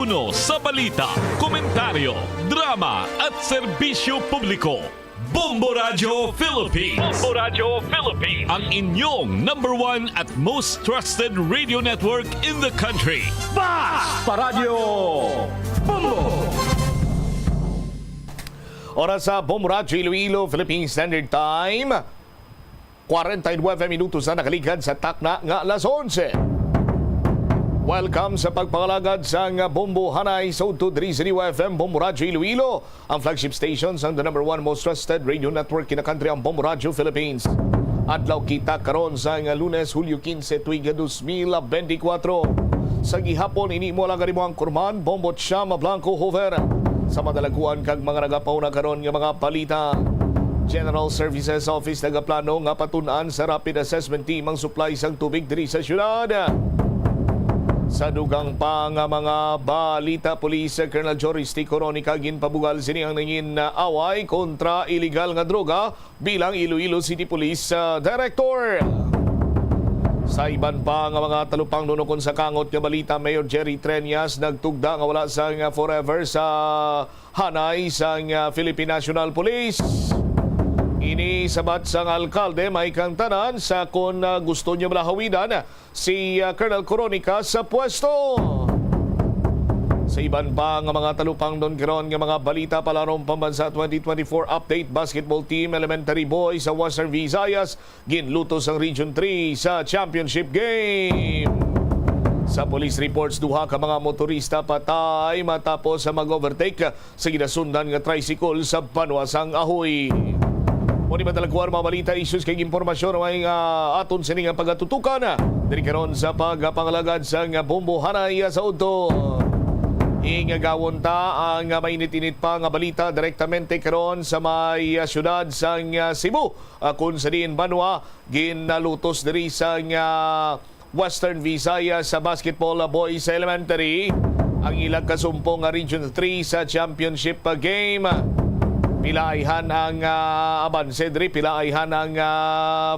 Uno sa balita, komentaryo, drama at serbisyo publiko. Bombo Radio Philippines. Bombo Radio Philippines. Ang inyong #1 at most trusted radio network in the country. Basta Radio Bombo! Oras sa Bombo Radio Iloilo, Philippine Standard Time. 49 minutos na nakaligad sa takna nga alas 11. Welcome sa pagpangalagad sa Bombo Hanay sa Udto Diri sa Liwa FM, Bombo Radio Iloilo, ang flagship station sa the #1 most trusted radio network in the country, ang Bombo Radio Philippines. Adlaw kita karon sa Lunes, Hulyo 15, tuiga 2024. Sa gihapon, ini mo lang mo ang kurman, Bombo Chama Blanco Hover. Sa madalaguan kag mga nagapaw na karon nga mga palita. General Services Office nagaplano nga patunan sa rapid assessment team ang supply sang tubig diri sa syudad. Sa dugang pa nga mga balita, Police Colonel Joris T. Coronica ginpabugal sini ang nangin away kontra illegal nga droga bilang Iloilo City Police Director. Sa iban pa nga mga talupang nunukon sa kangot nga balita, Mayor Jerry Treñas nagtugda nga wala sa forever sa hanay sa Philippine National Police. Ini sabat sang alkalde may kantanan sa kung gusto niya malahawidan si Colonel Coronica sa pwesto. Sa iban pa nga mga talupang doon karon nga mga balita, palarong pambansa 2024 update, basketball team elementary boys sa Western Visayas ginlutos ang Region 3 sa championship game. Sa police reports, duha ka mga motorista patay matapos sa mag-overtake sa ginasundan nga tricycle sa Panuasang Ahoy. Muni madalagwar mga balita, issues kay impormasyon may aton sining ang pagatutukan diri karon sa pagpangalagad sa Bombo Hanay sa Udto. Ingagawon ta ang mainit-init pa nga balita direktamente karon sa may syudad sa Cebu, kung sa diin Banwa ginalutos diri sa Western Visayas sa basketball boys elementary ang ilang kasumpong Region 3 sa championship game. Pilaayhan ang abanse diri, pilaayhan ang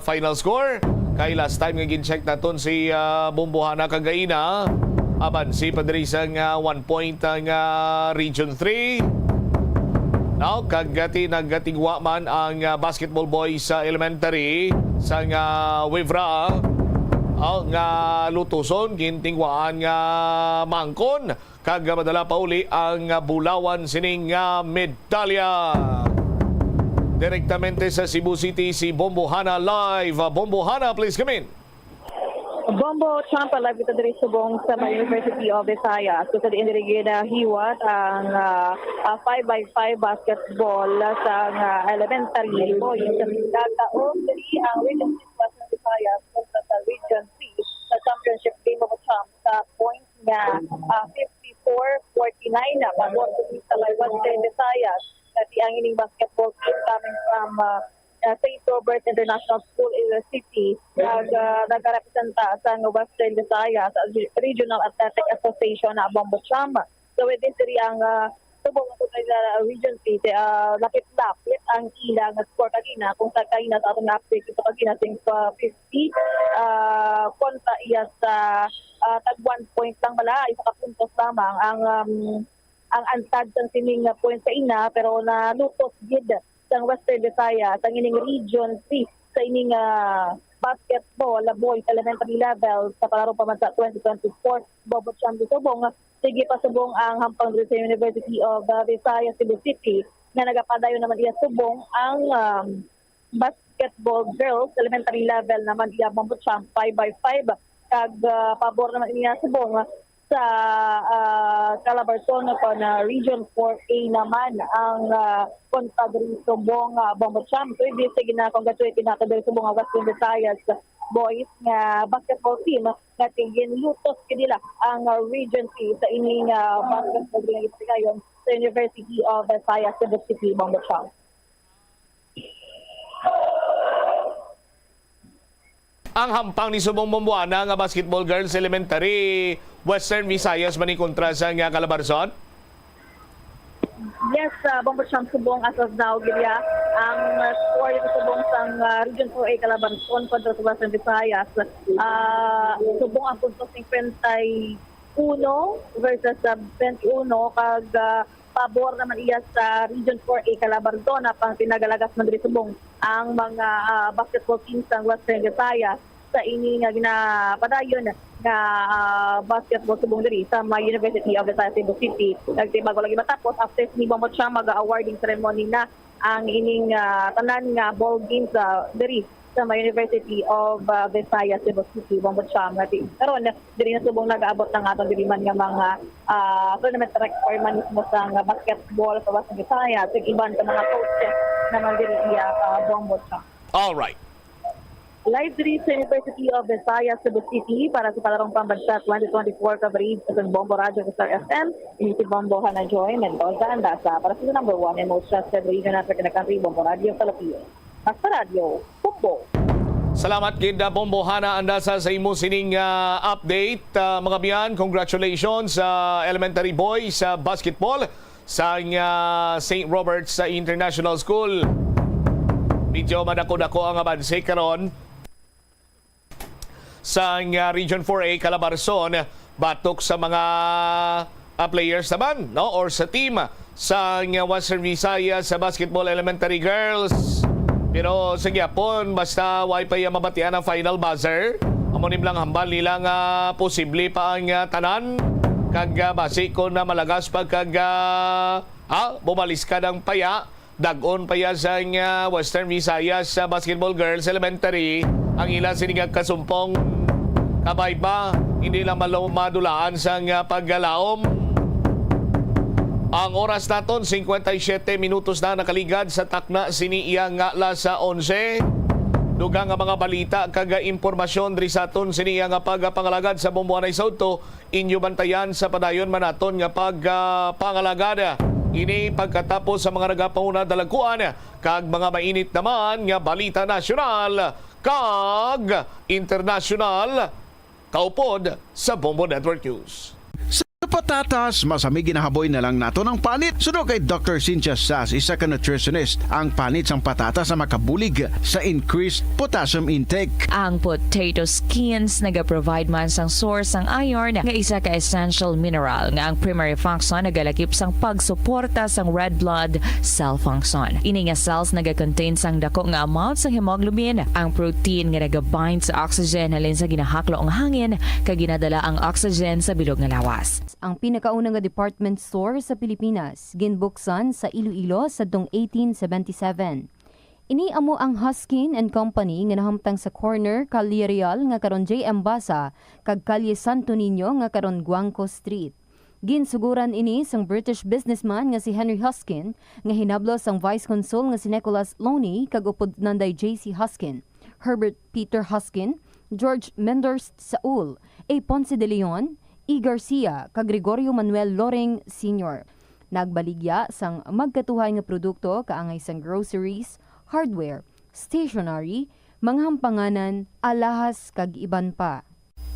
final score. Kay last time nga gin-check naton si Bombohana kagaina, abanse pa diri sa 1 point ang Region 3. Now kagati nagatigwa man ang basketball boys sa elementary sa Wivra. Ang lutuson gintingwaan nga mangkon kag madala pa uli ang bulawan sining medalya. Direktamente sa Cebu City si Bombohana live. Bombohana, please come in. Bombo Champa live ito diri subong sa University of Visayas. So sa diindirigida hiwat ang 5x5 basketball sa elementary boys sa Mindanao diri ang Region 6 Western Visayas kontra sa Region 3 sa championship game of champ sa point nga 54-49 na pagod sa Western Visayas. Dati ang ining basketball team coming from St. Robert International School in the city nagrepresenta sa Western Visayas Regional Athletic Association na Bombo Chama. So with this ang subong sa Region 3 lapit-lapit ang ilang score kagina kung sa kagina sa atong update ito kagina sing 50 kontra iya sa tag 1 point lang bala isa ka puntos lamang ang antad sa sining point sa ina pero nalutos gid sa Western Visayas ang ining Region 3 sa ining basketball boys elementary level sa palaro pa man sa 2024 Bobo Champion subong sige pa subong ang hampang diri sa University of Visayas Cebu City na nagapadayon naman iya subong ang basketball girls elementary level naman iya Bobo Champ 5x5 kag pabor naman iya subong sa Calabarzon na Region 4A naman ang kontra diri subong Bombo Champ. So ibig sige na congratulate nato diri subong Western Visayas boys nga basketball team nga tingin lutos kanila ang Region 3 sa ining basketball game ngayon sa University of Visayas Cebu City Bombo Champ. Ang hampang ni subong Bombohana nga basketball girls elementary Western Visayas man ni kontra sa Calabarzon. Yes, Bombo Champ subong as of now gilya ang score yung subong sang Region 4A Calabarzon kontra sa Western Visayas. Subong ang puntos 50 versus 21 kag pabor naman iya sa Region 4A Calabarzon pang pinagalagas man diri subong ang mga basketball teams ng Western Visayas sa ini nga ginapadayon nga basketball subong diri sa may University of Visayas Cebu City. Nagtibago lagi matapos after ni Bomot siya mag-awarding ceremony na ang ining tanan nga ball games diri sa may University of Visayas Cebu City. Bomot siya nga karon diri na subong nag-aabot ng aton diri man nga mga tournament requirement mismo sa basketball sa Western Visayas ug iban ka mga coaches naman diri iya Bomot siya. All right. Live diri sa University of Visayas Cebu City para sa palarong pambansa 2024 coverage sa Bombo Radio Star FM. Ini si Bombo Hana Joy Mendoza Andasa para sa number 1 and most trusted radio network in the country, Bombo Radio Philippines. Basta Radio, Bombo. Salamat gid Bombo Hana Andasa sa imo sining update. Mga biyan, congratulations sa elementary boys sa basketball sa St. Robert's International School. Medyo madako-dako ang abanse karon sa Region 4A Calabarzon batok sa mga players naman no or sa team sa Western Visayas sa basketball elementary girls. Pero sa gyapon basta way pa yung mabatian ang final buzzer. Amonim lang hambal nila nga posible pa ang tanan kag base ko na malagas pagkag bumalis ka ng paya. Dagon pa yan sa Western Visayas sa basketball girls elementary ang ilang sinigag kasumpong kabay pa hindi lang madulaan sa paggalaom. Ang oras naton 57 minutos na nakaligad sa takna siniyang ngala sa 11. Dugang nga mga balita kaga impormasyon diri sa aton siniyang pagpangalagad sa Bomboanay Sauto inyo bantayan sa padayon manaton nga pagpangalagad. Ini pagkatapos sa mga nagapanguna dalaguan kag mga mainit naman nga balita nasyonal kag internasyonal kaupod sa Bombo Network News. Sa patatas, masamig ginahaboy na lang nato ng panit. Suno kay Dr. Cynthia Sass, isa ka nutritionist, ang panit sang patatas sa makabulig sa increased potassium intake. Ang potato skins naga-provide man sang source sang iron nga isa ka essential mineral nga ang primary function nagalakip sang pagsuporta sang red blood cell function. Ini nga cells naga-contain sang dako nga amount sang hemoglobin, ang protein nga naga-bind sa oxygen halin sa ginahaklo ang hangin kag ginadala ang oxygen sa bilog nga lawas. Ang pinakaunang nga department store sa Pilipinas, ginbuksan sa Iloilo sa 1877. Ini amo ang Huskin and Company nga nahamtang sa corner Calle Real nga karon JM Basa kag Calle Santo Niño nga karon Guangco Street. Ginsuguran ini sang British businessman nga si Henry Huskin nga hinablo sang Vice Consul nga si Nicholas Loney kag upod nanday JC Huskin, Herbert Peter Huskin, George Menders Saul, A. Ponce de Leon, E. Garcia kag Gregorio Manuel Loring Sr. Nagbaligya sang magkatuhay nga produkto kaangay sang groceries, hardware, stationery, mga hampanganan, alahas kag iban pa.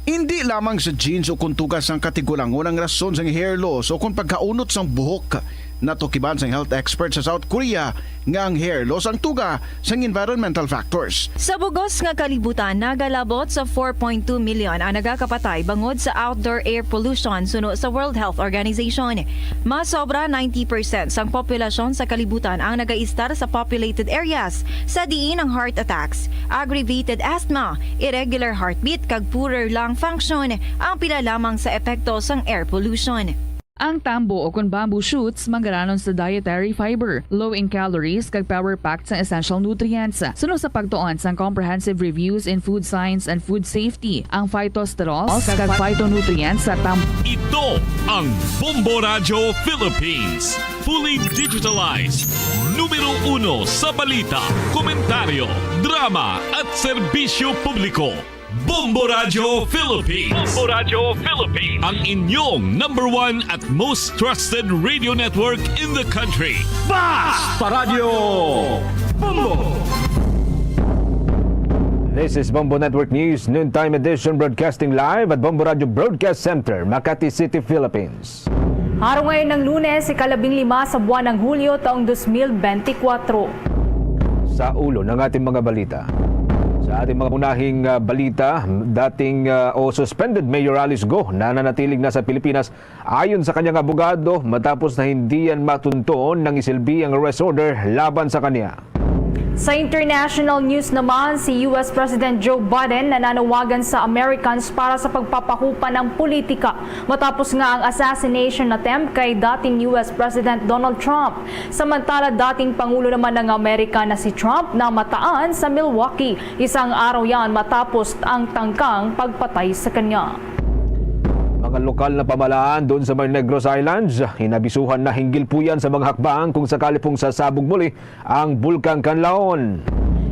Hindi lamang sa jeans o kuntugas ang katigulangon ang rason sang hair loss o kung pagkaunot sang buhok. Natukiban sang health expert sa South Korea nga ang hair loss ang tuga sang environmental factors. Sa bugos nga kalibutan, nagalabot sa 4.2 million ang nagakapatay bangod sa outdoor air pollution suno sa World Health Organization. Mas sobra 90% sang populasyon sa kalibutan ang nagaistar sa populated areas sa diin ang heart attacks, aggravated asthma, irregular heartbeat kag poorer lung function ang pila lamang sa epekto sang air pollution. Ang tambo o kung bamboo shoots magaranon sa dietary fiber, low in calories kag power-packed sa essential nutrients. Suno sa pagtuon sa comprehensive reviews in food science and food safety, ang phytosterols kag phytonutrients sa tambo. Ito ang Bombo Radio Philippines. Fully digitalized. Numero 1 sa balita, komentaryo, drama at serbisyo publiko. Bombo Radio Philippines. Bombo Radio Philippines. Ang inyong number 1 at most trusted radio network in the country. Basta Radio Bombo! This is Bombo Network News, noontime edition broadcasting live at Bombo Radio Broadcast Center, Makati City, Philippines. Araw ngayon ng Lunes, ika-15 sa buwan ng Hulyo taong 2024. Sa ulo ng ating mga balita. Sa ating mga unahing balita, dating o suspended Mayor Alice Go nananatiling na sa Pilipinas ayon sa kanyang abogado matapos na hindi yan matunton ng isilbi ang arrest order laban sa kanya. Sa international news naman, si US President Joe Biden nananawagan sa Americans para sa pagpapahupa ng politika matapos nga ang assassination attempt kay dating US President Donald Trump. Samantala, dating Pangulo naman ng Amerika na si Trump na mataan sa Milwaukee. Isang araw yan matapos ang tangkang pagpatay sa kanya. Mga lokal na pamalaan doon sa Mar Negros Islands, hinabisuhan na hinggil po yan sa mga hakbang kung sakali pong sasabog muli ang Bulkang Kanlaon.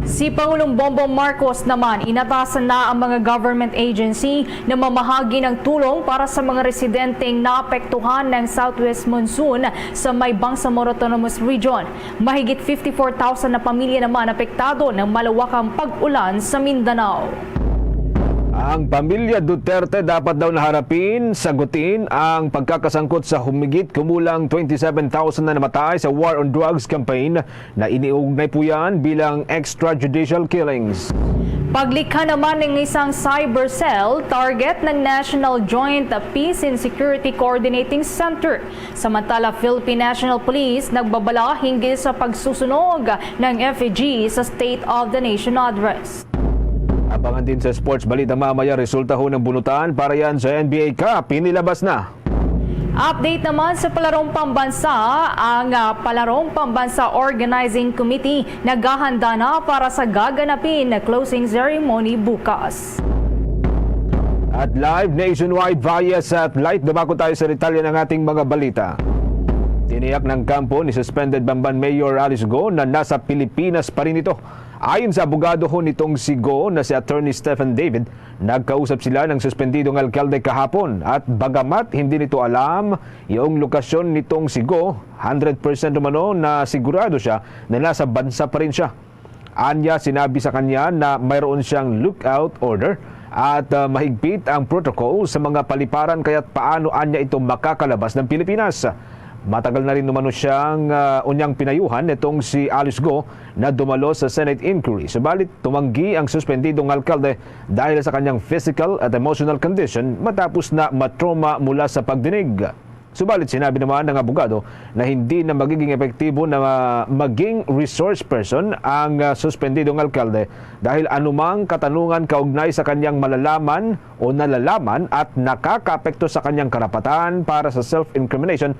Si Pangulong Bongbong Marcos naman inatasan na ang mga government agency na mamahagi ng tulong para sa mga residenteng naapektuhan ng southwest monsoon sa may Bangsamoro Autonomous Region. Mahigit 54,000 na pamilya naman apektado ng malawakang pag-ulan sa Mindanao. Ang pamilya Duterte dapat daw naharapin, sagutin ang pagkakasangkot sa humigit kumulang 27,000 na namatay sa War on Drugs campaign na iniugnay po yan bilang extrajudicial killings. Paglikha naman ng isang cyber cell, target ng National Joint Peace and Security Coordinating Center. Samantala, Philippine National Police nagbabala hinggil sa pagsusunog ng FEG sa State of the Nation Address. Abangan din sa sports balita mamaya, resulta ho ng bunutan para yan sa NBA Cup, inilabas na. Update naman sa Palarong Pambansa, ang Palarong Pambansa Organizing Committee naghahanda na para sa gaganapin na closing ceremony bukas. At live nationwide via satellite, dumako tayo sa detalye ng ating mga balita. Tiniyak ng kampo ni suspended Bamban Mayor Alice Go na nasa Pilipinas pa rin ito. Ayon sa abogado ho nitong si Go na si Attorney Stephen David, nagkausap sila ng suspendidong alkalde kahapon at bagamat hindi nito alam yung lokasyon nitong si Go, 100% umano na sigurado siya na nasa bansa pa rin siya. Anya, sinabi sa kanya na mayroon siyang lookout order at mahigpit ang protocol sa mga paliparan kaya't paano anya ito makakalabas ng Pilipinas. Matagal na rin umano siyang unyang pinayuhan itong si Alice Go na dumalo sa Senate inquiry. Subalit tumanggi ang suspendidong alkalde dahil sa kanyang physical at emotional condition matapos na matrauma mula sa pagdinig. Subalit sinabi naman ng abogado na hindi na magiging epektibo na maging resource person ang suspendidong alkalde dahil anumang katanungan kaugnay sa kanyang malalaman o nalalaman at nakakaapekto sa kanyang karapatan para sa self-incrimination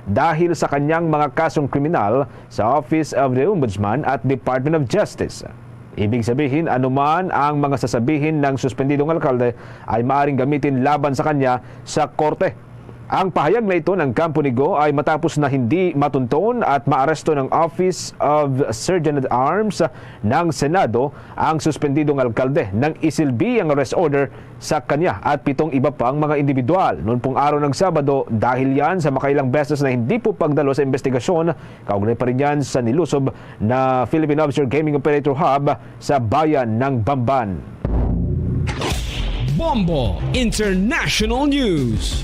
dahil sa kanyang mga kasong kriminal sa Office of the Ombudsman at Department of Justice. Ibig sabihin, anuman ang mga sasabihin ng suspendidong alkalde ay maaaring gamitin laban sa kanya sa korte. Ang pahayag na ito ng kampo ni Go ay matapos na hindi matunton at maaresto ng Office of Surgeon at Arms ng Senado ang suspendidong alkalde nang isilbi ang arrest order sa kanya at 7 iba pang mga individual. Noon pong araw ng Sabado, dahil yan sa makailang beses na hindi po pagdalo sa investigasyon, kaugnay pa rin yan sa nilusob na Philippine Offshore Gaming Operator Hub sa bayan ng Bamban. Bombo International News.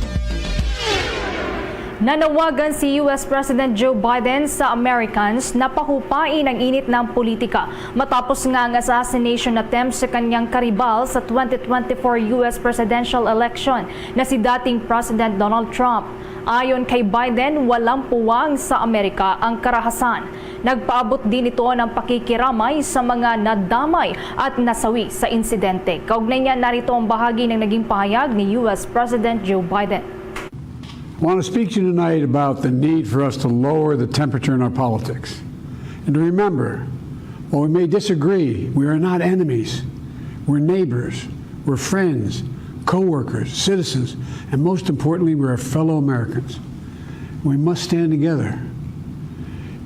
Nanawagan si US President Joe Biden sa Americans na pahupain ang init ng politika matapos nga ang assassination attempt sa kanyang karibal sa 2024 US presidential election na si dating President Donald Trump. Ayon kay Biden, walang puwang sa Amerika ang karahasan. Nagpaabot din ito ng pakikiramay sa mga nadamay at nasawi sa insidente. Kaugnay niya, narito ang bahagi ng naging pahayag ni US President Joe Biden. I want to speak to you tonight about the need for us to lower the temperature in our politics. And to remember, while we may disagree, we are not enemies. We're neighbors, we're friends, co-workers, citizens, and most importantly, we're fellow Americans. We must stand together.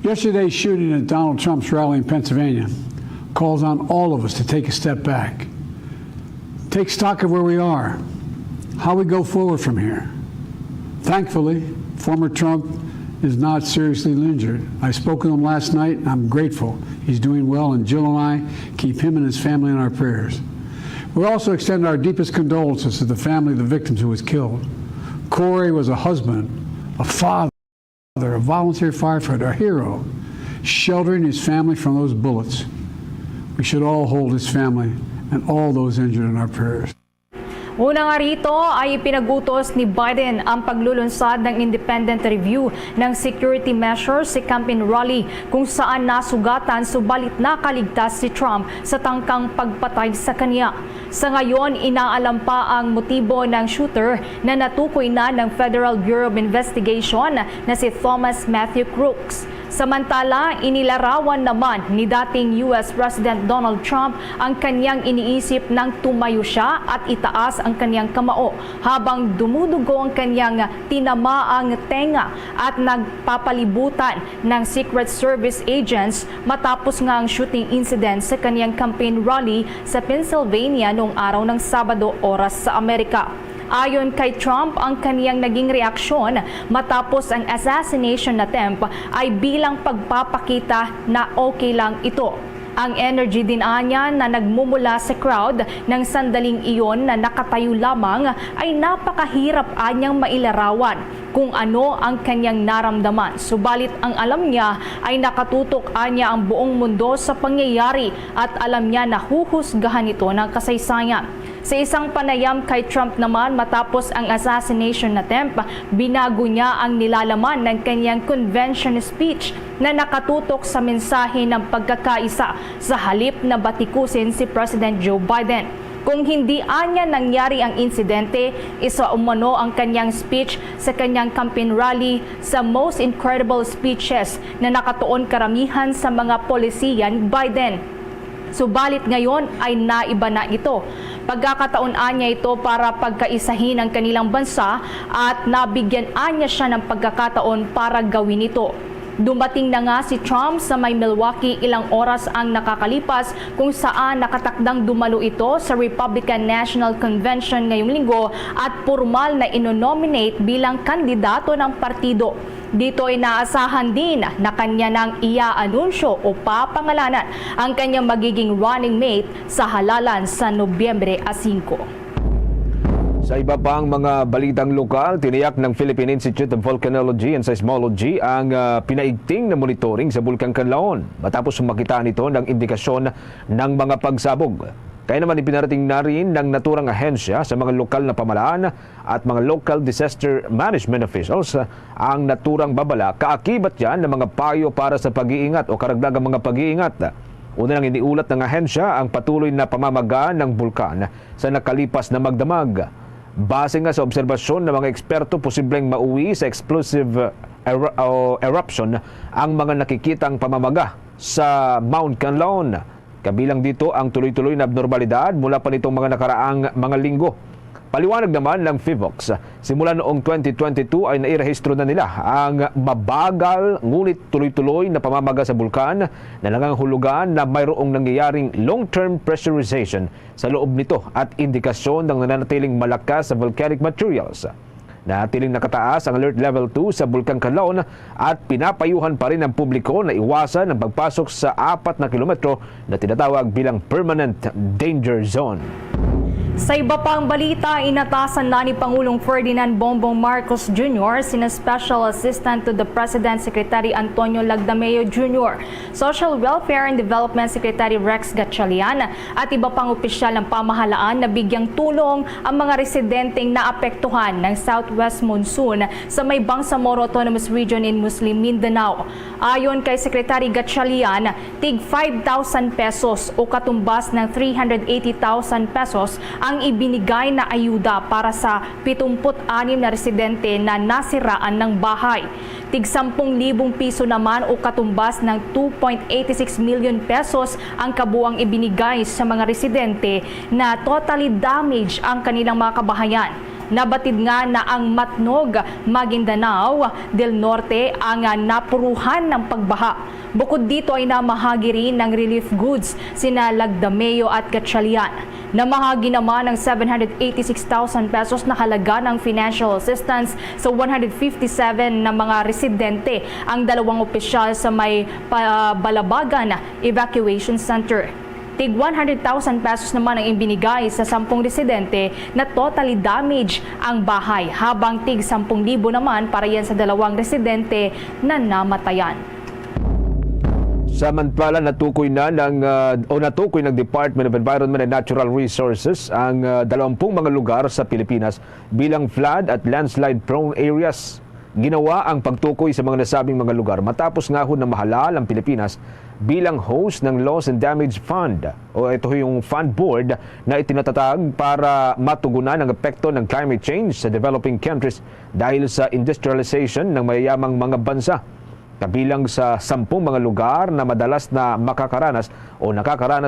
Yesterday's shooting at Donald Trump's rally in Pennsylvania calls on all of us to take a step back. Take stock of where we are, how we go forward from here. Thankfully, former Trump is not seriously injured. I spoke with him last night. I'm grateful. He's doing well, and Jill and I keep him and his family in our prayers. We also extend our deepest condolences to the family of the victims who was killed. Corey was a husband, a father, a volunteer firefighter, a hero, sheltering his family from those bullets. We should all hold his family and all those injured in our prayers. Una nga rito ay ipinagutos ni Biden ang paglulunsad ng independent review ng security measures sa campaign rally kung saan nasugatan subalit nakaligtas si Trump sa tangkang pagpatay sa kanya. Sa ngayon, inaalam pa ang motibo ng shooter na natukoy na ng Federal Bureau of Investigation na si Thomas Matthew Crooks. Samantala, inilarawan naman ni dating US President Donald Trump ang kanyang iniisip nang tumayo siya at itaas ang kanyang kamao habang dumudugo ang kanyang tinamaang tenga at nagpapalibutan ng Secret Service agents matapos nga ang shooting incident sa kanyang campaign rally sa Pennsylvania noong araw ng Sabado oras sa Amerika. Ayon kay Trump, ang kaniyang naging reaksyon matapos ang assassination attempt ay bilang pagpapakita na okay lang ito. Ang energy din anya na nagmumula sa crowd ng sandaling iyon na nakatayo lamang ay napakahirap anyang mailarawan kung ano ang kanyang naramdaman. Subalit ang alam niya ay nakatutok anya ang buong mundo sa pangyayari at alam niya na huhusgahan ito ng kasaysayan. Sa isang panayam kay Trump naman matapos ang assassination attempt, binago niya ang nilalaman ng kanyang convention speech na nakatutok sa mensahe ng pagkakaisa sa halip na batikusin si President Joe Biden. Kung hindi anya nangyari ang insidente, isa umano ang kanyang speech sa kanyang campaign rally sa most incredible speeches na nakatuon karamihan sa mga polisiya ni Biden. Subalit ngayon ay naiba na ito. Pagkakataon anya ito para pagkaisahin ang kanilang bansa at nabigyan anya siya ng pagkakataon para gawin ito. Dumating na nga si Trump sa may Milwaukee ilang oras ang nakakalipas kung saan nakatakdang dumalo ito sa Republican National Convention ngayong linggo at formal na inonominate bilang kandidato ng partido. Dito ay naasahan din na kanya nang ia-anunsyo o papangalanan ang kanyang magiging running mate sa halalan sa Nobyembre 5. Sa iba pang mga balitang lokal, tiniyak ng Philippine Institute of Volcanology and Seismology ang pinaigting na monitoring sa Bulkang Canlaon matapos makita nito ng indikasyon ng mga pagsabog. Kaya naman ipinarating na rin ng naturang ahensya sa mga lokal na pamalaan at mga local disaster management officials ang naturang babala. Kaakibat yan ng mga payo para sa pag-iingat o karagdagang mga pag-iingat. Una nang iniulat ng ahensya ang patuloy na pamamaga ng bulkan sa nakalipas na magdamag. Base nga sa obserbasyon ng mga eksperto, posibleng mauwi sa explosive eruption ang mga nakikitang pamamaga sa Mount Canlaon. Kabilang dito ang tuloy-tuloy na abnormalidad mula pa nitong mga nakaraang mga linggo. Paliwanag naman ng FIVOX, simula noong 2022 ay nairehistro na nila ang mabagal ngunit tuloy-tuloy na pamamaga sa bulkan na nangangahulugan na mayroong nangyayaring long-term pressurization sa loob nito at indikasyon ng nananatiling malakas sa volcanic materials. Natiling nakataas ang alert level 2 sa Bulkang Canlaon at pinapayuhan pa rin ang publiko na iwasan ang pagpasok sa 4 na kilometro na tinatawag bilang permanent danger zone. Sa iba pang balita, inatasan na ni Pangulong Ferdinand Bongbong Marcos Jr. sina Special Assistant to the President Secretary Antonio Lagdameo Jr., Social Welfare and Development Secretary Rex Gatchalian at iba pang opisyal ng pamahalaan na bigyang tulong ang mga residenteng naapektuhan ng Southwest Monsoon sa may Bangsamoro Autonomous Region in Muslim Mindanao. Ayon kay Secretary Gatchalian, tig 5,000 pesos o katumbas ng 380,000 pesos ang ibinigay na ayuda para sa 76 na residente na nasiraan ng bahay. Tig 10,000 piso naman o katumbas ng 2.86 million pesos ang kabuang ibinigay sa mga residente na totally damaged ang kanilang mga kabahayan. Nabatid nga na ang Matnog, Maguindanao del Norte ang napuruhan ng pagbaha. Bukod dito ay namahagi rin ng relief goods sina Lagdameo at Gatchalian. Namahagi naman ng 786,000 pesos na halaga ng financial assistance sa 157 na mga residente ang dalawang opisyal sa may Balabagan Evacuation Center. Tig 100,000 pesos naman ang ibinigay sa 10 residente na totally damaged ang bahay, habang tig 10,000 naman para yan sa 2 residente na namatayan. Samantala, natukoy ng Department of Environment and Natural Resources ang 20 mga lugar sa Pilipinas bilang flood at landslide prone areas. Ginawa ang pagtukoy sa mga nasabing mga lugar matapos nga ho na mahalal ang Pilipinas bilang host ng Loss and Damage Fund o ito yung fund board na itinatatag para matugunan ang epekto ng climate change sa developing countries dahil sa industrialization ng mayayamang mga bansa. Kabilang sa 10 mga lugar na madalas na nakakaranas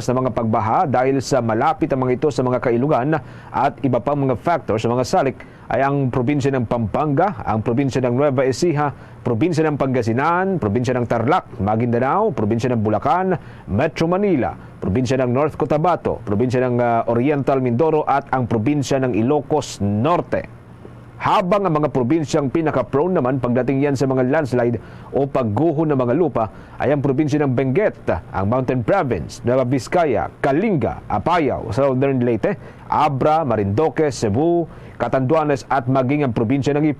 ng mga pagbaha dahil sa malapit ang mga ito sa mga kailugan at iba pang mga factors sa mga salik ay ang probinsya ng Pampanga, ang probinsya ng Nueva Ecija, probinsya ng Pangasinan, probinsya ng Tarlac, Maguindanao, probinsya ng Bulacan, Metro Manila, probinsya ng North Cotabato, probinsya ng Oriental Mindoro at ang probinsya ng Ilocos Norte. Habang ang mga probinsyang pinaka-prone naman pagdating yan sa mga landslide o pagguho ng mga lupa ay ang probinsya ng Benguet, ang Mountain Province, Nueva Vizcaya, Kalinga, Apayao, Southern Leyte, Abra, Marinduque, Cebu, Catanduanes at maging ang probinsya ng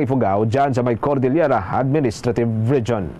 Ifugao dyan sa may Cordillera Administrative Region.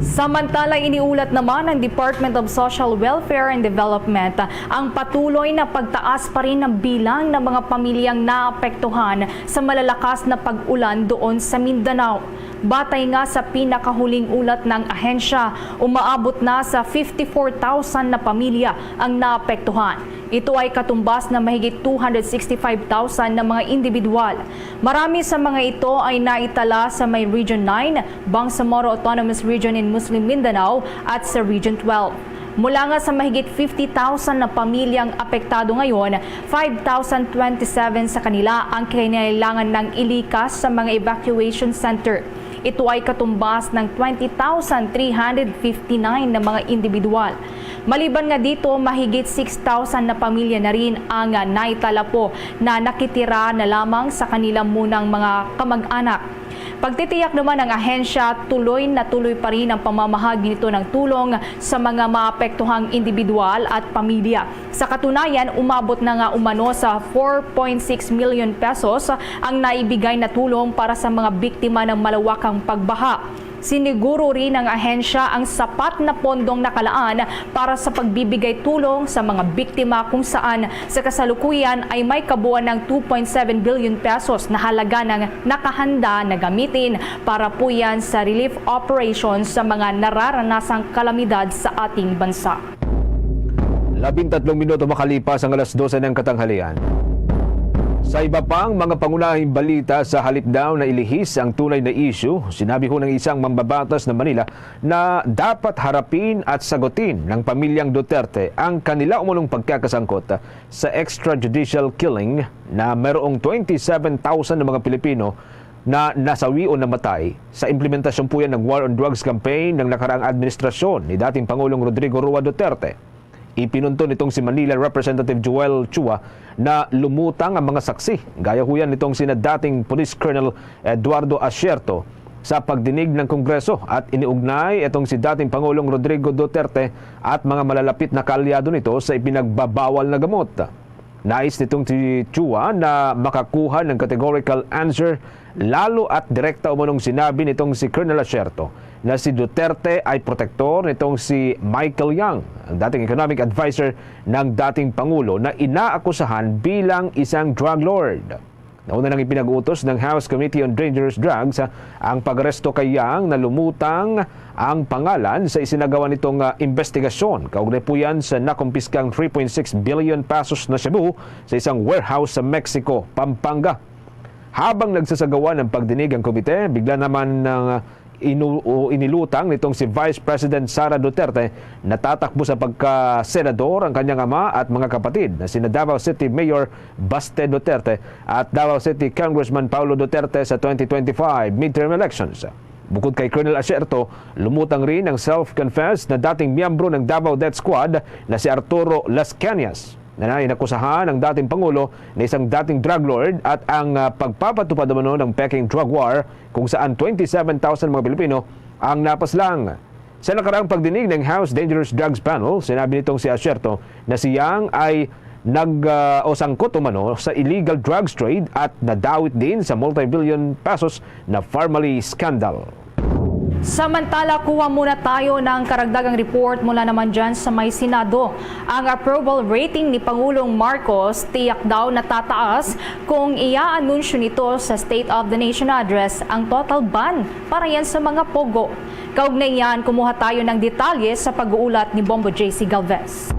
Samantala, iniulat naman ng Department of Social Welfare and Development ang patuloy na pagtaas pa rin ng bilang ng mga pamilyang naapektuhan sa malalakas na pag-ulan doon sa Mindanao. Batay nga sa pinakahuling ulat ng ahensya, umaabot na sa 54,000 na pamilya ang naapektuhan. Ito ay katumbas na mahigit 265,000 na mga individual. Marami sa mga ito ay naitala sa may Region 9, Bangsamoro Autonomous Region in Muslim Mindanao at sa Region 12. Mula nga sa mahigit 50,000 na pamilyang apektado ngayon, 5,027 sa kanila ang kinailangan ng ilikas sa mga evacuation center. Ito ay katumbas ng 20,359 na mga individual. Maliban nga dito, mahigit 6,000 na pamilya na rin ang naitala po na nakitira na lamang sa kanilang munang mga kamag-anak. Pagtitiyak naman ng ahensya, tuloy na tuloy pa rin ang pamamahagi nito ng tulong sa mga maapektuhang individual at pamilya. Sa katunayan, umabot na nga umano sa 4.6 million pesos ang naibigay na tulong para sa mga biktima ng malawakang pagbaha. Siniguro rin ng ahensya ang sapat na pondong nakalaan para sa pagbibigay tulong sa mga biktima kung saan sa kasalukuyan ay may kabuuan ng 2.7 billion pesos na halaga ng nakahanda na gamitin para po yan sa relief operations sa mga nararanasang kalamidad sa ating bansa. 13 minuto makalipas ang alas 12 ng katanghalian. Sa iba pang mga pangunahing balita sa halip daw na ilihis ang tunay na issue, sinabi ho ng isang mambabatas ng Manila na dapat harapin at sagutin ng pamilyang Duterte ang kanila umunong pagkakasangkot sa extrajudicial killing na mayroong 27,000 na mga Pilipino na nasawi o namatay sa implementasyon po yan ng War on Drugs campaign ng nakaraang administrasyon ni dating Pangulong Rodrigo Roa Duterte. Ipinunto nitong si Manila Representative Joel Chua na lumutang ang mga saksi. Gaya ho yan nitong sina dating Police Colonel Eduardo Asierto sa pagdinig ng Kongreso at iniugnay itong si dating Pangulong Rodrigo Duterte at mga malalapit na kaalyado nito sa ipinagbabawal na gamot. Nais nitong si Chua na makakuha ng categorical answer lalo at direkta umunong sinabi nitong si Colonel Asierto na si Duterte ay protektor nitong si Michael Yang, ang dating economic advisor ng dating Pangulo na inaakusahan bilang isang drug lord. Nauna nang ipinag-utos ng House Committee on Dangerous Drugs ang pag-aresto kay Yang na lumutang ang pangalan sa isinagawa nitong investigasyon. Kaugnay po yan sa nakumpiskang 3.6 billion pesos na shabu sa isang warehouse sa Mexico, Pampanga. Habang nagsasagawa ng pagdinig ang komite, bigla naman ng inilutang nitong si Vice President Sara Duterte na tatakbo sa pagka-senador ang kanyang ama at mga kapatid na sina Davao City Mayor Baste Duterte at Davao City Congressman Paulo Duterte sa 2025 midterm elections. Bukod kay Colonel Asierto, lumutang rin ang self-confessed na dating miyembro ng Davao Death Squad na si Arturo Las Cañas na inakusahan ng dating Pangulo na isang dating drug lord at ang pagpapatupad naman ng Peking drug war kung saan 27,000 mga Pilipino ang napaslang. Sa nakaraang pagdinig ng House Dangerous Drugs Panel, sinabi nitong si Asierto na si Yang ay sangkot umano sa illegal drugs trade at nadawit din sa multi-billion pesos na Farmally scandal. Samantala, kuha muna tayo ng karagdagang report mula naman dyan sa may Senado. Ang approval rating ni Pangulong Marcos tiyak daw na tataas kung ia-anunsyo nito sa State of the Nation Address ang total ban para yan sa mga pogo. Kaugnay yan, kumuha tayo ng detalye sa pag-uulat ni Bombo JC Galvez.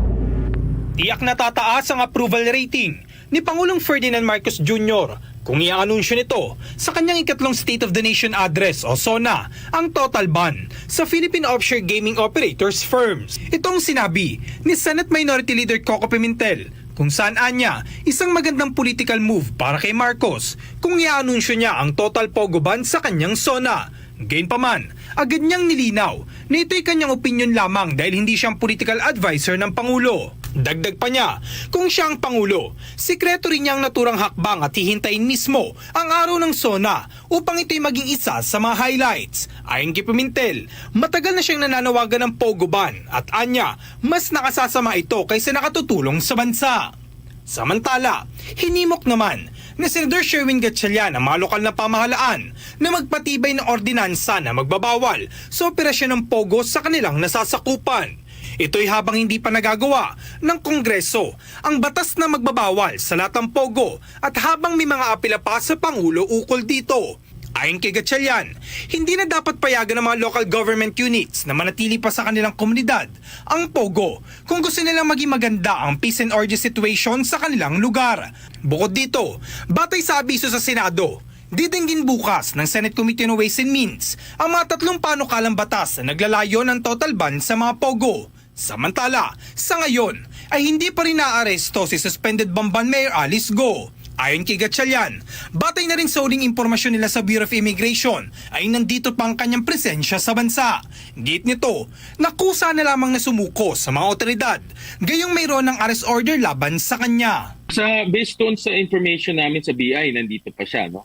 Tiyak na tataas ang approval rating ni Pangulong Ferdinand Marcos Jr. kung i-anunsyo nito sa kanyang ikatlong State of the Nation Address o SONA ang total ban sa Philippine Offshore Gaming Operators Firms. Itong sinabi ni Senate Minority Leader Coco Pimentel kung saan anya isang magandang political move para kay Marcos kung i-anunsyo niya ang total pogo ban sa kanyang SONA. Gayunpaman, agad niyang nilinaw na ito'y kanyang opinion lamang dahil hindi siyang political advisor ng Pangulo. Dagdag pa niya, kung siya ang Pangulo, sikreto rin niyang naturang hakbang at hihintayin mismo ang araw ng SONA upang ito'y maging isa sa mga highlights. Ayon kay Pimentel, matagal na siyang nananawagan ng pogo ban at anya, mas nakasasama ito kaysa nakatutulong sa bansa. Samantala, hinimok naman ni Senator Sherwin Gatchalian ang mga lokal na pamahalaan na magpatibay ng ordinansa na magbabawal sa operasyon ng pogo sa kanilang nasasakupan. Ito'y habang hindi pa nagagawa ng Kongreso ang batas na magbabawal sa lahat ng pogo at habang may mga apela pa sa Pangulo ukol dito. Ayon kay Gatchalian, hindi na dapat payagan ng mga local government units na manatili pa sa kanilang komunidad ang pogo kung gusto nilang maging maganda ang peace and order situation sa kanilang lugar. Bukod dito, batay sa abiso sa Senado, didinggin bukas ng Senate Committee on Ways and Means ang mga 3 panukalang batas na naglalayo ng total ban sa mga pogo. Samantala, sa ngayon ay hindi pa rin naaresto si suspended Bamban Mayor Alice Go. Ayon kay Gatchalian, batay na rin sa uling impormasyon nila sa Bureau of Immigration ay nandito pa ang kanyang presensya sa bansa. Git nito, nakusa na lamang na sumuko sa mga otoridad, gayong mayroon ng arrest order laban sa kanya. Based on sa information namin sa BI, nandito pa siya, no?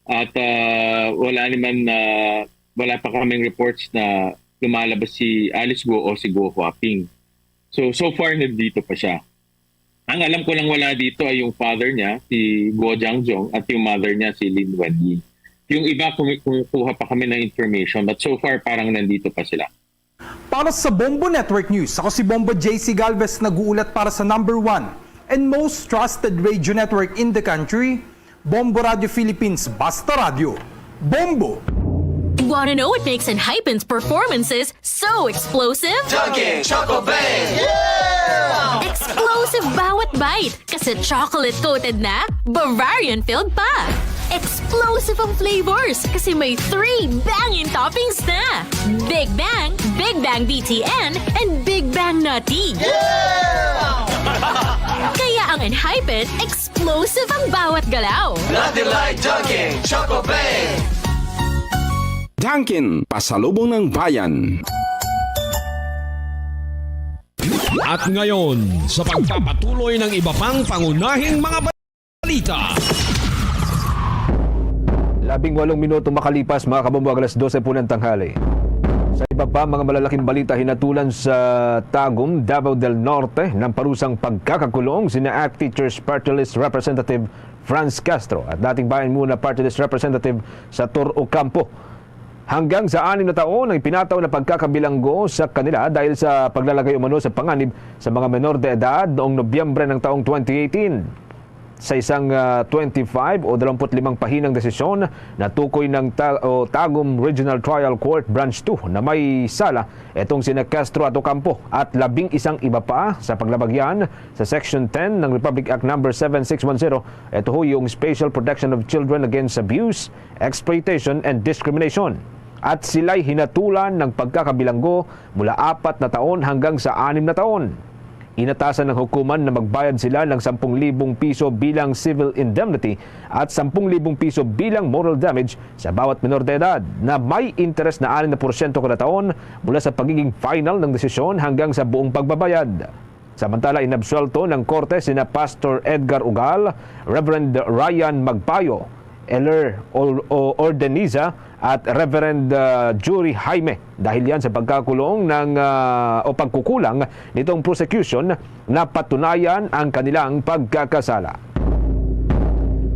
At wala pa kaming reports na lumalabas si Alice Go o si Go Huaping. So far nandito pa siya. Ang alam ko lang wala dito ay yung father niya, si Guo Jiangjong, at yung mother niya, si Lin Wenyi. Yung iba, kumukuha pa kami ng information, but so far parang nandito pa sila. Para sa Bombo Network News, ako si Bombo JC Galvez, nag-uulat para sa number 1 and most trusted radio network in the country, Bombo Radio Philippines, Basta Radio. Bombo! Want to know what makes Enhypen's performances so explosive? Dunkin' Choco Bang! Yeah! Explosive bawat bite kasi chocolate-coated na, Bavarian-filled pa. Explosive ang flavors kasi may 3 banging toppings na. Big Bang BTN, and Big Bang Nutty. Yeah! Kaya ang Enhypen, explosive ang bawat galaw. Nothing like Dunkin' Choco Bang! Dunkin, pasalubong ng bayan. At ngayon, sa pagpapatuloy ng iba pang pangunahing mga balita. 18 minuto makalipas, mga kabombo, alas 12 po ng tanghali. Sa iba pa mga malalaking balita, hinatulan sa Tagum, Davao del Norte ng parusang pagkakakulong sina ACT Teachers Party List Representative Franz Castro at dating Bayan Muna Party List Representative Sator Ocampo. Hanggang sa 6 na taon ang pinataw na pagkakabilanggo sa kanila dahil sa paglalagay umano sa panganib sa mga menor de edad noong Nobyembre ng taong 2018. Sa isang 25 o 25 pahinang desisyon na tukoy ng Tagum Regional Trial Court Branch 2 na may sala itong sina Castro at Ocampo at 11 iba pa sa paglabagyan sa Section 10 ng Republic Act No. 7610. Ito ho yung Special Protection of Children Against Abuse, Exploitation and Discrimination. At sila'y hinatulan ng pagkakabilanggo mula 4 na taon hanggang sa 6 na taon. Inatasan ng hukuman na magbayad sila ng 10,000 piso bilang civil indemnity at 10,000 piso bilang moral damage sa bawat menor de edad na may interes na 6% kada taon mula sa pagiging final ng desisyon hanggang sa buong pagbabayad. Samantala, inabsuelto ng korte sina Pastor Edgar Ugal, Reverend Ryan Magpayo, Eller Ordeniza at Reverend Jury Jaime dahil yan sa pagkakulong o pagkukulang nitong prosecution na patunayan ang kanilang pagkakasala.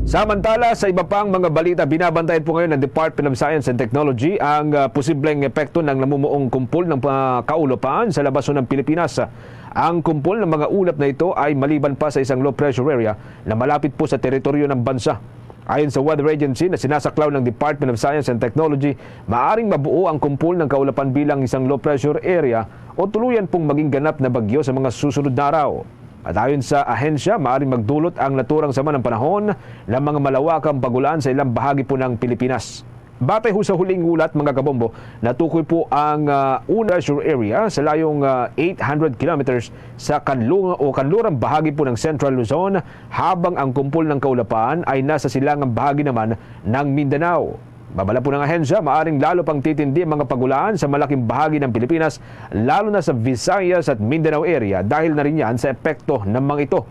Samantala, sa iba pang mga balita, binabantayan po ngayon ng Department of Science and Technology ang posibleng epekto ng namumuong kumpol ng kaulapaan sa labason ng Pilipinas. Ang kumpol ng mga ulap na ito ay maliban pa sa isang low pressure area na malapit po sa teritoryo ng bansa. Ayon sa weather agency na sinasaklaw ng Department of Science and Technology, maaring mabuo ang kumpol ng kaulapan bilang isang low pressure area o tuluyan pong maging ganap na bagyo sa mga susunod na araw. At ayon sa ahensya, maaaring magdulot ang naturang sama ng panahon ng mga malawakang pagulan sa ilang bahagi po ng Pilipinas. Batay ho sa huling ulat, mga kabombo, natukoy po ang pressure area sa layong 800 kilometers sa kanlurang bahagi po ng Central Luzon, habang ang kumpol ng kaulapan ay nasa silangang bahagi naman ng Mindanao. Babala po ng ahensya, maaring lalo pang titindi ang mga pagulan sa malaking bahagi ng Pilipinas, lalo na sa Visayas at Mindanao area dahil na rin yan sa epekto ng mga ito.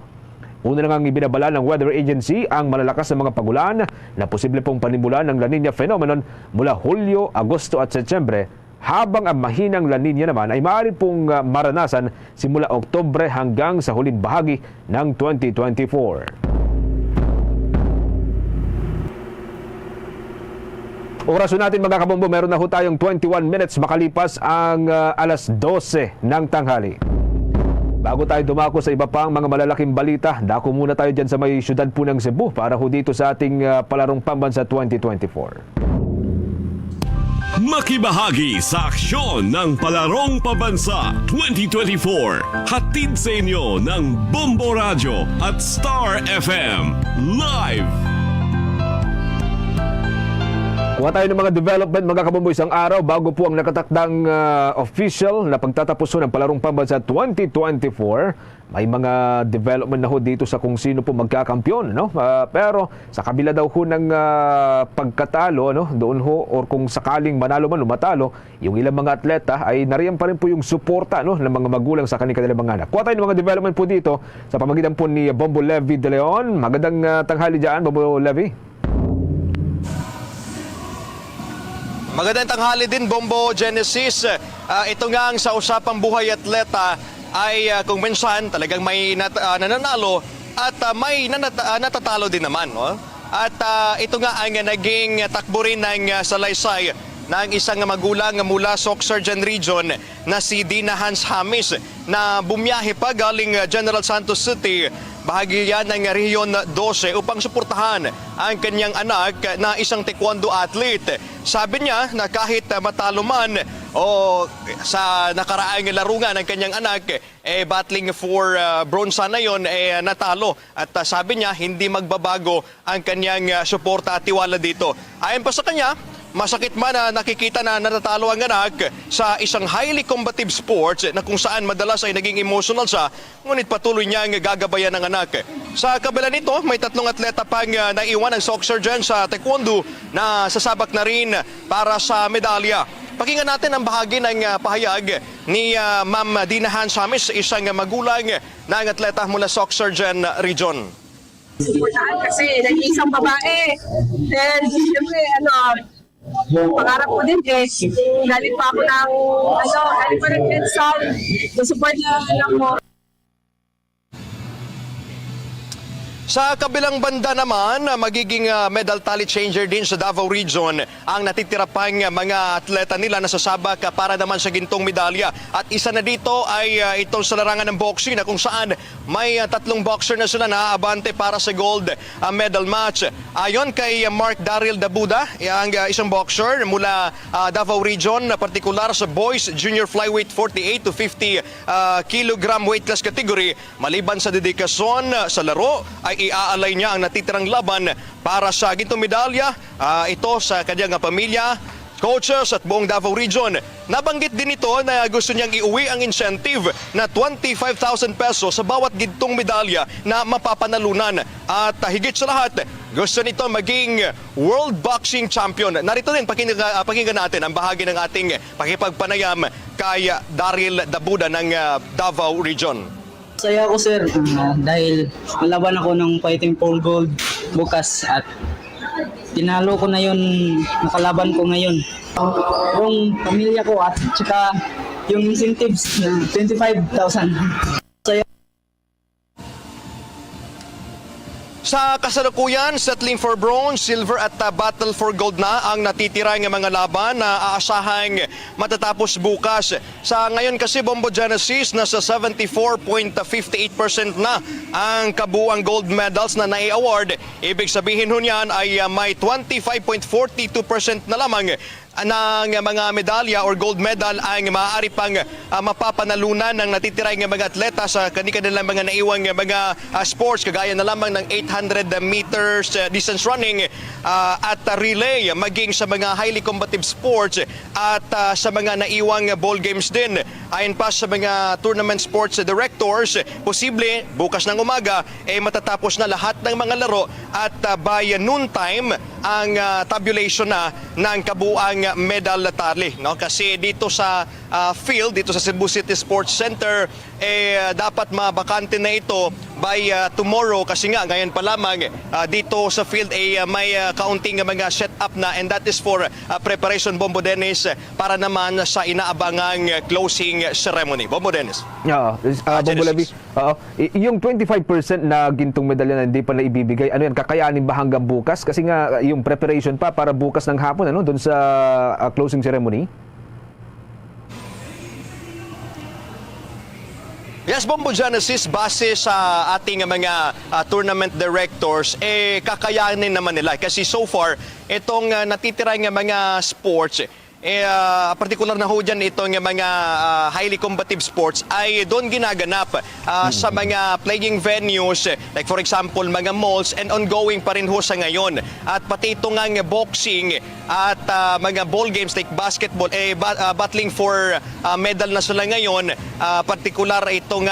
Una na ngang ibinabala ng weather agency ang malalakas na mga pagulan na posible pong panimulan ng La Nina phenomenon mula Hulyo, Agosto at Setyembre, habang ang mahinang La Nina naman ay maaari pong maranasan simula Oktubre hanggang sa huling bahagi ng 2024. Orasyon natin, mga kabombo, meron na ho tayong 21 minutes makalipas ang alas 12 ng tanghali. Bago tayo dumako sa iba pang mga malalaking balita, dako muna tayo dyan sa may syudad po ng Cebu para ho dito sa ating palarong pambansa 2024. Makibahagi sa aksyon ng Palarong Pambansa 2024. Hatid sa inyo ng Bombo Radio at Star FM. Live! Kuha tayo ng mga development, mga kabombo, isang araw bago po ang nakatakdang official na pagtatapos ng Palarong Pambansa 2024. May mga development na ho dito sa kung sino po magkakampyon, no? Pero sa kabila daw ho ng pagkatalo, no, doon ho, or kung sakaling manalo man o matalo, yung ilang mga atleta ay nariyan pa rin po yung suporta, no, ng mga magulang sa kanilang mga anak. Kuha tayo ng mga development po dito sa pamagitan po ni Bombo Levy De Leon. Magandang tanghali dyan, Bombo Levy. Magandang tanghali din, Bombo Genesis. Ito nga ang sa usapang buhay atleta ay kung minsan talagang may nananalo at may natatalo din naman. No? At ito nga ang naging takbo rin ng salaysay ng isang magulang mula Sorsogon Region na si Dina Hans Hamis na bumiyahe pa galing General Santos City, bahagi yan ng Region 12, upang suportahan ang kanyang anak na isang taekwondo athlete. Sabi niya na kahit matalo man o sa nakaraang laro nga ng kanyang anak, battling for bronze na yon, natalo. At sabi niya, hindi magbabago ang kanyang suporta at tiwala dito. Ayon pa sa kanya, masakit man na nakikita na natatalo ang anak sa isang highly combative sports na kung saan madalas ay naging emotional siya, ngunit patuloy niyang gagabayan ng anak. Sa kabila nito, may 3 atleta pang naiwan ng Sorsogon sa taekwondo na sasabak na rin para sa medalya. Pakinggan natin ang bahagi ng pahayag ni Ma'am Dina Hans Hamis, isang magulang ng atleta mula Sorsogon Region. Kasi nag-iisang babae. Then, siyempre, pangarap ko din galing pa ako ng Quezon, support na lang mo. Sa kabilang banda naman, magiging medal tally changer din sa Davao Region ang natitira pang mga atleta nila na sasabak para naman sa gintong medalya. At isa na dito ay itong sa larangan ng boxing na kung saan may 3 boxer na sila na aabante para sa gold medal match. Ayon kay Mark Daryl Dabuda, ang isang boxer mula Davao Region, partikular sa boys junior flyweight 48 to 50 kilogram weight class category, maliban sa dedikasyon sa laro, ay iaalay niya ang natitirang laban para sa gintong medalya. Ito sa kanyang pamilya, coaches at buong Davao Region. Nabanggit din ito na gusto niyang iuwi ang incentive na 25,000 pesos sa bawat gintong medalya na mapapanalunan. At higit sa lahat, gusto nito maging World Boxing Champion. Narito din, pakinggan natin ang bahagi ng ating pakipagpanayam kay Daryl Dabuda ng Davao Region. Saya ako, sir, dahil malaban ako ng fighting for gold bukas at tinalo ko na yun, nakalaban ko ngayon. Yung pamilya ko at saka yung incentives, 25,000. Sa kasalukuyan, settling for bronze, silver at battle for gold na ang natitira ng mga laban na aasahang matatapos bukas. Sa ngayon kasi Bombo Genesis, nasa 74.58% na ang kabuang gold medals na nai-award. Ibig sabihin ho niyan ay may 25.42% na lamang ng mga medalya or gold medal ang maaari pang mapapanalunan ng natitirang mga atleta sa kanilang mga naiwang mga sports, kagaya na lamang ng 800 meters distance running at relay, maging sa mga highly combative sports at sa mga naiwang ball games din. Ayon pa sa mga tournament sports directors, posible bukas ng umaga matatapos na lahat ng mga laro at by noontime ang tabulation na ng kabuang medal tally, no? Kasi dito sa field, dito sa Cebu City Sports Center, dapat mabakante na ito by tomorrow, kasi nga ngayon pa lamang dito sa field may kaunting mga set-up na, and that is for preparation, Bombo Dennis, para naman sa inaabangang closing ceremony. Bombo Dennis. Bombo Levi, yung 25% na gintong medalya na hindi pa naibibigay, ano yan, kakayanin ba hanggang bukas? Kasi nga yung preparation pa para bukas ng hapon, ano, doon sa closing ceremony? Yes, Bombo Genesis, base sa ating mga tournament directors, kakayanin naman nila. Kasi so far, itong natitirang mga sports, particular na ho dyan itong mga highly combative sports ay doon ginaganap sa mga playing venues, like for example mga malls, and ongoing pa rin ho sa ngayon. At pati itong boxing at mga ball games like basketball, battling for medal na sila ngayon, particular itong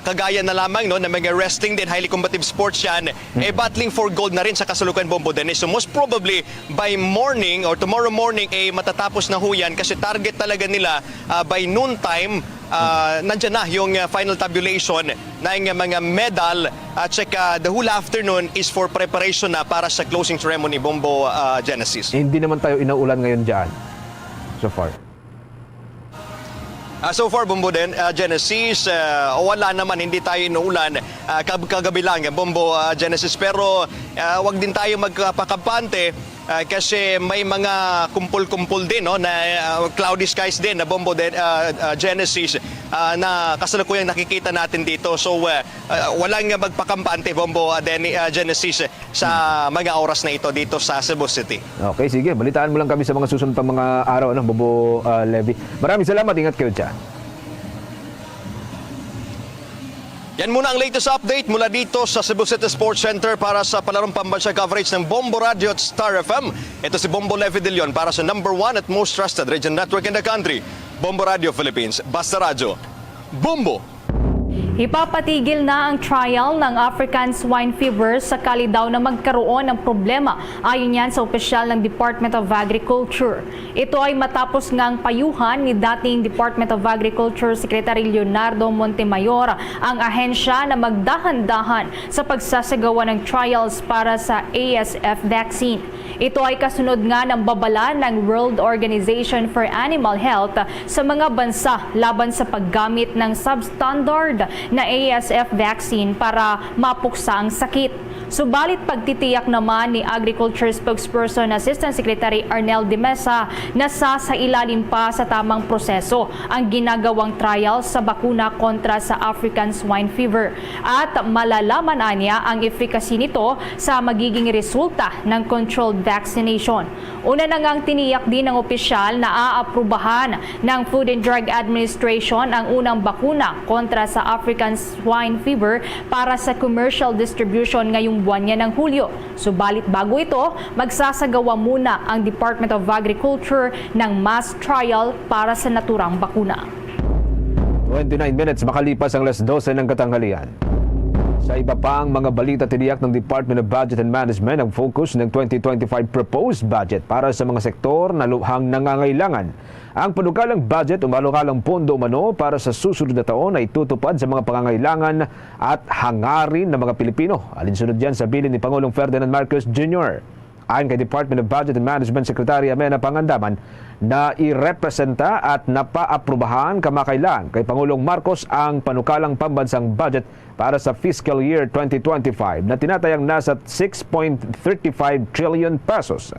kagaya na lamang, no, na mga wrestling din, highly combative sports yan, battling for gold na rin sa kasalukuyan, Bombo Dennis. So most probably by morning or tomorrow morning matatapos na ho yan, kasi target talaga nila by noontime nandyan na yung final tabulation ng mga medal, at saka the whole afternoon is for preparation na para sa closing ceremony, Bombo Genesis. Hindi naman tayo inaulan ngayon dyan so far. So far, Bombo Genesis, wala naman, hindi tayo inuulan, kagabi lang, Bombo Genesis. Pero wag din tayo magpakampante kasi may mga kumpul-kumpul din, no, na cloudy skies din na Bombo Genesis na kasalukuyang nakikita natin dito. So walang magpakampante, Bombo Genesis, sa mga oras na ito dito sa Cebu City. Okay, sige. Balitaan mo lang kami sa mga susunod pang mga araw, no, Bombo Levi. Maraming salamat. Ingat kayo dyan. Yan muna ang latest update mula dito sa Cebu City Sports Center para sa palarong pambansang coverage ng Bombo Radio at Star FM. Ito si Bombo Levi De Leon para sa #1 at most trusted region network in the country, Bombo Radio Philippines. Basta radyo, Bombo! Ipapatigil na ang trial ng African Swine Fever sakali daw na magkaroon ng problema, ayon yan sa opisyal ng Department of Agriculture. Ito ay matapos ngang payuhan ni dating Department of Agriculture Secretary Leonardo Montemayor ang ahensya na magdahan-dahan sa pagsasagawa ng trials para sa ASF vaccine. Ito ay kasunod nga ng babala ng World Organization for Animal Health sa mga bansa laban sa paggamit ng substandard na ASF vaccine para mapuksa ang sakit. Subalit pagtitiyak naman ni Agriculture Spokesperson Assistant Secretary Arnel de Mesa na sasailalim pa sa tamang proseso ang ginagawang trial sa bakuna kontra sa African Swine Fever at malalaman niya ang efficacy nito sa magiging resulta ng controlled vaccination. Una na ngang tiniyak din ng opisyal na aaprubahan ng Food and Drug Administration ang unang bakuna kontra sa African Swine Fever para sa commercial distribution ngayong buwan niya ng Hulyo. Subalit bago ito, magsasagawa muna ang Department of Agriculture ng mass trial para sa naturang bakuna. 29 minutes makalipas ang 12:00 ng katanghalian. Sa iba pang mga balita, tiniyak ng Department of Budget and Management ang focus ng 2025 proposed budget para sa mga sektor na lubhang nangangailangan. Ang panukalang budget umalukalang pondo umano para sa susunod na taon ay tutupad sa mga pangangailangan at hangarin ng mga Pilipino. Alinsunod yan sa bilin ni Pangulong Ferdinand Marcos Jr. Ayon kay Department of Budget and Management Secretary Amena Pangandaman, na irepresenta at napaaprubahan kamakailan kay Pangulong Marcos ang panukalang pambansang budget para sa fiscal year 2025 na tinatayang nasa 6.35 trillion pesos.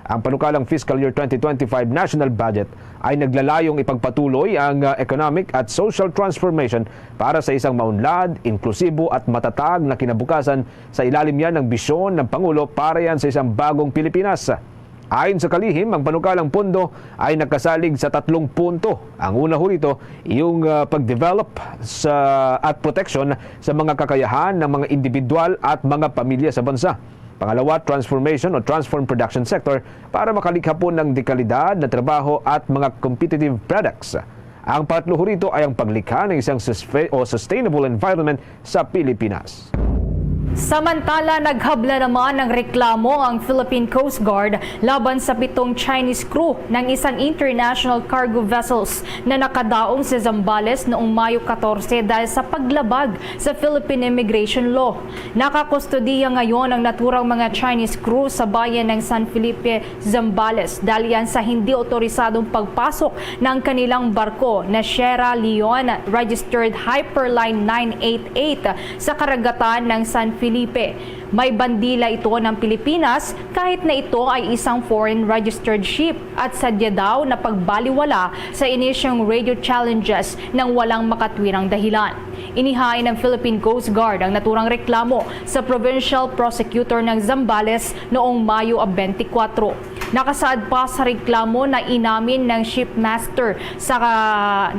Ang panukalang fiscal year 2025 national budget ay naglalayong ipagpatuloy ang economic at social transformation para sa isang maunlad, inklusibo at matatag na kinabukasan. Sa ilalim yan ng bisyon ng Pangulo para yan sa isang bagong Pilipinas. Ayon sa kalihim, ang panukalang pondo ay nakasalig sa 3 punto. Ang una ho rito, yung pag-develop at protection sa mga kakayahan ng mga individual at mga pamilya sa bansa. Pangalawa, transformation o transform production sector para makalikha po ng dekalidad na trabaho at mga competitive products. Ang pangatlo rito ay ang paglikha ng isang sustainable environment sa Pilipinas. Samantala, naghabla naman ng reklamo ang Philippine Coast Guard laban sa 7 Chinese crew ng isang international cargo vessels na nakadaong sa Zambales noong Mayo 14 dahil sa paglabag sa Philippine Immigration Law. Nakakustodiya ngayon ang naturang mga Chinese crew sa bayan ng San Felipe, Zambales dahil yan sa hindi otorisadong pagpasok ng kanilang barko na Sierra Leone Registered Hyperline 988 sa karagatan ng San Felipe. May bandila ito ng Pilipinas kahit na ito ay isang foreign registered ship at sadya daw na pagbaliwala sa inisyong radio challenges ng walang makatwirang dahilan. Inihain ng Philippine Coast Guard ang naturang reklamo sa Provincial Prosecutor ng Zambales noong Mayo 24. Nakasaad pa sa reklamo na inamin ng shipmaster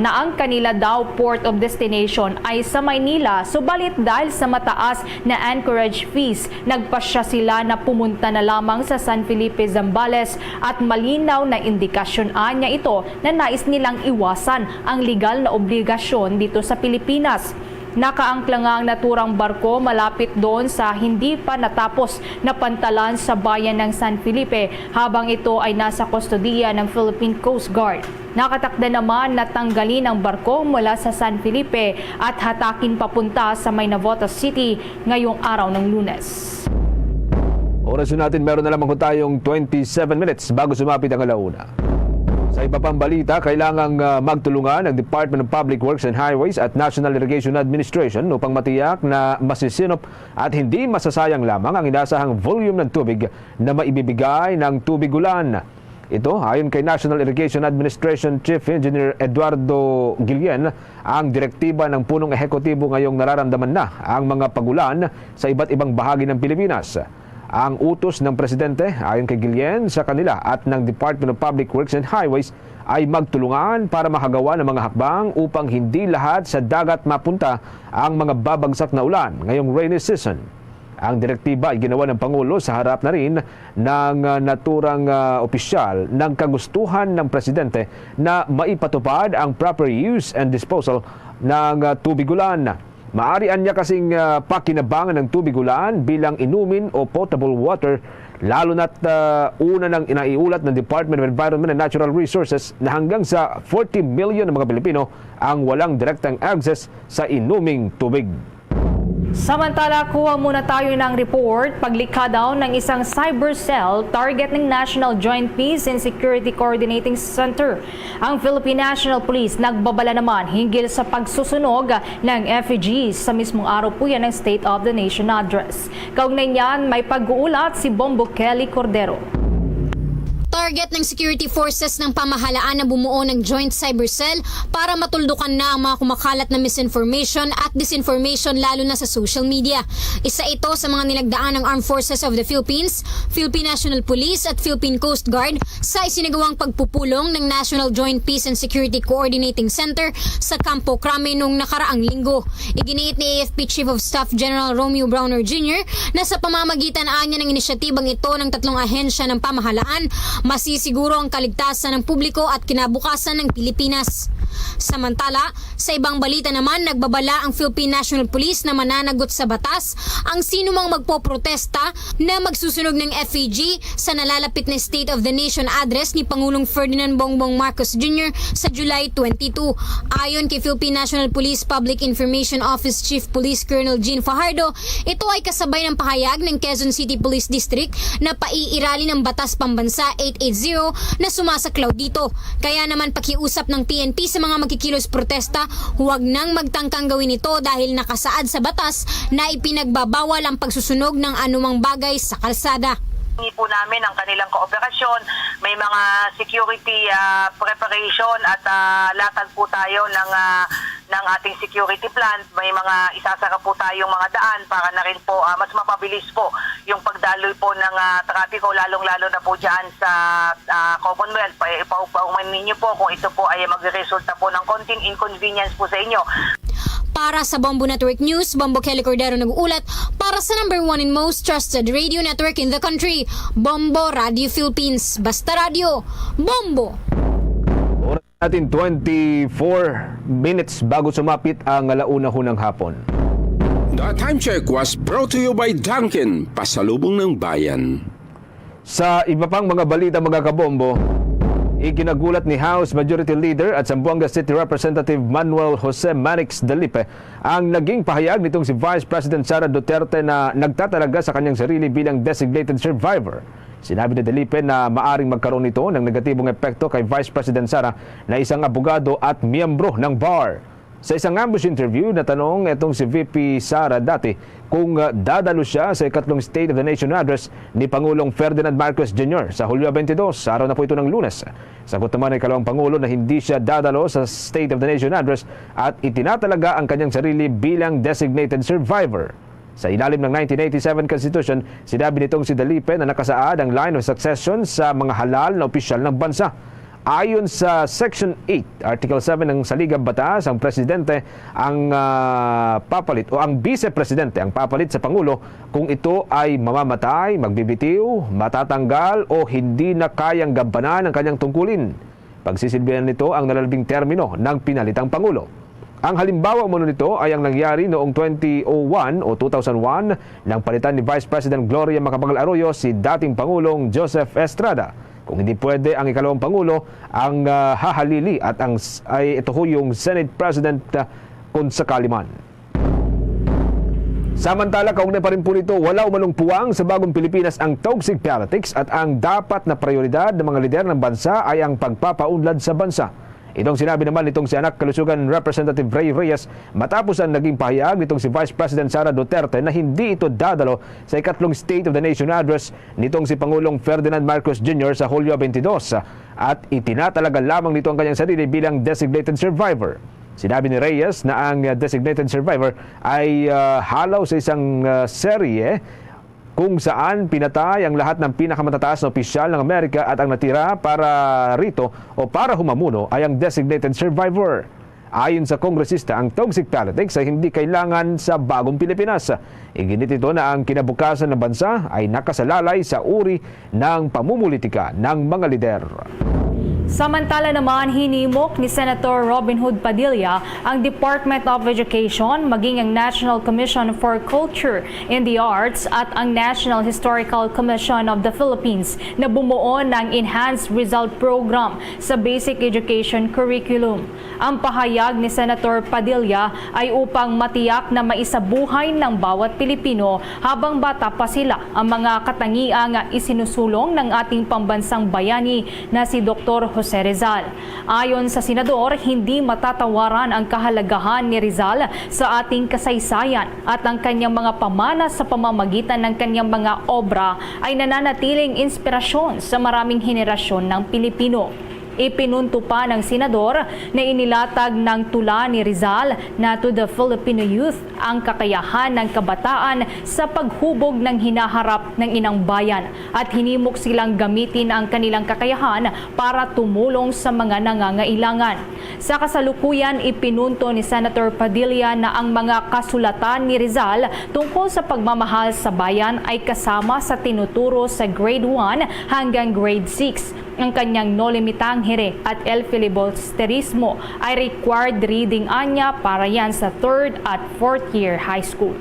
na ang kanila daw port of destination ay sa Maynila, subalit dahil sa mataas na anchorage fees, nagpasya sila na pumunta na lamang sa San Felipe, Zambales at malinaw na indikasyon niya ito na nais nilang iwasan ang legal na obligasyon dito sa Pilipinas. Nakaangkla nga ang naturang barko malapit doon sa hindi pa natapos na pantalan sa bayan ng San Felipe habang ito ay nasa kustodiya ng Philippine Coast Guard. Nakatakda naman na tanggalin ang barko mula sa San Felipe at hatakin papunta sa May Navotas City ngayong araw ng Lunes. Oras natin, meron na lamang tayong 27 minutes bago sumapit ang alauna. Sa iba pang balita, kailangang magtulungan ng Department of Public Works and Highways at National Irrigation Administration upang matiyak na masisinop at hindi masasayang lamang ang inasahang volume ng tubig na maibibigay ng tubig ulan. Ito, ayon kay National Irrigation Administration Chief Engineer Eduardo Guillen, ang direktiba ng punong ehekutibo ngayong nararamdaman na ang mga pagulan sa iba't ibang bahagi ng Pilipinas. Ang utos ng Presidente, ayon kay Guillen, sa kanila at ng Department of Public Works and Highways ay magtulungan para makagawa ng mga hakbang upang hindi lahat sa dagat mapunta ang mga babagsak na ulan ngayong rainy season. Ang direktiba ay ginawa ng Pangulo sa harap na rin ng naturang opisyal ng kagustuhan ng Presidente na maipatupad ang proper use and disposal ng tubig ulan. Maaarian niya kasing pakinabangan ng tubig ulan bilang inumin o potable water, lalo na't una nang inaiulat ng Department of Environment and Natural Resources na hanggang sa 40 million ng mga Pilipino ang walang direktang access sa inuming tubig. Samantala, kuha muna tayo ng report. Paglikha daw ng isang cyber cell target ng National Joint Peace and Security Coordinating Center. Ang Philippine National Police nagbabala naman hinggil sa pagsusunog ng effigies sa mismong araw po yan ng State of the Nation Address. Kaugnay niyan, may pag-uulat si Bombo Kelly Cordero. Target ng security forces ng pamahalaan na bumuo ng Joint Cyber Cell para matuldukan na ang mga kumakalat na misinformation at disinformation lalo na sa social media. Isa ito sa mga nilagdaan ng Armed Forces of the Philippines, Philippine National Police at Philippine Coast Guard sa isinagawang pagpupulong ng National Joint Peace and Security Coordinating Center sa Campo Crame noong nakaraang linggo. Iginiit ni AFP Chief of Staff General Romeo Browner Jr. na sa pamamagitan niya ng inisyatibang ito ng 3 ahensya ng pamahalaan, masisiguro ang kaligtasan ng publiko at kinabukasan ng Pilipinas. Samantala, sa ibang balita naman, nagbabala ang Philippine National Police na mananagot sa batas ang sino mang magpoprotesta na magsusunog ng FAG sa nalalapit na State of the Nation address ni Pangulong Ferdinand Bongbong Marcos Jr. sa July 22. Ayon kay Philippine National Police Public Information Office Chief Police Colonel Jean Fajardo, ito ay kasabay ng pahayag ng Quezon City Police District na paiirali ng Batas Pambansa 880 na sumasaklaw dito. Kaya naman pakiusap ng PNP sa mga magkikilos protesta, huwag nang magtangkang gawin ito dahil nakasaad sa batas na ipinagbabawal ang pagsusunog ng anumang bagay sa kalsada. Hingi po namin ang kanilang kooperasyon, may mga security preparation at latag po tayo ng ating security plan. May mga isasara po tayong mga daan para na rin po mas mapabilis po yung pagdaloy po ng trapiko, lalong-lalo na po dyan sa Commonwealth. Ipaupaman ninyo po kung ito po ay magresulta po ng konting inconvenience po sa inyo. Para sa Bombo Network News, Bombo Kelly Cordero nag-uulat para sa number 1 and most trusted radio network in the country, Bombo Radio Philippines. Basta Radio, Bombo! Oras natin 24 minutes bago sumapit ang alauna ho ng hapon. The time check was brought to you by Dunkin, pasalubong ng bayan. Sa iba pang mga balita mga kabombo, ikinagulat ni House Majority Leader at Zamboanga City Representative Manuel Jose Manix Dalipe ang naging pahayag nitong si Vice President Sara Duterte na nagtatalaga sa kanyang sarili bilang designated survivor. Sinabi ni Dalipe na maaring magkaroon ito ng negatibong epekto kay Vice President Sara na isang abogado at miyembro ng bar. Sa isang ambush interview, natanong itong si VP Sara dati kung dadalo siya sa ikatlong State of the Nation address ni Pangulong Ferdinand Marcos Jr. sa Hulyo 22, araw na po ito ng Lunes. Sagot naman ng ikalawang Pangulo na hindi siya dadalo sa State of the Nation address at itinatalaga ang kanyang sarili bilang designated survivor. Sa ilalim ng 1987 Constitution, sinabi nitong si Dalipe na nakasaad ang line of succession sa mga halal na opisyal ng bansa. Ayon sa Section 8, Article 7 ng Saligang Batas, ang presidente ang papalit o ang vice-presidente ang papalit sa Pangulo kung ito ay mamamatay, magbibitiw, matatanggal o hindi na kayang gampanan ang kanyang tungkulin. Pagsisilbihan nito ang nalalabing termino ng pinalitang Pangulo. Ang halimbawa muna nito ay ang nangyari noong 2001 o 2001 nang palitan ni Vice President Gloria Macapagal Arroyo si dating Pangulong Joseph Estrada. Kung hindi pwede ang ikalawang Pangulo, ang hahalili at ito ho yung Senate President kung sakali man. Samantala, kaugnay pa rin po nito, wala umanong puwang sa bagong Pilipinas ang toxic politics at ang dapat na prioridad ng mga lider ng bansa ay ang pagpapaunlad sa bansa. Itong sinabi naman nitong si anak kalusugan Representative Ray Reyes matapos ang naging pahayag nitong si Vice President Sara Duterte na hindi ito dadalo sa ikatlong State of the Nation address nitong si Pangulong Ferdinand Marcos Jr. sa Hulyo 22 at itinatalaga lamang nito ang kanyang sarili bilang designated survivor. Sinabi ni Reyes na ang designated survivor ay halaw sa isang serye kung saan pinatay ang lahat ng pinakamatataas na opisyal ng Amerika at ang natira para rito o para humamuno ay ang designated survivor. Ayon sa kongresista, ang toxic politics ay hindi kailangan sa bagong Pilipinas. Iginit ito na ang kinabukasan ng bansa ay nakasalalay sa uri ng pamumulitika ng mga lider. Samantala naman, hinimok ni Senator Robin Hood Padilla ang Department of Education, maging ang National Commission for Culture in the Arts at ang National Historical Commission of the Philippines na bumuo ng Enhanced Result Program sa Basic Education Curriculum. Ang pahayag ni Senator Padilla ay upang matiyak na maisabuhay ng bawat Pilipino habang bata pa sila ang mga katangiang isinusulong ng ating pambansang bayani na si Dr. Jose Rizal. Ayon sa Senador, hindi matatawaran ang kahalagahan ni Rizal sa ating kasaysayan at ang kanyang mga pamana sa pamamagitan ng kanyang mga obra ay nananatiling inspirasyon sa maraming henerasyon ng Pilipino. Ipinunto pa ng Senador na inilatag ng tula ni Rizal na to the Filipino youth ang kakayahan ng kabataan sa paghubog ng hinaharap ng inang bayan at hinimok silang gamitin ang kanilang kakayahan para tumulong sa mga nangangailangan. Sa kasalukuyan, ipinunto ni Senator Padilla na ang mga kasulatan ni Rizal tungkol sa pagmamahal sa bayan ay kasama sa tinuturo sa grade 1 hanggang grade 6. ang kanyang no limitangere at el filibusterismo ay required reading anya para yan sa 3rd at 4th year high school.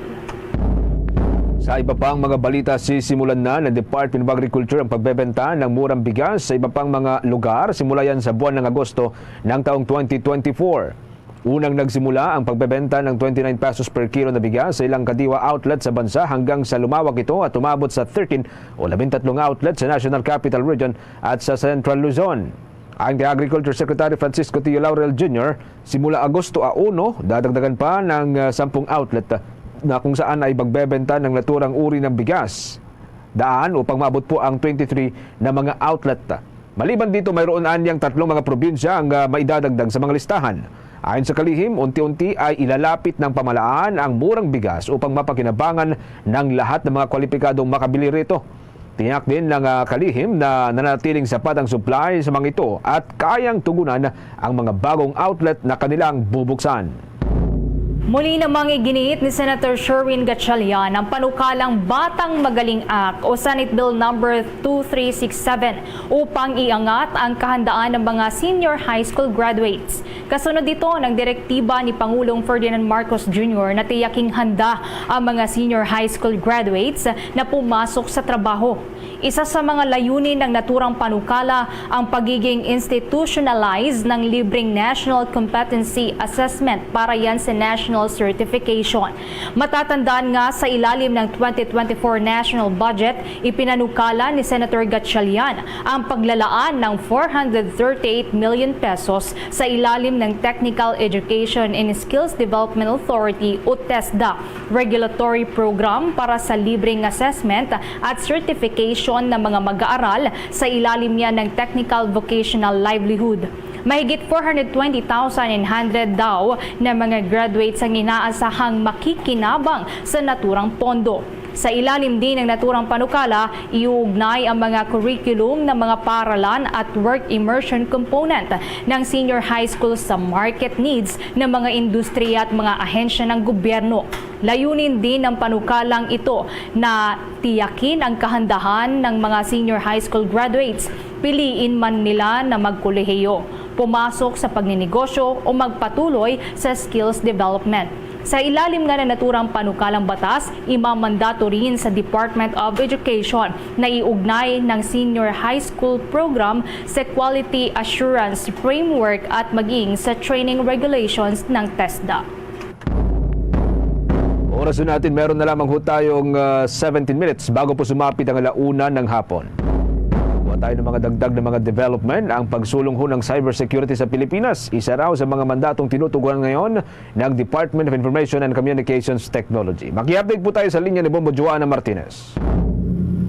Sa iba pang mga balita, sisimulan na ng Department of Agriculture ang pagbebenta ng murang bigas sa iba pang mga lugar simula yan sa buwan ng Agosto ng taong 2024. Unang nagsimula ang pagbebenta ng 29 pesos per kilo na bigas sa ilang kadiwa outlet sa bansa hanggang sa lumawak ito at umabot sa 13 o 13 outlet sa National Capital Region at sa Central Luzon. Ayon kay Agriculture Secretary Francisco T. Laurel Jr., simula Agosto 1, dadagdagan pa ng 10 outlet na kung saan ay magbebenta ng naturang uri ng bigas. Daan upang maabot po ang 23 na mga outlet. Maliban dito, mayroon anyang 3 mga probinsya ang maidadagdag sa mga listahan. Ayon sa kalihim, unti-unti ay ilalapit ng pamalaan ang murang bigas upang mapakinabangan ng lahat ng mga kwalipikadong makabili rito. Tiyak din ng kalihim na nanatiling sapat ang supply sa mga ito at kayang tugunan ang mga bagong outlet na kanilang bubuksan. Muli namang iginiit ni Senator Sherwin Gatchalian ang panukalang Batang Magaling Act o Senate Bill No. 2367 upang iangat ang kahandaan ng mga senior high school graduates. Kasunod dito ng direktiba ni Pangulong Ferdinand Marcos Jr. na tiyaking handa ang mga senior high school graduates na pumasok sa trabaho. Isa sa mga layunin ng naturang panukala ang pagiging institutionalized ng libreng National Competency Assessment para yan sa National Certification. Matatandaan nga sa ilalim ng 2024 National Budget, ipinanukala ni Senator Gatchalian ang paglalaan ng 438 million pesos sa ilalim ng Technical Education and Skills Development Authority o TESDA regulatory program para sa libreng assessment at certification ng mga mag-aaral sa ilalim niya ng Technical Vocational Livelihood. Mahigit 420,100 daw na mga graduates ang inaasahang makikinabang sa naturang pondo. Sa ilalim din ng naturang panukala, iuugnay ang mga curriculum ng mga paaralan at work immersion component ng senior high school sa market needs ng mga industriya at mga ahensya ng gobyerno. Layunin din ng panukalang ito na tiyakin ang kahandahan ng mga senior high school graduates, piliin man nila na magkolehiyo, pumasok sa pagninegosyo o magpatuloy sa skills development. Sa ilalim nga ng naturang panukalang batas, imamandato rin sa Department of Education na iugnay ng senior high school program sa quality assurance framework at maging sa training regulations ng TESDA. Oras natin, meron na lamang ho tayong 17 minutes bago po sumapit ang 1:00 ng hapon. Tayo ng mga dagdag na mga development ang pagsulong ho ng cybersecurity sa Pilipinas. Isa raw sa mga mandatong tinutugunan ngayon ng Department of Information and Communications Technology. Maki-update po tayo sa linya ni Bombo Joanna Martinez.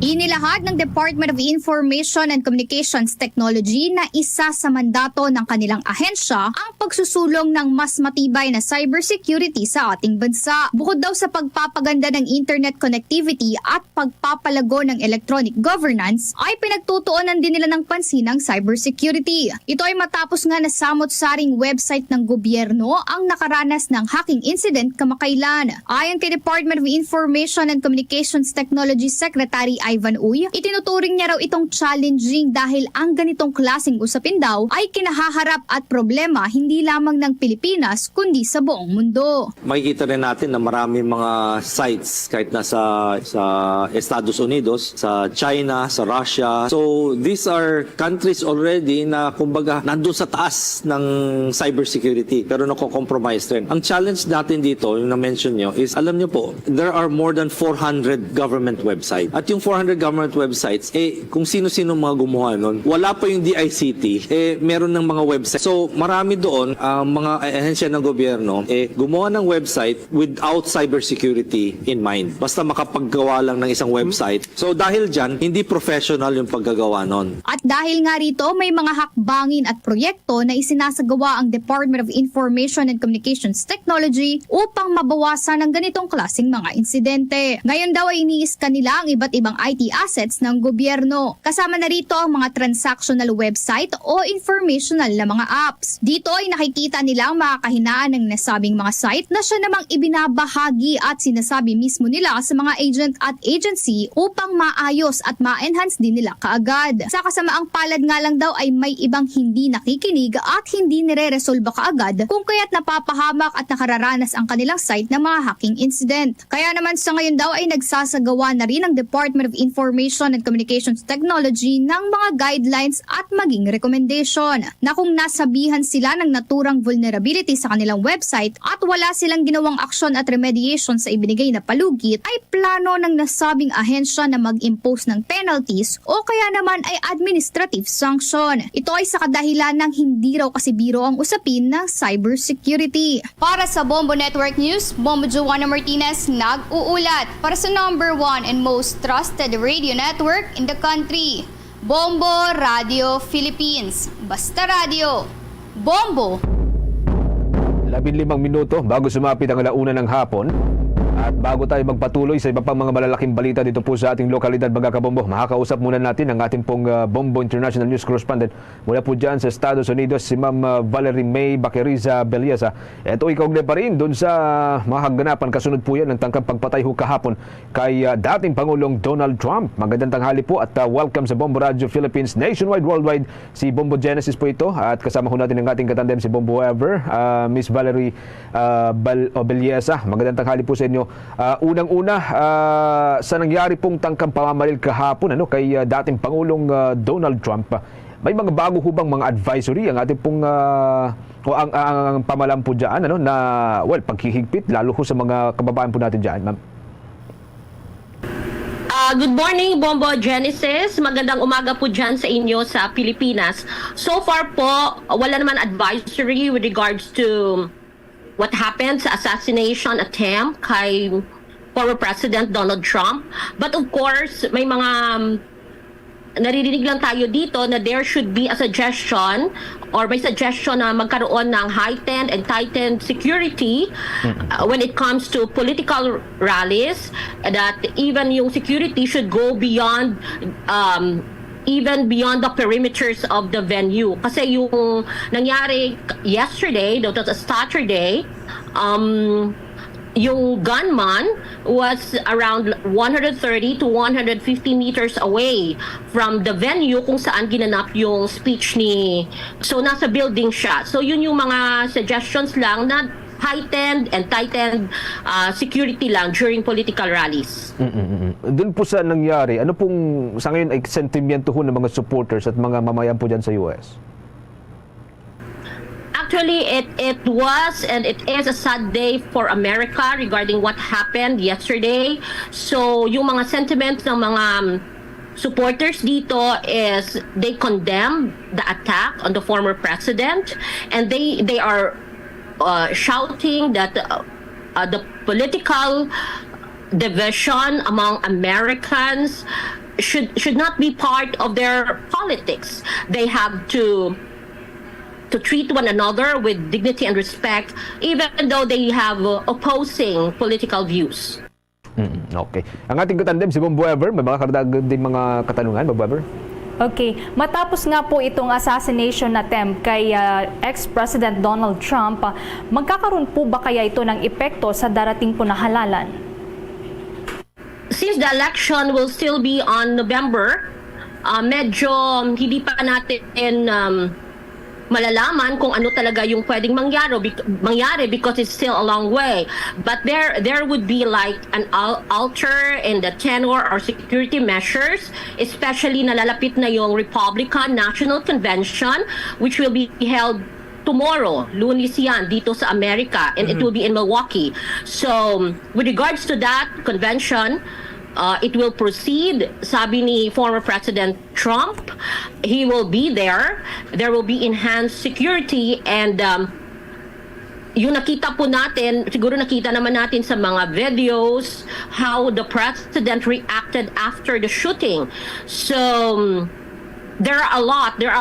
Inilahad ng Department of Information and Communications Technology na isa sa mandato ng kanilang ahensya ang pagsusulong ng mas matibay na cybersecurity sa ating bansa. Bukod daw sa pagpapaganda ng internet connectivity at pagpapalago ng electronic governance, ay pinagtutuunan din nila ng pansin ang cybersecurity. Ito ay matapos nga na samot-saring website ng gobyerno ang nakaranas ng hacking incident kamakailan. Ayon kay Department of Information and Communications Technology Secretary Ivan Uy, itinuturing niya raw itong challenging dahil ang ganitong klaseng usapin daw ay kinahaharap at problema hindi lamang ng Pilipinas kundi sa buong mundo. Makikita rin natin na marami mga sites kahit nasa Estados Unidos, sa China, sa Russia. So these are countries already na kumbaga nandun sa taas ng cybersecurity pero nako-compromise rin. Ang challenge natin dito, yung na-mention nyo, is alam nyo po, there are more than 400 government websites. At yung 400 government websites, kung sino-sino mga gumawa nun, wala pa yung DICT, meron ng mga website. So, marami doon, mga ahensya ng gobyerno, gumawa ng website without cybersecurity in mind. Basta makapaggawa lang ng isang website. So, dahil dyan, hindi professional yung paggagawa nun. At dahil nga rito, may mga hakbangin at proyekto na isinasagawa ang Department of Information and Communications Technology upang mabawasan ang ganitong klaseng mga insidente. Ngayon daw ay iniis kanila ang iba't ibang IT assets ng gobyerno. Kasama na rito ang mga transactional website o informational na mga apps. Dito ay nakikita nila ang mga kahinaan ng nasabing mga site na siya namang ibinabahagi at sinasabi mismo nila sa mga agent at agency upang maayos at ma-enhance din nila kaagad. Sa kasamaang palad nga lang daw ay may ibang hindi nakikinig at hindi nire-resolba kaagad kung kaya't napapahamak at nakararanas ang kanilang site ng mga hacking incident. Kaya naman sa ngayon daw ay nagsasagawa na rin ang Department of Information and Communications Technology ng mga guidelines at maging recommendation na kung nasabihan sila ng naturang vulnerability sa kanilang website at wala silang ginawang aksyon at remediation sa ibinigay na palugit, ay plano ng nasabing ahensya na mag-impose ng penalties o kaya naman ay administrative sanction. Ito ay sa kadahilan ng hindi raw kasi biro ang usapin ng cybersecurity. Para sa Bombo Network News, Bombo Joanna Martinez nag-uulat para sa number 1 and most trusted radio network in the country, Bombo Radio Philippines. Basta Radio, Bombo! 15 minuto bago sumapit ang alauna ng hapon. At bago tayo magpatuloy sa iba pang mga malalaking balita dito po sa ating lokalidad, mga kabombo, makakausap muna natin ang ating pong Bombo International News Correspondent mula po dyan sa Estados Unidos, si Ma'am Valerie May Baqueriza Belleza. Ito ikaugnay pa rin doon sa mga kaganapan, kasunod po yan ng tangkang pagpatay ho kahapon kay dating Pangulong Donald Trump. Magandang tanghali po at welcome sa Bombo Radio Philippines Nationwide Worldwide. Si Bombo Genesis po ito at kasama ho natin ang ating katandem si Bombo Ever, Miss Valerie Belleza. Magandang tanghali po sa inyo. Unang-una, sa nangyari pong tangkang pamamaril kahapon kay dating Pangulong Donald Trump, may mga bago hubang mga advisory ang ating pong o ang pamalam po dyan na paghihigpit lalo ho sa mga kababayan po natin dyan, ma'am? Good morning, Bombo Genesis. Magandang umaga po dyan sa inyo sa Pilipinas. So far po, wala naman advisory with regards to what happened sa assassination attempt kay former President Donald Trump. But of course, may mga naririnig lang tayo dito na there should be a suggestion or may suggestion na magkaroon ng heightened and tightened security when it comes to political rallies, that even yung security should go beyond even beyond the perimeters of the venue. Kasi yung nangyari yesterday, that was a Saturday, yung gunman was around 130 to 150 meters away from the venue kung saan ginanap yung speech ni... So, nasa building siya. So, yun yung mga suggestions lang na heightened and tightened security lang during political rallies. Doon po sa nangyari, ano pong sa ngayon ay sentimiento ho ng mga supporters at mga mamayan po dyan sa US? Actually, it was and it is a sad day for America regarding what happened yesterday. So, yung mga sentiments ng mga supporters dito is they condemn the attack on the former president, and they are shouting that the political division among Americans should not be part of their politics. They have to treat one another with dignity and respect, even though they have opposing political views. Okay. Ang ating katandem, si Bombo Ever, may mga karagdag din mga katanungan, Bombo Ever? Okay, matapos nga po itong assassination attempt kay ex-President Donald Trump, magkakaroon po ba kaya ito ng epekto sa darating po na halalan? Since the election will still be on November, medyo hindi pa natin malalaman kung ano talaga yung pwedeng mangyari because it's still a long way. But there would be like an alter in the tenor or security measures, especially nalalapit na yung Republican National Convention, which will be held tomorrow, Lunes yan, dito sa Amerika, and it will be in Milwaukee. So, with regards to that convention, it will proceed, sabi ni former President Trump, he will be there. There will be enhanced security, and yung nakita po natin, siguro nakita naman natin sa mga videos, how the President reacted after the shooting. So, there are a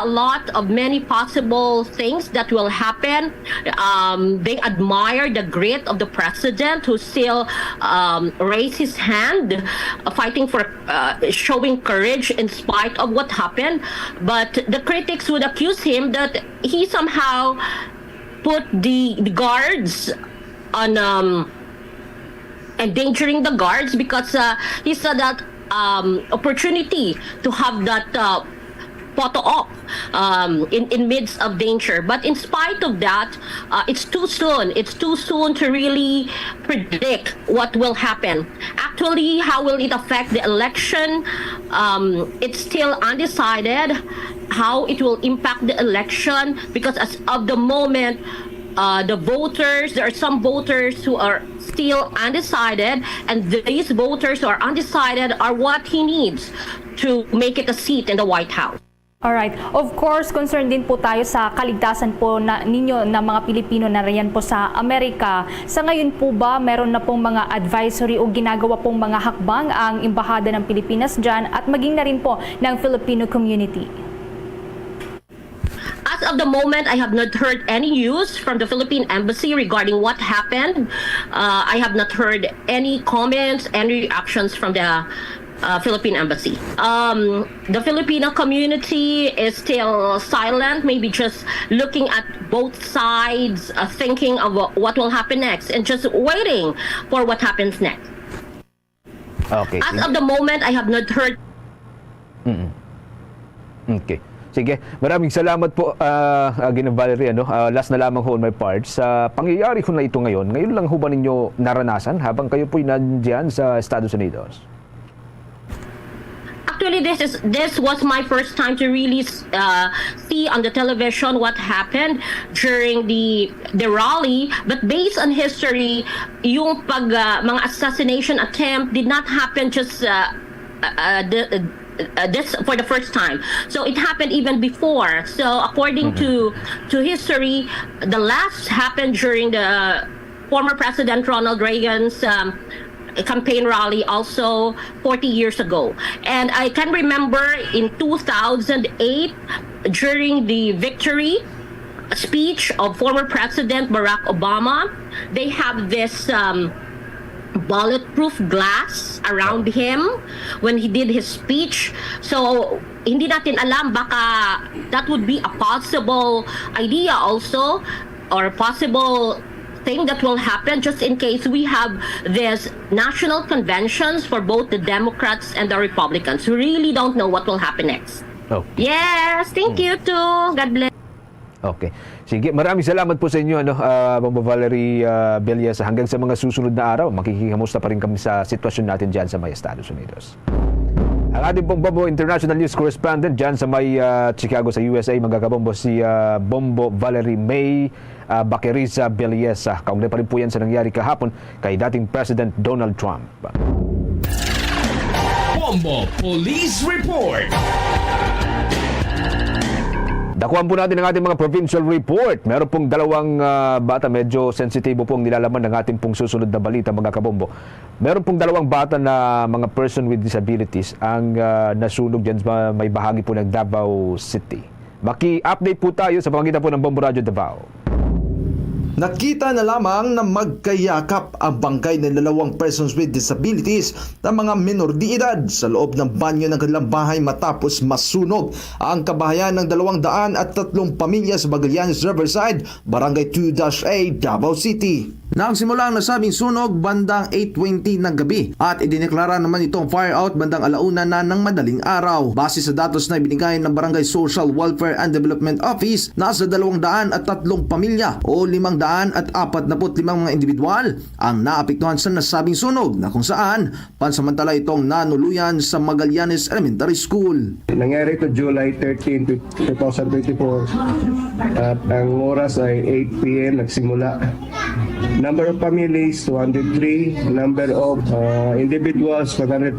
lot of many possible things that will happen. They admire the grit of the president who still raised his hand, fighting for showing courage in spite of what happened. But the critics would accuse him that he somehow put the guards on endangering the guards because he saw that opportunity to have that photo op in midst of danger. But in spite of that, it's too soon. It's too soon to really predict what will happen. Actually, how will it affect the election? It's still undecided how it will impact the election because as of the moment, there are some voters who are still undecided, and these voters who are undecided are what he needs to make it a seat in the White House. Alright. Of course, concerned din po tayo sa kaligtasan po ninyo na mga Pilipino na riyan po sa Amerika. Sa ngayon po ba, meron na pong mga advisory o ginagawa pong mga hakbang ang Embahada ng Pilipinas dyan at maging na rin po ng Filipino community? As of the moment, I have not heard any news from the Philippine Embassy regarding what happened. I have not heard any comments, any reactions from the Philippine Embassy. The Filipino community is still silent, maybe just looking at both sides, thinking of what will happen next, and just waiting for what happens next. Okay. As of the moment, I have not heard. Okay. Sige, maraming salamat po, Ginang Valerie. Last na lamang ho on my part. Sa pangyayari ho na ito ngayon lang ho ba ninyo naranasan habang kayo po'y nandiyan sa Estados Unidos? Actually, this was my first time to really see on the television what happened during the rally. But based on history, yung mga assassination attempt did not happen just this for the first time. So it happened even before. So according to history, the last happened during the former President Ronald Reagan's campaign rally also 40 years ago. And I can remember in 2008 during the victory speech of former President Barack Obama, they have this bulletproof glass around him when he did his speech. So hindi natin alam, baka that would be a possible idea also, or a possible thing that will happen just in case we have this national conventions for both the Democrats and the Republicans. We really don't know what will happen next. Oh. Yes, thank you too. God bless. Okay. Sige, maraming salamat po sa inyo, Bombo Valerie Villas. Hanggang sa mga susunod na araw, makikikamusta pa rin kami sa sitwasyon natin dyan sa may Estados Unidos. Ang ating pong Bombo International News Correspondent dyan sa may Chicago sa USA, magkakabombo si Bombo Valerie May Baqueriza Villas. Kaugnay pa rin po yan sa nangyari kahapon kay dating President Donald Trump. Bombo Police Report. Dakuhan po natin ang ating mga provincial report. Meron pong dalawang bata, medyo sensitibo pong nilalaman ng ating pong susunod na balita, mga kabombo. Meron pong dalawang bata na mga person with disabilities ang nasunog dyan sa may bahagi po ng Davao City. Maki-update po tayo sa pamamagitan po ng Bombo Radio Davao. Nakita na lamang na magkayakap ang bangkay ng dalawang persons with disabilities na mga minor de edad sa loob ng banyo ng kanilang bahay matapos masunog ang kabahayan ng 203 pamilya sa Magallanes Riverside, Barangay 2-A, Davao City. Nagsimula ang nasabing sunog bandang 8:20 ng gabi at idineklara naman itong fire out bandang 1:00 na ng madaling araw. Base sa datos na ibinigay ng Barangay Social Welfare and Development Office, nasa 203 pamilya o 545 mga individual ang naapektuhan sa nasabing sunog na kung saan pansamantala itong nanuluyan sa Magallanes Elementary School. Nangyari ito July 13, 2024 at ang oras ay 8 p.m. nagsimula. Number of families, 203. Number of individuals, 145.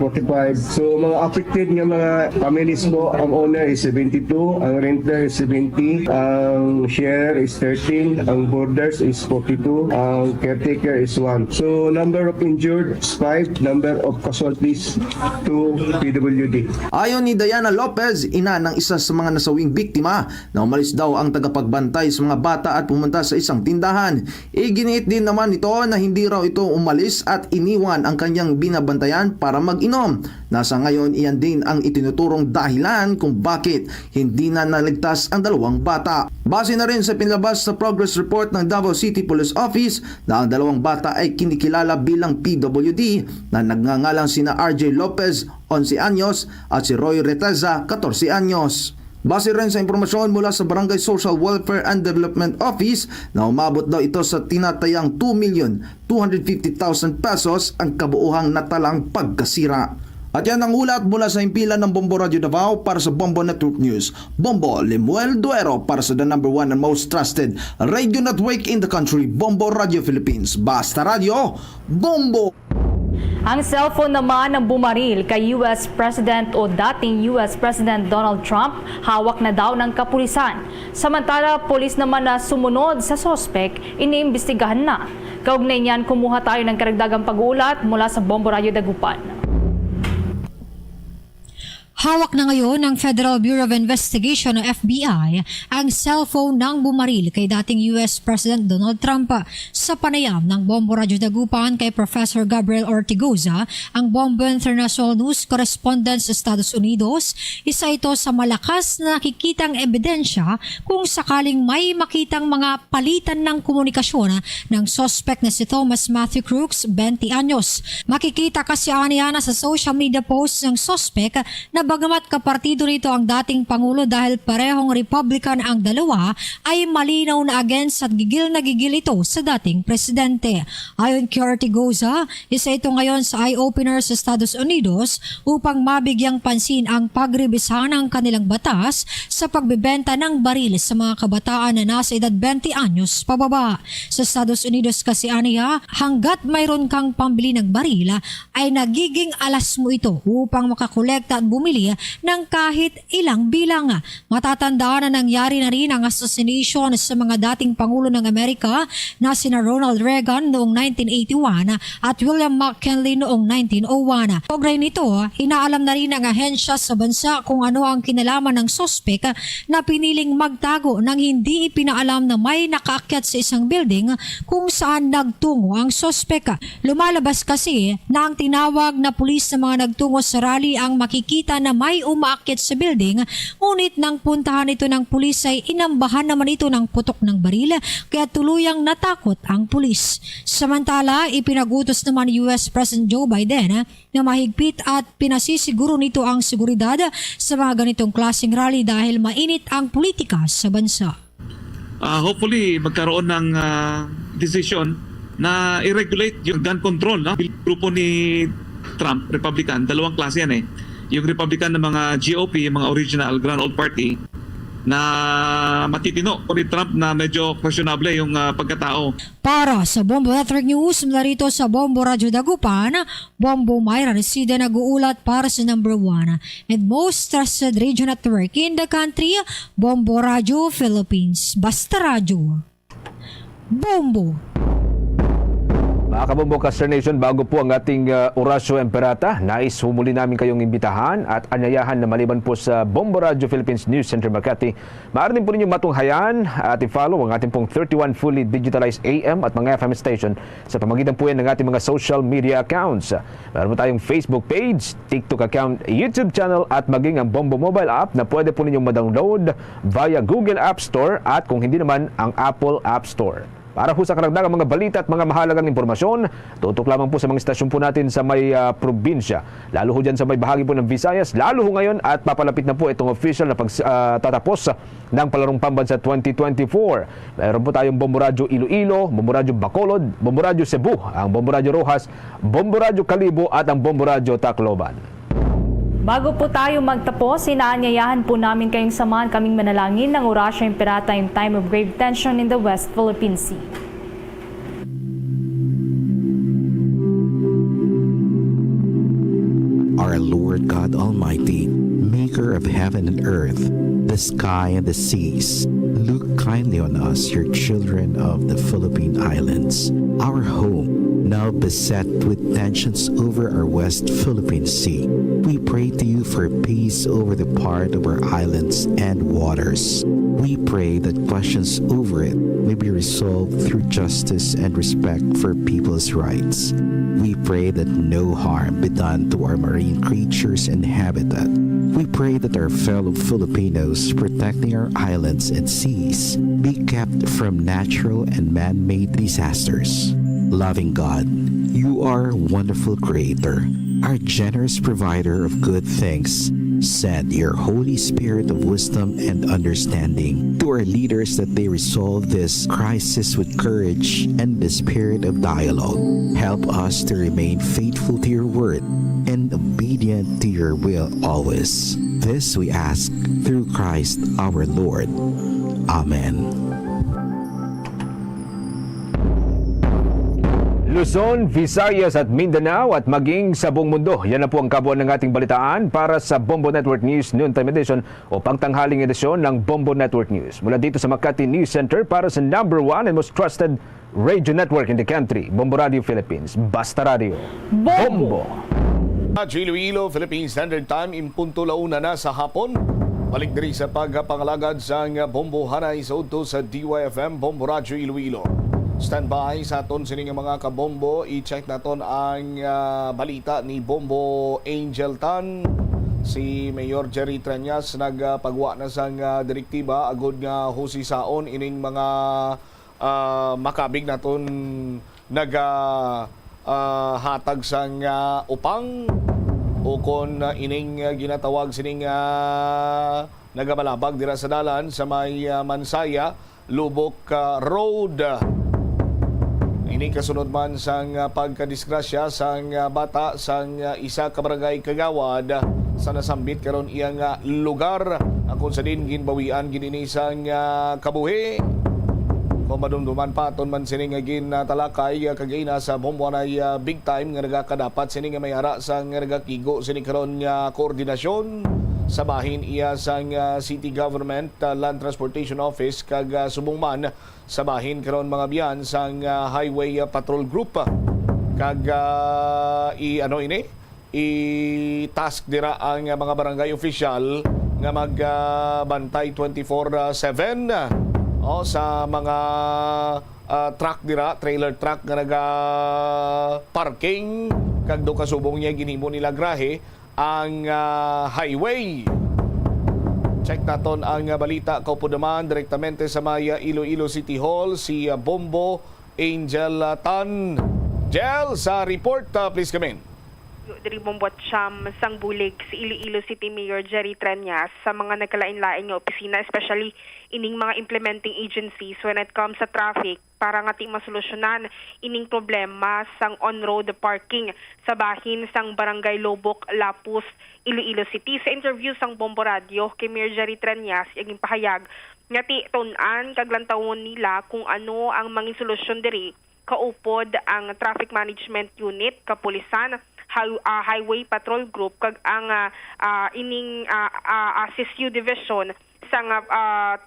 So, mga affected ng mga families po, ang owner is 72, ang renter is 70, ang share is 13, ang boarders nurse is 42, ang caretaker is 1. So number of injured is 5, number of casualties 2 PWD. Ayon ni Diana Lopez, ina ng isa sa mga nasawing biktima, na umalis daw ang tagapagbantay sa mga bata at pumunta sa isang tindahan. Iginiit din naman ito na hindi raw ito umalis at iniwan ang kanyang binabantayan para mag-inom. Nasa ngayon iyan din ang itinuturong dahilan kung bakit hindi na naligtas ang dalawang bata. Base na rin sa pinlabas sa progress report ng Davao City Police Office na ang dalawang bata ay kinikilala bilang PWD na nagngangalang sina RJ Lopez, 11 anyos at si Roy Reteza, 14 anyos. Base rin sa impormasyon mula sa Barangay Social Welfare and Development Office na umabot daw ito sa tinatayang 2,250,000 pesos ang kabuuhang natalang pagkasira. At yan ang ulat mula sa himpilan ng Bombo Radio Davao para sa Bombo Network News. Bombo Lemuel Duero para sa the #1 and most trusted radio network in the country, Bombo Radio Philippines. Basta Radio, Bombo! Ang cellphone naman ng bumaril kay US President o dating US President Donald Trump, hawak na daw ng kapulisan. Samantala, polis naman na sumunod sa sospek, iniimbestigahan na. Kaugnay niyan, kumuha tayo ng karagdagang pag-uulat mula sa Bombo Radio Dagupan. Hawak na ngayon ng Federal Bureau of Investigation o FBI ang cellphone ng bumaril kay dating US President Donald Trump. Sa panayam ng Bombo Radio Dagupan kay Professor Gabriel Ortigoza, ang Bombo International News Correspondent sa Estados Unidos, isa ito sa malakas na nakikitang ebidensya kung sakaling may makitang mga palitan ng komunikasyon ng suspect na si Thomas Matthew Crooks, 20 anyos. Makikita kasi aniya sa social media posts ng suspect na bagamat kapartido nito ang dating Pangulo dahil parehong Republican ang dalawa, ay malinaw na against at gigil na gigil ito sa dating presidente. Ayon kay Ortigoza, isa ito ngayon sa eye-opener sa Estados Unidos upang mabigyang pansin ang pagrebisa ng kanilang batas sa pagbebenta ng baril sa mga kabataan na nasa edad 20 anyos pababa. Sa Estados Unidos kasi aniya, hanggat mayroon kang pambili ng baril, ay nagiging alas mo ito upang makakolekta at bumili ng kahit ilang bilang. Matatandaan na nangyari na rin ang assassination sa mga dating Pangulo ng Amerika na sina Ronald Reagan noong 1981 at William McKinley noong 1901. Kaugnay nito, inaalam na rin ng ahensya sa bansa kung ano ang kinalaman ng sospek na piniling magtago nang hindi ipinaalam na may nakaakyat sa isang building kung saan nagtungo ang sospek. Lumalabas kasi na ang tinawag na pulis na mga nagtungo sa rally ang makikita na may umaakyat sa building, ngunit nang puntahan ito ng pulis ay inambahan naman ito ng putok ng baril kaya tuluyang natakot ang pulis. Samantala, ipinagutos naman ni US President Joe Biden na mahigpit at pinasisiguro nito ang seguridad sa mga ganitong klaseng rally dahil mainit ang politika sa bansa. Hopefully magkaroon ng decision na i-regulate yung gun control. Grupo ni Trump, Republican, dalawang klase yan yung Republican ng mga GOP, yung mga original Grand Old Party, na matitino o ni Trump na medyo questionable yung pagkatao. Para sa Bombo Network News, mula rito sa Bombo Radio Dagupan, Bombo Myra Resida nag-uulat para sa #1 and most trusted radio network in the country, Bombo Radio Philippines. Basta Radio. Bombo. Mga kabombo Caster Nation, bago po ang ating Orasyo Emperata, nais humuli namin kayong imbitahan at anyayahan na maliban po sa Bombo Radio Philippines News Center Makati, maaari din po ninyong matunghayan at i-follow ang ating pong 31 fully digitalized AM at mga FM station sa pamagitan po yan ng ating mga social media accounts. Meron po tayong Facebook page, TikTok account, YouTube channel at maging ang Bombo mobile app na pwede po ninyong ma-download via Google App Store at kung hindi naman ang Apple App Store. Para po sa karagdagang mga balita at mga mahalagang impormasyon, tutok lamang po sa mga istasyon po natin sa may probinsya. Lalo ho dyan sa may bahagi po ng Visayas, lalo ho ngayon at papalapit na po itong official na pagtatapos ng Palarong Pambansa 2024. Mayroon po tayong Bombo Radio Iloilo, Bombo Radio Bacolod, Bombo Radio Cebu, ang Bombo Radio Rojas, Bombo Radio Calibo at ang Bombo Radio Tacloban. Bago po tayo magtapos, inaanyayahan po namin kayong samahan kaming manalangin ng Orasyo Emperata in time of grave tension in the West Philippine Sea. Our Lord God Almighty, maker of heaven and earth, the sky and the seas, Look kindly on us, your children of the Philippine Islands, our home, now beset with tensions over our West Philippine Sea. We pray to you for peace over the part of our islands and waters. We pray that questions over it may be resolved through justice and respect for people's rights. We pray that no harm be done to our marine creatures and habitat. We pray that our fellow Filipinos protecting our islands and seas be kept from natural and man-made disasters. Loving God, you are a wonderful creator, our generous provider of good things. Send your Holy Spirit of wisdom and understanding to our leaders that they resolve this crisis with courage and the spirit of dialogue. Help us to remain faithful to your word and obedient to your will always. This we ask through Christ our Lord. Amen. Luzon, Visayas at Mindanao at maging sa buong mundo. Yan na po ang kabuuan ng ating balitaan para sa Bombo Network News Noontime Edition o pangtanghaling edisyon ng Bombo Network News. Mula dito sa Makati News Center para sa #1 and most trusted radio network in the country, Bombo Radio Philippines. Basta Radio. Bombo! Iloilo, Philippine Standard Time, impunto launa na sa hapon. Balik diri sa pagpangalagad sa Bombo Hanay sa udto sa DYFM, Bombo Radio Iloilo. Standby sa aton sining mga kabombo. I-check naton ang balita ni Bombo Angel Tan. Si Mayor Jerry Treñas nagpagwa na sang direktiba agod nga husisaon ining mga makabig naton hatag sang upang o kon ining ginatawag sining nagabalabag dira sa dalan sa may Mansaya Lubok Road. Ini kasunod man sang pagkadisgrasya sang bata sang isa ka barangay Kagawad sa nasambit karon iyang lugar kung sa din ginbawian ginini sang kabuhi. Kung madumduman pa aton man sining talakay kagina sa Bombo Hanay big time nga nagakadapat sining may ara sang nagakigo sining karon koordinasyon sa bahin iya sang City Government Land Transportation Office kag subong man sa bahin karon mga biyan sang Highway Patrol Group kag i-task dira ang mga barangay official nga magbantay 24/7 sa mga truck dira, trailer truck nga naga-parking kag do kasubong niya ginhimo nila grahe ang highway. Check naton ang balita kaupo naman direktamente sa Maya Iloilo City Hall si Bombo Angel Tan. Jel, sa report please come in. Diri Bombot Siyam sang bulig si Iloilo City Mayor Jerry Treñas sa mga nagkalain-lain nga opisina, especially ining mga implementing agencies when it comes sa traffic para nga ti masolusyonan ining problema sang on-road parking sa bahin sang Barangay Lobok, Lapus, Iloilo City. Sa interview sang Bombo Radio kay Mayor Jerry Treñas, yung pahayag nga ti tunan kaglantawon nila kung ano ang mangin solusyon diri kaupod ang Traffic Management Unit, Kapulisan, Highway Patrol Group kag ang ining CSU Division sang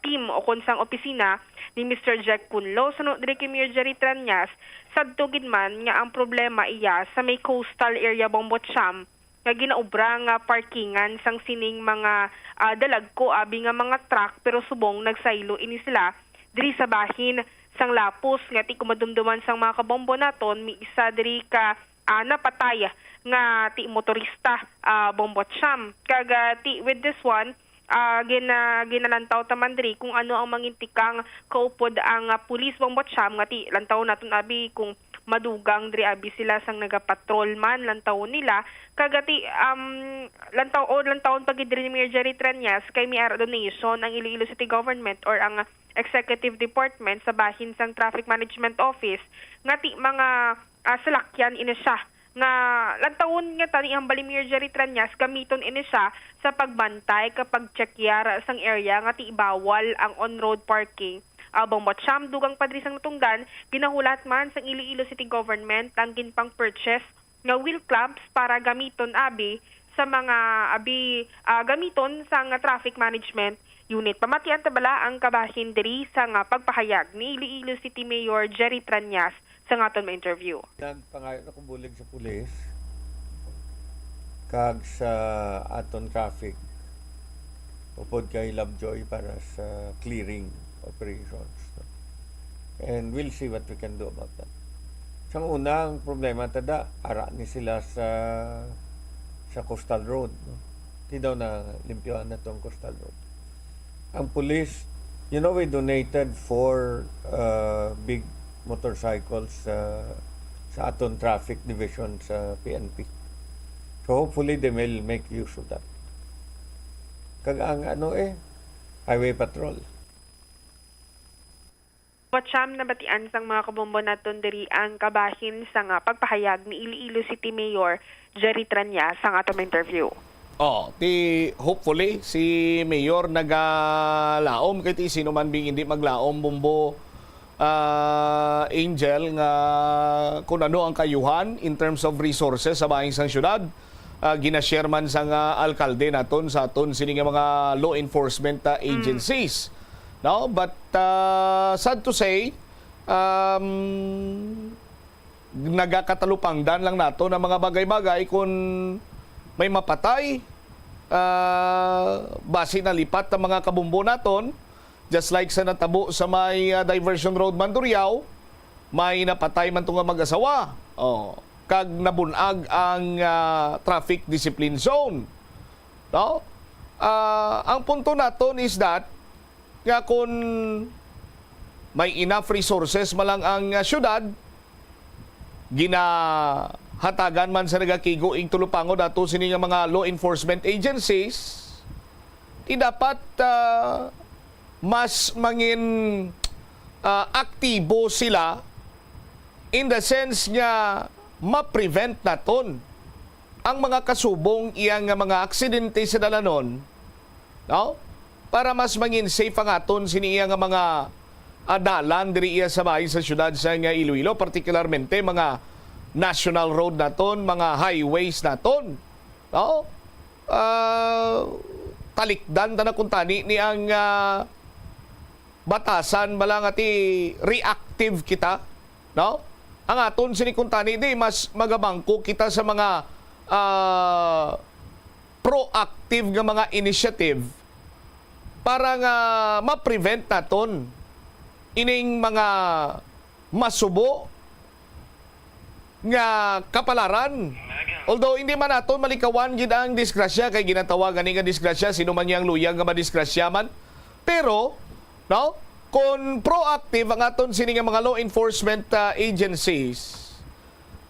team o konsang opisina ni Mr. Jack Kunlo. Sunod diri kay Mayor Jerry Treñas, sadto gid man nga ang problema iya sa may coastal area Bombot Siyam nga ginaubra nga parkingan sang sining mga dalagko abi nga mga truck pero subong nagsaylo ini sila diri sa bahin sang Lapus nga ti kumadumduman sang mga kabombo naton mi isa diri ka napatay nga ti motorista Bombot Siyam. Kaga ti with this one ginalantaw taman diri kung ano ang mangintikang kaupod ang pulis Bombot Siyam nga ti lantaw naton abi kung madugang diri abi sila sang nagapatrol man lantaw nila kaga ti lantawon pag diri ni Mayor Jerry Treñas kay mi ara donation ang Iloilo City Government or ang Executive Department sa bahin sang Traffic Management Office nga ti mga salakyan ini siya nga lantawon nga tani ang bali Mayor Jerry Treñas gamiton ini siya sa pagbantay kapag checkya sang area nga ti bawal ang on-road parking. Bombot Siyam dugang padri sang natunggan ginahulat man sang Iloilo City Government ang ginpang purchase nga wheel clamps para gamiton abi sa mga gamiton sang traffic management unit. Pamatian tabala ang kabahin diri sa nga pagpahayag ni Iloilo City Mayor Jerry Tranyas sa ngaton ma interview. Nagpangayon ako bulig sa pulis kag sa aton traffic upod kay Lovejoy para sa clearing operations. And we'll see what we can do about that. Sa unang problema tada ara ni sila sa Coastal Road, no? Di daw na limpyohan na tong Coastal Road. Ang police, you know, we donated 4 big motorcycles sa aton traffic division sa PNP. So hopefully they will make use of that. Kag ang highway patrol. Watcham na batian sang mga kabombo naton diri ang kabahin sa nga pagpahayag ni Iloilo City Mayor Jerry Tranyas sa aton interview. Hopefully si Mayor nagalaom kay ti sino man bing hindi maglaom bombo Angel nga kung ano ang kayuhan in terms of resources sa bahing sang syudad. Ginashare man sang alkalde naton sa aton sini nga mga law enforcement agencies. No, but sad to say, nagakatalupangdan lang nato ng mga bagay-bagay kung may mapatay, base na lipat ng mga kabumbo naton, just like sa natabo sa may diversion road Mandurriao, may napatay man itong mag-asawa. Kag nabunag ang traffic discipline zone. No? Ang punto naton is that nga kung may enough resources malang ang syudad, ginahatagan man sa nagakigo ing tulupango dato sini nga mga law enforcement agencies, di dapat mas mangin aktibo sila in the sense nga ma-prevent naton ang mga kasubong iyang mga aksidente sa dalanon, no? Para mas mangin safe ang aton siniya nga mga dalan diri iya sa bahay sa syudad sa nga Iloilo, particularmente mga national road naton, mga highways naton. No? Talikdan ta na kuntani ni ang batasan balang ati reactive kita, no? Ang aton sini kuntani di mas magabangko kita sa mga proactive nga mga initiative para nga ma-prevent naton ining mga masubo nga kapalaran. Although hindi man naton malikawan gid ang disgrasya kay ginatawagan ni nga disgrasya sino man yang luyang nga madisgrasya man. Pero no, kung proactive ang aton sini nga mga law enforcement agencies,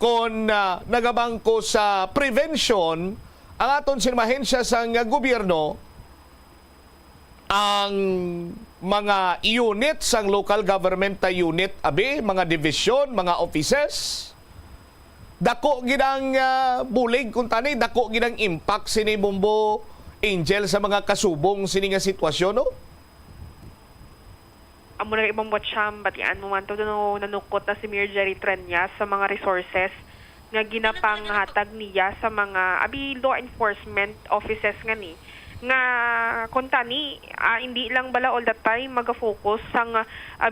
kung nagabangko sa prevention ang aton sinmahensya sa gobyerno, ang mga unit sang local government unit mga division, mga offices, dako gidang bulig kung tani, dako gidang impact sini Bombo Angel sa mga kasubong sini nga sitwasyon, no? Amo na ibang watcham batian mo man to no nanukot na si Mayor Jerry Tranyas sa mga resources nga ginapanghatag niya sa mga law enforcement offices nga ni nga kuntani hindi lang bala all the time maga-focus sang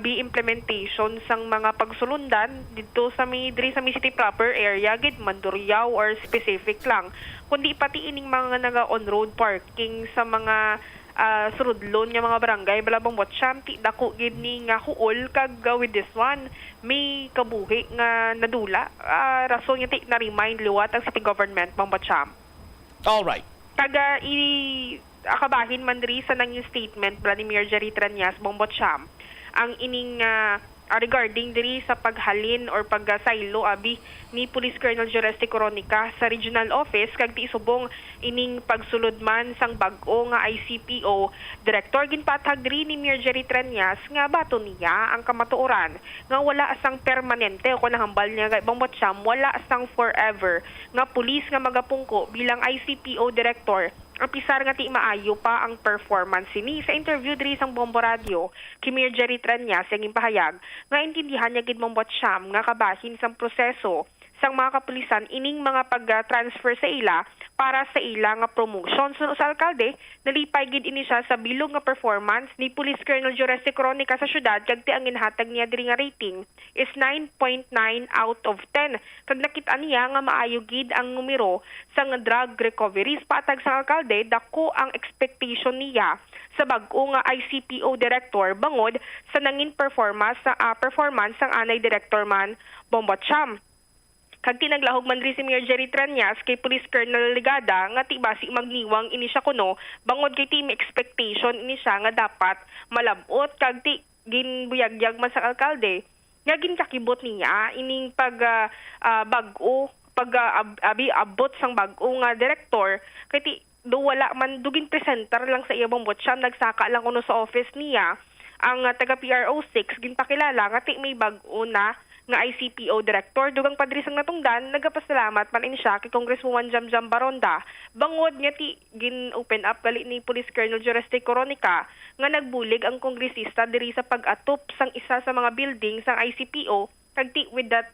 implementation sang mga pagsulundan dito sa diri sa city proper area gid Mandurriao or specific lang, kundi pati ining mga naga on road parking sa mga surudlon nga mga barangay balabang watcham ti dako gid ni nga huol kag with this one may kabuhi nga nadula rason nga ti na remind liwat ang city government bang watcham. All right. Kaga akabahin man diri sa nanging statement Vladimir Jerry Tranyas Bombotcham ang ining regarding diri sa paghalin or pagsailo ni Police Colonel Joreste Coronica sa regional office kag ti subong ining pagsulod man sang bag-o nga ICPO director ginpatag diri ni Mayor Jerry Tranyas nga bato niya ang kamatuoran nga wala asang permanente o nahambal niya ibang Bombotcham wala asang forever nga pulis nga magapungko bilang ICPO director. Ang pisar nga ti maayo pa ang performance ni sa interview diri sang Bombo Radio kay Mayor Jerry Tranyas yang impahayag nga intindihan niya gid Bombotcham nga kabahin sang proseso sang mga kapulisan ining mga pag-transfer sa ila para sa ila nga promotion. So sa alkalde, nalipay gid ini siya sa bilog nga performance ni Police Colonel Jureste Cronica sa syudad kag ti ang ginhatag niya diri nga rating is 9.9 out of 10. Kag nakita niya nga maayo gid ang numero sa nga drug recoveries. Patag sa alkalde, dako ang expectation niya sa bag-o nga ICPO director bangod sa nangin performance sang anay director man Bombot Cham. Kag tinaglahog man rin si Mayor Jerry Tranyas kay Police Colonel Ligada nga tibasi magniwang ini siya kuno bangod kay team expectation ini siya nga dapat malabot kag ti ginbuyagyag man sa alkalde nga ginkakibot niya ining bag-o abot sang bag-o nga director kay ti do wala man dugin presenter lang sa iyang bot siya nagsaka lang kuno sa office niya ang taga PRO6 ginpakilala nga ti may bag-o na nga ICPO director dugang padri sang natungdan nagapasalamat man ini siya kay Congresswoman Jamjam Baronda bangod nga ti gin-open up gali ni Police Colonel Jureste Cronica nga nagbulig ang kongresista diri sa pag-atop sang isa sa mga building sang ICPO kag ti with that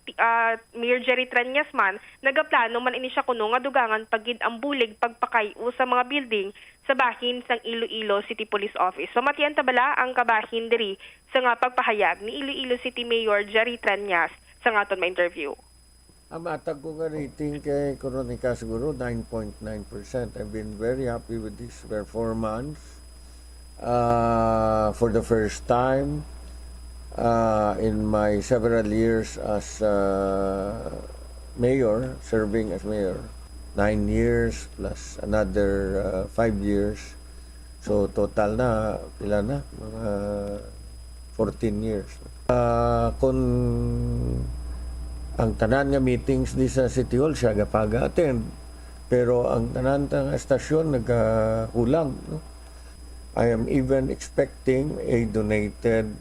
Mayor Jerry Tranyas man nagaplano man ini siya kuno nga dugangan pagid ang bulig pagpakayo sa mga building sa bahin sang Iloilo City Police Office. So matiyan tabala ang kabahin diri sa nga pagpahayag ni Iloilo City Mayor Jerry Tranyas sa nga aton ma-interview. Ang matag ko nga rating kay Cronica siguro 9.9%. I've been very happy with this performance. For the first time in my several years as mayor, serving as mayor, 9 years plus another 5 years. So total na, pila na? Mga 14 years. Kung ang tanan nga meetings di sa City Hall siya gapaga-attend, pero ang tanan nga estasyon nagkulang. No? I am even expecting a donated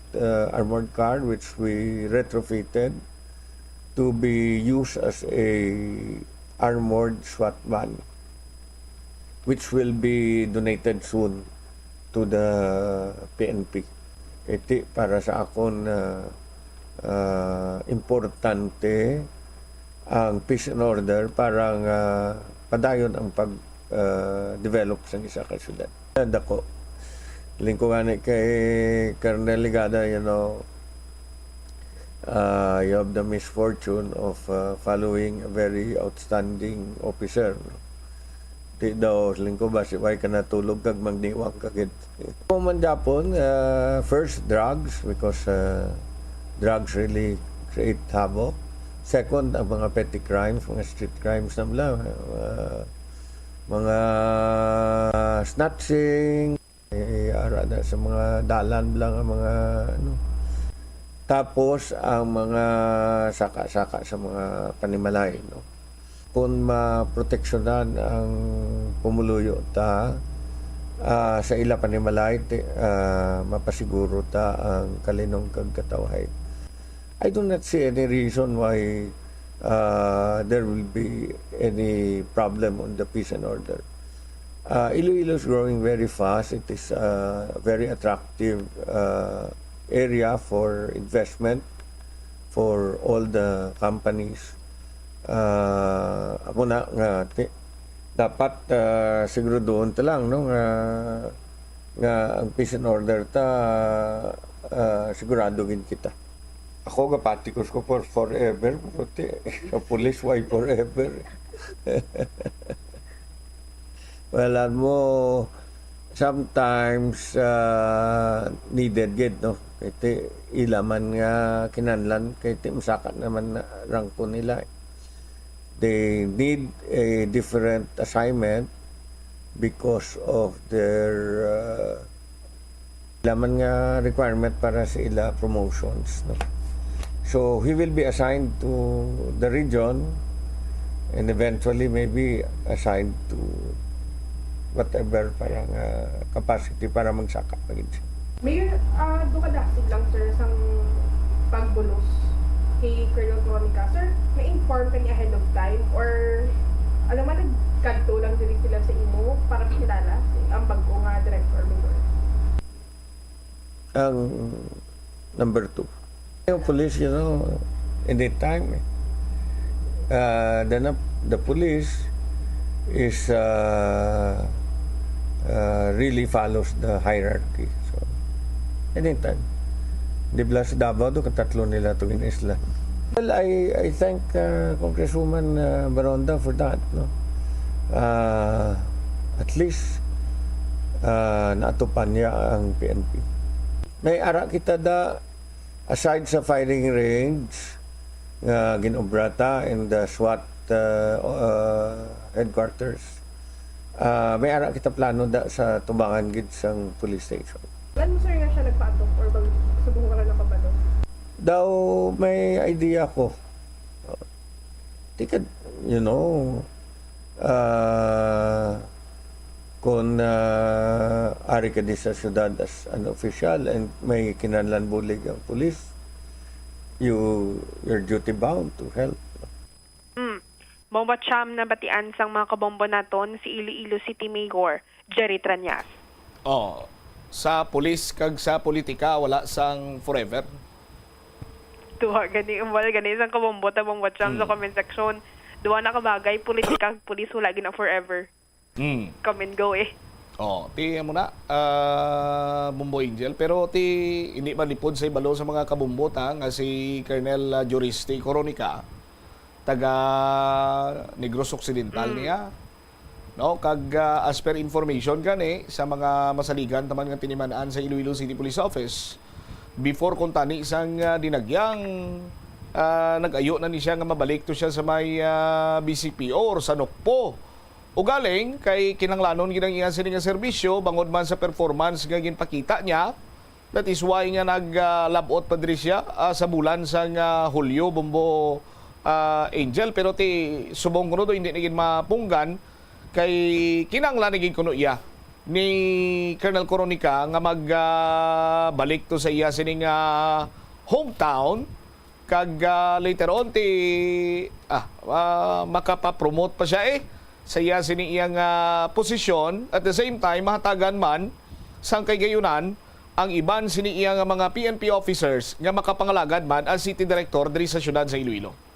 armored car which we retrofitted to be used as a armored SWAT van, which will be donated soon to the PNP. Iti para sa akon importante ang peace and order para padayon ang pag-develop sa isa ka syudad. Dako lingkungan kay Colonel Ligada, you know, you have the misfortune of following a very outstanding officer. Di daw lingko ba si way ka natulog kag magniwang kagid. Man Japon, first drugs because drugs really create havoc. Second, ang mga petty crimes, mga street crimes na mga snatching, arada sa mga dalan lang ang mga ano. Tapos ang mga saka-saka sa mga panimalay, no. Kung maproteksyonan ang pumuluyo ta sa ila panimalay, mapasiguro ta ang kalinong kagkatawhay. I do not see any reason why there will be any problem on the peace and order. Iloilo is growing very fast. It is a very attractive area for investment for all the companies. Ako na nga dapat siguro doon ta lang, no, nga ang peace and order ta sigurado gin kita. Ako gapatikos ko for forever, puti sa police why forever. Well, mo sometimes needed gid, no. Kaya ilaman nga kinanlan kaya masakat naman na rangko nila. They need a different assignment because of their ilaman nga requirement para sa ila promotions, no. So he will be assigned to the region and eventually maybe assigned to whatever parang capacity para magsaka pagid. Mayor, dukadasig lang sir sang pagbulos kay Colonel Cronica. Sir, ma-inform ka niya ahead of time or alam mo nagkadto lang diri sila sa imo para kilala ang bago nga director mayor? Ang number 2. Yung police, you know, anytime the police is really follows the hierarchy. So, anytime. Di Blas Davao, do katatlo nila tuwing isla. Well, I thank Congresswoman Baronda for that. No? At least, natupan niya ang PNP. May ara kita da, aside sa firing range, ginobrata in the SWAT headquarters, may ara kita plano da sa tubangan gid sang police station. Lan mo sir nga siya nagpatok or bang subong ka na kabalo? Daw may idea ko. Tikad, you know, kung ari ka di sa syudad as an official and may kinahanglan bulig ang police, you're duty bound to help. Bomba Cham na batian sang mga kabombo naton si Iloilo City Mayor Jerry Tranyas. Sa pulis kag sa politika wala sang forever. Duha gani sang kabombo ta Bomba Cham sa comment section. Duha na kabagay politika kag pulis wala gina forever. Come and go Ti mo na Bombo Angel, pero ti hindi man lipod sa ibalo sa mga kabumbota nga si Colonel Juristi Coronica taga Negros Occidental niya. No, kag as per information gani sa mga masaligan taman nga tinimanaan sa Iloilo City Police Office, before kung tani isang dinagyang nag-ayo na ni siya nga mabalik to siya sa may BCP or sa Nokpo. Ugaling kay kinanglanon ginang iyan sini nga serbisyo bangod man sa performance nga ginpakita niya. That is why nga naglabot pa diri siya sa bulan sa Hulyo, Bombo Angel, pero ti subong kuno do hindi naging mapunggan kay kinanglan naging kuno iya ni Colonel Coronica nga magbalik to sa iya sining hometown kag later on ti makapa-promote pa siya sa iya sining iyang posisyon. At the same time mahatagan man sang kay gayunan ang iban sini iyang mga PNP officers nga makapangalagad man as city director diri sa syudad sa Iloilo.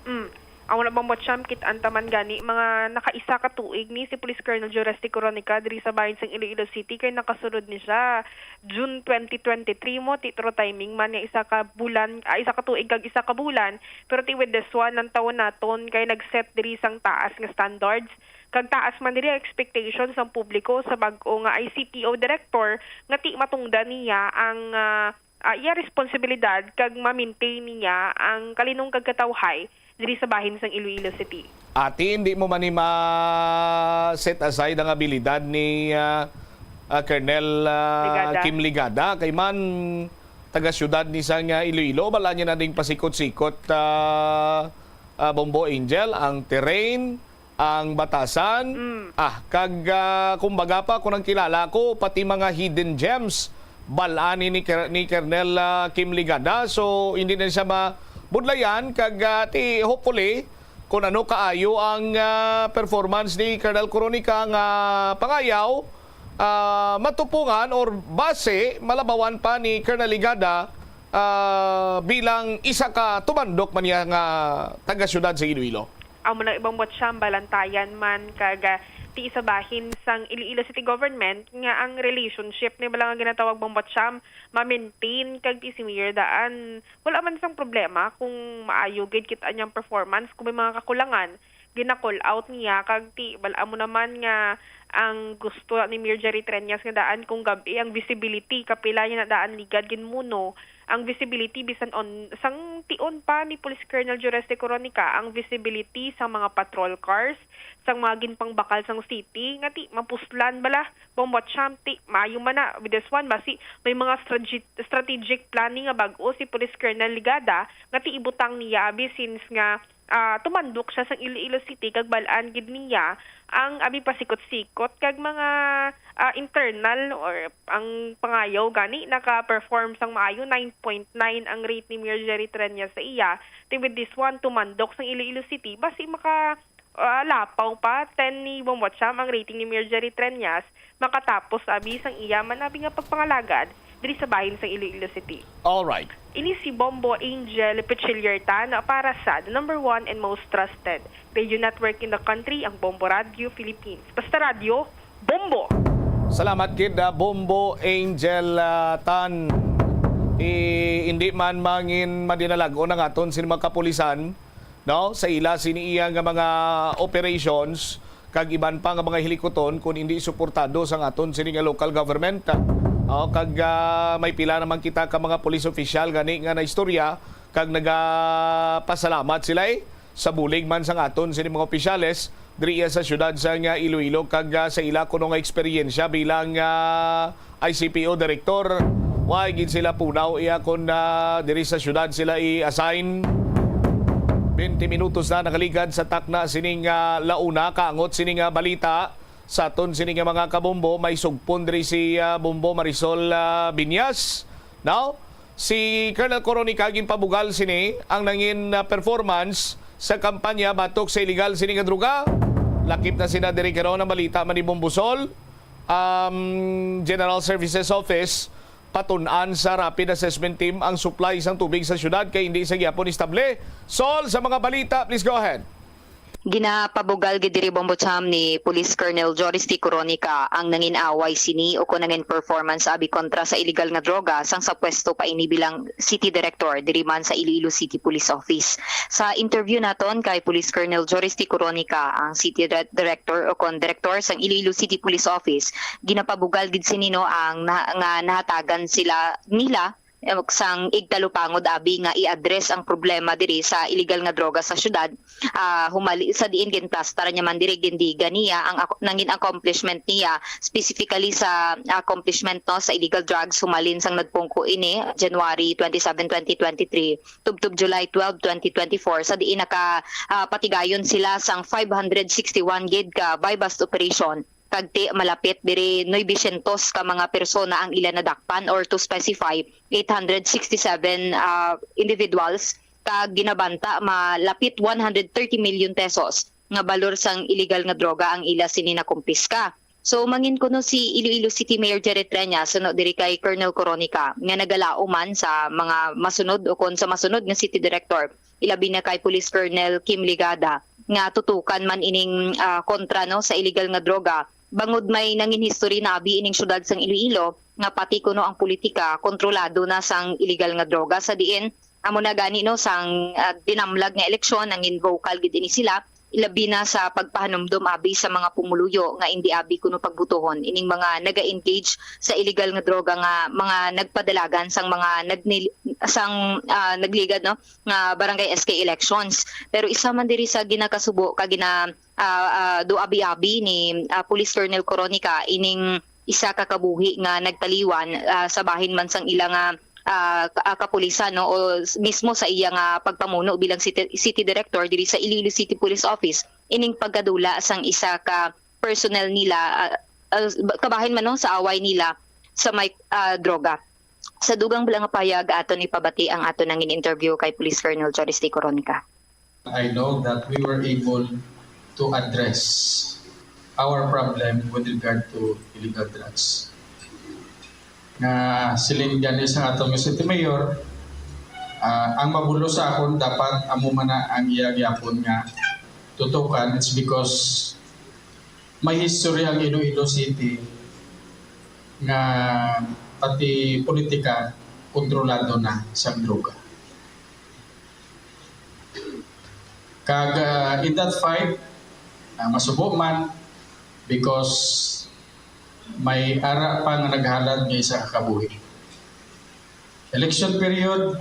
Ang wala bang Botcham kit antaman gani mga nakaisa ka tuig ni si Police Colonel Juresti Coronica diri sa bahin sang Iloilo City kay nakasunod ni siya June 2023 mo titro timing man nga isa ka tuig kag isa ka bulan, pero ti with this one ng taon naton kay nagset diri sang taas nga standards kag taas man diri expectations sang publiko sa bag-o nga ICTO director nga ti matungdan niya ang iya responsibilidad kag ma-maintain niya ang kalinong kag katawhay diri sa bahin sang Iloilo City. Ati hindi mo man set aside ang abilidad ni Colonel Kim Ligada kay man taga syudad ni sang Iloilo, bala niya na ding pasikot-sikot Bombo Angel ang terrain, ang batasan, kag kumbaga pa kung ang kilala ko pati mga hidden gems balani ni Colonel Kim Ligada, so hindi na siya budlayan kag ti hopefully kung ano kaayo ang performance ni Colonel Coronica nga pangayaw matupungan or base malabawan pa ni Colonel Ligada bilang isa ka tumandok man niya nga taga syudad sa Iloilo. Ang mga ibang Botcham balantayan man kag ti isa bahin sang Iloilo City Government nga ang relationship ni bala nga ginatawag bang Botcham ma-maintain kag ti si Mayor daan wala man sang problema kung maayo gid kita anyang performance. Kung may mga kakulangan gina-call out niya kag ti bala mo naman nga ang gusto ni Mayor Jerry Tranyas nga daan kung gabi ang visibility kapila niya na daan ligad ginmuno ang visibility bisan on sang tion pa ni Police Colonel Juresti Coronica ang visibility sa mga patrol cars sang mga ginpangbakal sang city nga ti mapuslan bala Botcham ti maayo man na with this one basi may mga strategic planning nga bag-o si Police Colonel Ligada nga ti ibutang niya abi since nga tumandok siya sa Iloilo City kag balaan gid niya ang abi pasikot-sikot kag mga internal or ang pangayaw gani naka-perform sang maayo 9.9 ang rate ni Mayor Jerry Tranyas sa iya. With this one tumandok sang Iloilo City basi maka lapaw pa 10 ni Botcham ang rating ni Mayor Jerry Tranyas makatapos abi sang iya man abi nga pagpangalagad diri sa bahin sa Iloilo City. All right. Ini si Bombo Angel Pichilierta na para sa the number 1 and most trusted radio network in the country, ang Bombo Radio Philippines. Basta radio, Bombo! Salamat kid Bombo Angel Tan. Hindi man mangin madinalag o nang aton sin mga kapulisan, no, sa ila siniiya nga mga operations kag iban pa nga mga hilikoton kung hindi suportado sa aton sini nga local government. Kag may pila naman kita ka mga police official gani nga na istorya kag nagapasalamat sila sa bulig man sa aton sini mga opisyales diri sa syudad sa nga Iloilo kag sa ila kuno nga eksperyensya bilang ICPO director. Why gid sila punaw iya kon diri sa syudad sila i-assign 20 minutos na nakaligad sa takna sining launa kaangot sining balita sa aton sining mga kabombo. May sugpon diri si Bombo Marisol Binyas. Now, si Colonel Coronica ginpabugal sini ang nangin performance sa kampanya batok sa illegal sining druga. Lakip na sina diri karon ang balita man ni Bombusol General Services Office patunan sa Rapid Assessment Team ang supply sang tubig sa syudad kay hindi sa gyapon istable. Sol, sa mga balita, please go ahead. Ginapabugal gidiri Bombocham ni Police Colonel Joris T. Coronica ang nangin away sini o kung nangin performance abi kontra sa illegal nga droga sang sa pwesto pa ini bilang City Director diri man sa Iloilo City Police Office. Sa interview naton kay Police Colonel Joris T. Coronica ang City Director o kon Director sang Iloilo City Police Office, ginapabugal gid sini no ang nahatagan sila nila sang igtalupangod abi nga i-address ang problema diri sa illegal nga droga sa syudad. Humali sa diin gintas tara niya man diri gindiga niya ang nangin accomplishment niya specifically sa accomplishment no sa illegal drugs humalin sang nagpungko ini January 27, 2023 tubtub July 12, 2024 sa diin patigayon sila sang 561 gid ka by bust operation kagti malapit diri 900 ka mga persona ang ila nadakpan or to specify 867 individuals kag ginabanta malapit 130 million pesos nga balor sang illegal nga droga ang ila sini na kumpiska. So mangin kuno si Iloilo City Mayor Jerry Treñas suno diri kay Colonel Coronica nga nagalao man sa mga masunod o kon sa masunod nga City Director ilabi na kay Police Colonel Kim Ligada nga tutukan man ining kontra no sa illegal nga droga. Bangod may nangin history na abi ining syudad sang Iloilo nga pati kuno ang politika kontrolado na sang illegal nga droga sa diin amo na gani no sang dinamlag nga eleksyon nangin vocal gid ini sila ilabi na sa pagpahanumdum abi sa mga pumuluyo nga hindi abi kuno pagbutuhon ining mga naga-engage sa illegal nga droga nga mga nagpadalagan sang mga nagligad no nga barangay SK elections. Pero isa man diri sa ginakasubo kag do abi-abi ni Police Colonel Coronica ining isa ka kabuhi nga nagtaliwan sa bahin man sang ilang kapulisan no o mismo sa iyang pagpamuno bilang city director diri sa Iloilo City Police Office ining pagkadula sang isa ka personnel nila kabahin man no sa away nila sa may droga. Sa dugang bilang payag aton ipabati ang aton nangin interview kay Police Colonel Joris T. Coronica. I know that we were able to address our problem with regard to illegal drugs. Na siling gani sa atong City Mayor, ang mabulo sa akon dapat amo man na ang iyagyapon nga tutukan. It's because may history ang Iloilo City nga pati politika kontrolado na sa droga. Kag in that fight, masubo man because may ara pa nga naghalad nga isa kabuhi. Election period,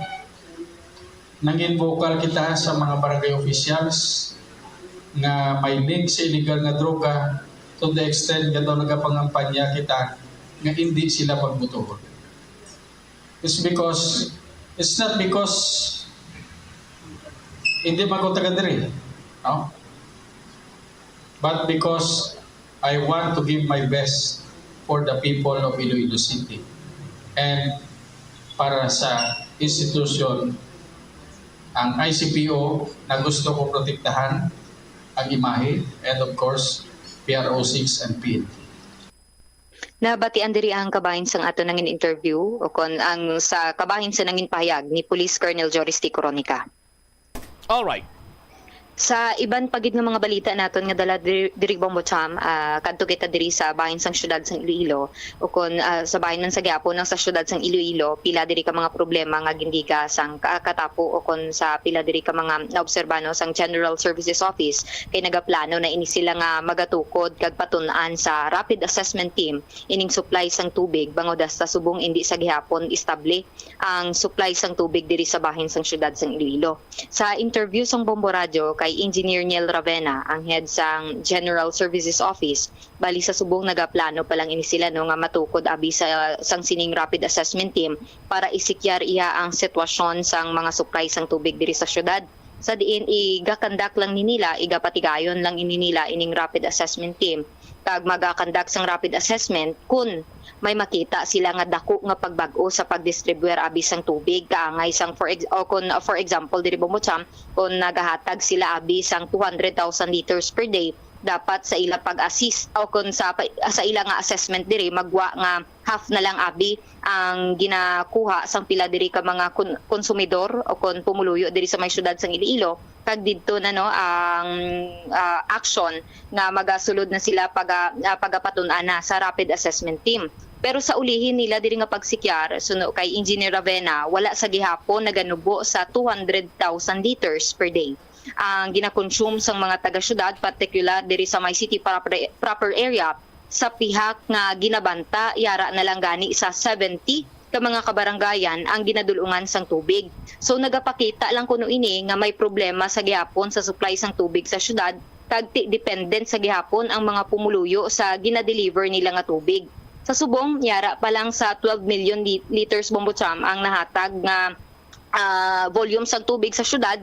nangin vocal kita sa mga barangay officials nga may link sa illegal nga droga to the extent nga daw nagapangampanya kita nga hindi sila pagbutuhon. It's not because hindi magutaga diri, no? But because I want to give my best for the people of Iloilo City and para sa institusyon ang ICPO na gusto ko protektahan ang imahe and of course PRO6 and PNP. Nabatian diri ang kabahin sang ato nangin interview o kon ang sa kabahin sa nangin pahayag ni Police Colonel Joris T. Coronica. All right. Sa iban pagid nga mga balita naton nga dala diri Bombocham, kadto kita diri sa bahin sang syudad sang Iloilo o kon sa bahin man sa gyapon ng sa syudad sang Iloilo, pila diri ka mga problema nga gindiga sang katapo o kon sa pila diri ka mga naobserbano sang General Services Office kay nagaplano na ini sila nga magatukod kag patun-an sa Rapid Assessment Team ining supply sang tubig bangod sa subong indi sa gihapon istable ang supply sang tubig diri sa bahin sang syudad sang Iloilo. Sa interview sang Bombo Radio kay Engineer Niel Ravena, ang head sang General Services Office, bali sa subong nagaplano pa lang ini sila no nga matukod abi sa sang sining Rapid Assessment Team para isikyar iya ang sitwasyon sang mga supply sang tubig diri sa syudad. Sa diin igakandak lang ni nila, igapatigayon lang ini nila ining Rapid Assessment Team kag magakandak sang rapid assessment kun may makita sila nga dako nga pagbag-o sa pagdistribuer abi sang tubig kaangay sang for example diri Bombocham kun nagahatag sila abi sang 200,000 liters per day, dapat sa ila pag-assist o kun sa ila nga assessment diri magwa nga half na lang abi ang ginakuha sang pila diri ka mga konsumidor o kun pumuluyo diri sa may syudad sang Iloilo kag didto na no ang action nga magasulod na sila pagapatun-an na sa Rapid Assessment Team. Pero sa ulihin nila diri nga pagsikyar suno kay Engineer Ravena, wala sa gihapon naganubo sa 200,000 liters per day ang ginakonsume sang mga taga-syudad, particular diri sa may city proper area. Sa pihak nga ginabanta, yara na lang gani sa 70 ka mga kabaranggayan ang ginadulungan sang tubig. So nagapakita lang kuno ini nga may problema sa gihapon sa supply sang tubig sa syudad kag dependent sa gihapon ang mga pumuluyo sa ginadeliver nila nga tubig. Sa subong, yara pa lang sa 12 million liters Bombocham ang nahatag nga volume sang tubig sa syudad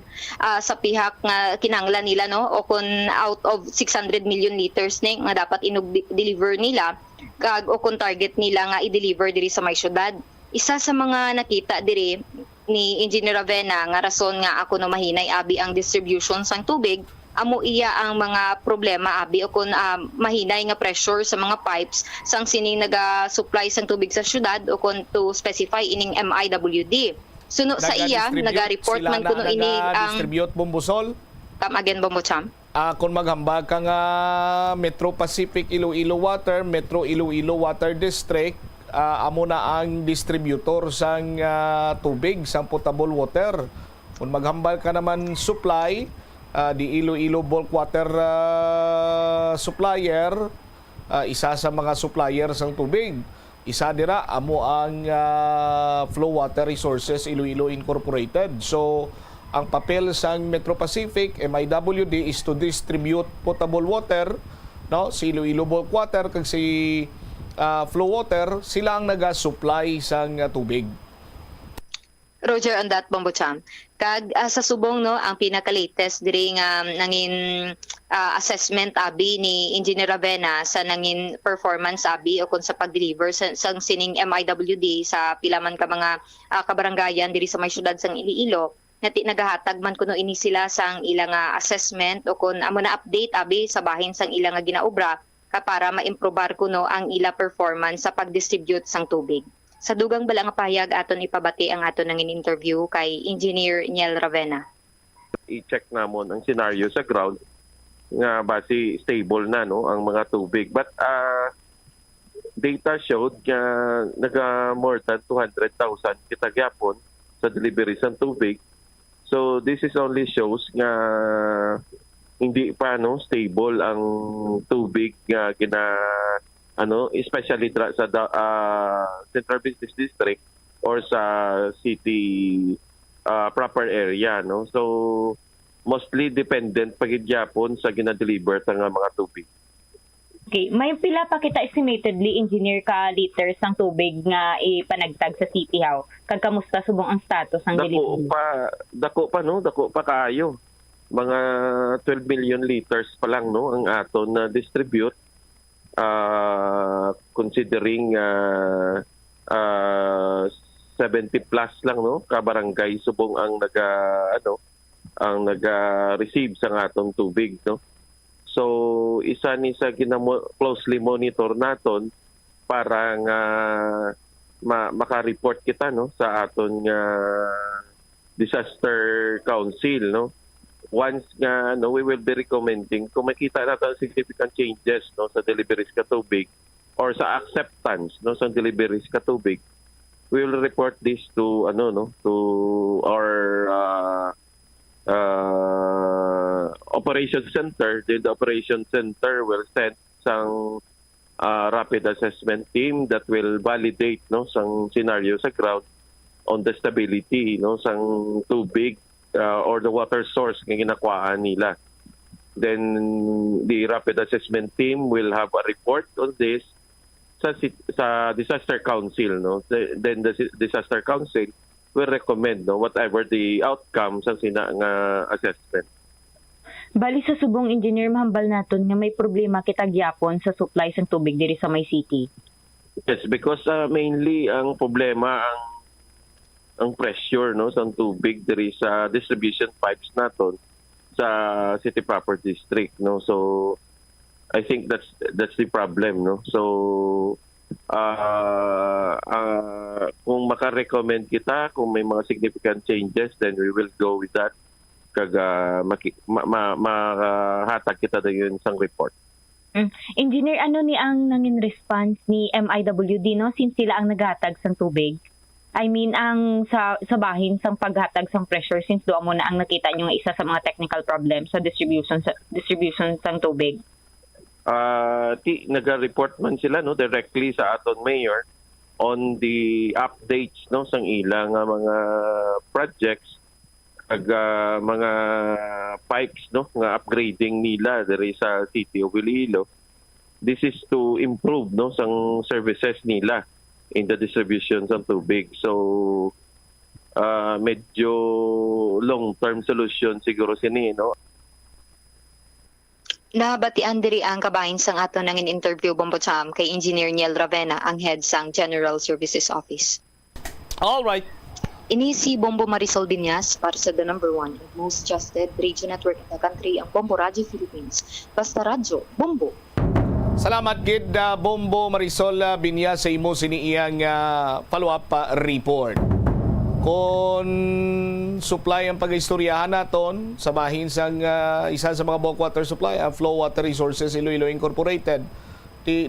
sa pihak nga kinahanglan nila no o kun out of 600 million liters ning nga dapat deliver nila kag o kun target nila nga i-deliver diri sa may syudad. Isa sa mga nakita diri ni Engineer Ravena nga rason nga ako no mahinay abi ang distribution sang tubig amo iya ang mga problema abi o kun mahinay nga pressure sa mga pipes sang sining naga-supply sang tubig sa syudad o kun to specify ining MIWD. Suno sa iya naga-report man kuno ini ang distribute Bombosol. Again Bombocham. Kung maghambag ka nga Metro Pacific Iloilo Water, Metro Iloilo Water District, amo na ang distributor sang tubig, sang potable water. Kung maghambal ka naman supply, di Iloilo Bulk Water Supplier, isa sa mga supplier sang tubig. Isa dira amo ang Flow Water Resources Iloilo Incorporated. So ang papel sang Metro Pacific MIWD is to distribute potable water, no? Si Iloilo Bulk Water kag si Flow Water sila ang naga-supply sang tubig. Roger on that Bombocham. Kag sa subong no ang pinaka-latest diri nga nangin assessment abi ni Engineer Ravena sa nangin performance abi o kun sa pag-deliver sa sining MIWD sa pilaman ka mga kabaranggayan diri sa may syudad sang Iloilo. Nagahatag man kuno ini sila sang ilang assessment o kun amo na update abi sa bahin sang ilang ginaobra para maimprobar kuno ang ila performance sa pag-distribute sang tubig. Sa dugang bala nga pahayag aton ipabati ang aton nangin interview kay Engineer Niel Ravena. I-check namon ang scenario sa ground nga base stable na no ang mga tubig, but data showed nga naga more than 200,000 kita gyapon sa delivery sa tubig. So this is only shows nga hindi pa no stable ang tubig nga especially sa Central Business District or sa city proper area, no. So mostly dependent pagid gyapon sa gina-deliver ta nga mga tubig. Okay, may pila pa kita estimatedly engineer ka liters ng tubig nga ipanagtag sa City Hall. Kag kamusta subong ang status ng delivery? Dako pa kaayo. Mga 12 million liters pa lang no ang aton na distribute. Considering 70 plus lang no ka barangay subong ang naga-receive sa atong tubig no. So isa ni sa closely monitor naton para nga maka-report kita no sa aton nga disaster council no. Once nga no, we will be recommending kung makita natin significant changes no sa deliveries ka tubig or sa acceptance no sa deliveries ka tubig, we will report this to to our operation center. Then the operation center will send sang rapid assessment team that will validate no sang scenario sa ground on the stability no sang tubig or the water source nga ginakuhaan nila. Then the rapid assessment team will have a report on this sa disaster council no. Then the disaster council will recommend no whatever the outcome sa sina nga assessment. Bali sa subong engineer mahambal naton nga may problema kita gyapon sa supply sang tubig diri sa May City. Yes, because mainly ang problema ang pressure no sa tubig diri sa distribution pipes naton sa city proper district no. So I think that's the problem no. So kung maka-recommend kita kung may mga significant changes, then we will go with that. Mahatag kita na yun sang report. Engineer, ano ni ang nangin response ni MIWD no since sila ang naghatag sang tubig? I mean ang sa bahin sang paghatag sang pressure since doon mo na ang nakita nyo nga isa sa mga technical problems sa distribution sang tubig. Nag-report man sila no directly sa aton mayor on the updates no sang ilang mga projects ag mga pipes no nga upgrading nila diri sa City of Iloilo. This is to improve no sang services nila in the distribution ng tubig. So medyo long-term solution siguro sini no. Nabatian diri ang kabahin sang ato nangin interview Bombocham kay Engineer Niel Ravena, ang head sang General Services Office. All right. Ini si Bombo Marisol Binyas para sa the number 1 and most trusted radio network in the country, ang Bombo Radio Philippines. Basta radyo, Bombo. Salamat gid Bombo Marisol Binyas sa imo siniiyang follow-up report. Kung supply ang pag-istoryahan naton sa bahin sang isa sa mga bulk water supply, Flow Water Resources Iloilo Incorporated.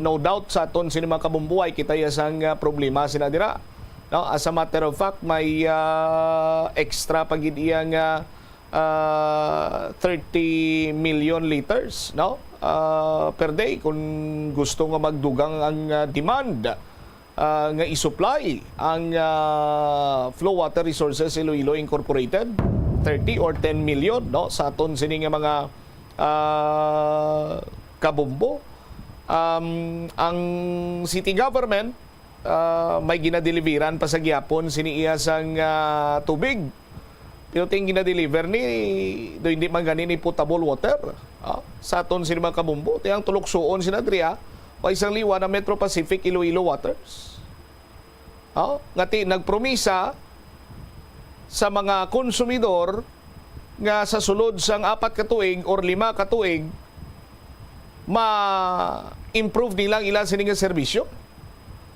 No doubt sa aton sini mga kabumbuhay kita sang problema sinadira. No, as a matter of fact, may extra pagid iyang 30 million liters no per day kung gusto nga magdugang ang demand nga isupply ang Flow Water Resources Iloilo Incorporated 30 or 10 million no sa aton sini nga mga kabumbo. Ang city government may ginadeliveran pa sa gyapon siniiya sang tubig. Pero ting ginadeliver ni do hindi man gani ni potable water sa aton sini mga kabumbo. Tiyang tuloksoon sinadriya pa isang liwa na Metro Pacific Iloilo Waters. Ngati nagpromisa sa mga konsumidor nga sa sulod sang 4 ka tuig or 5 ka tuig ma-improve nilang ilang sining serbisyo.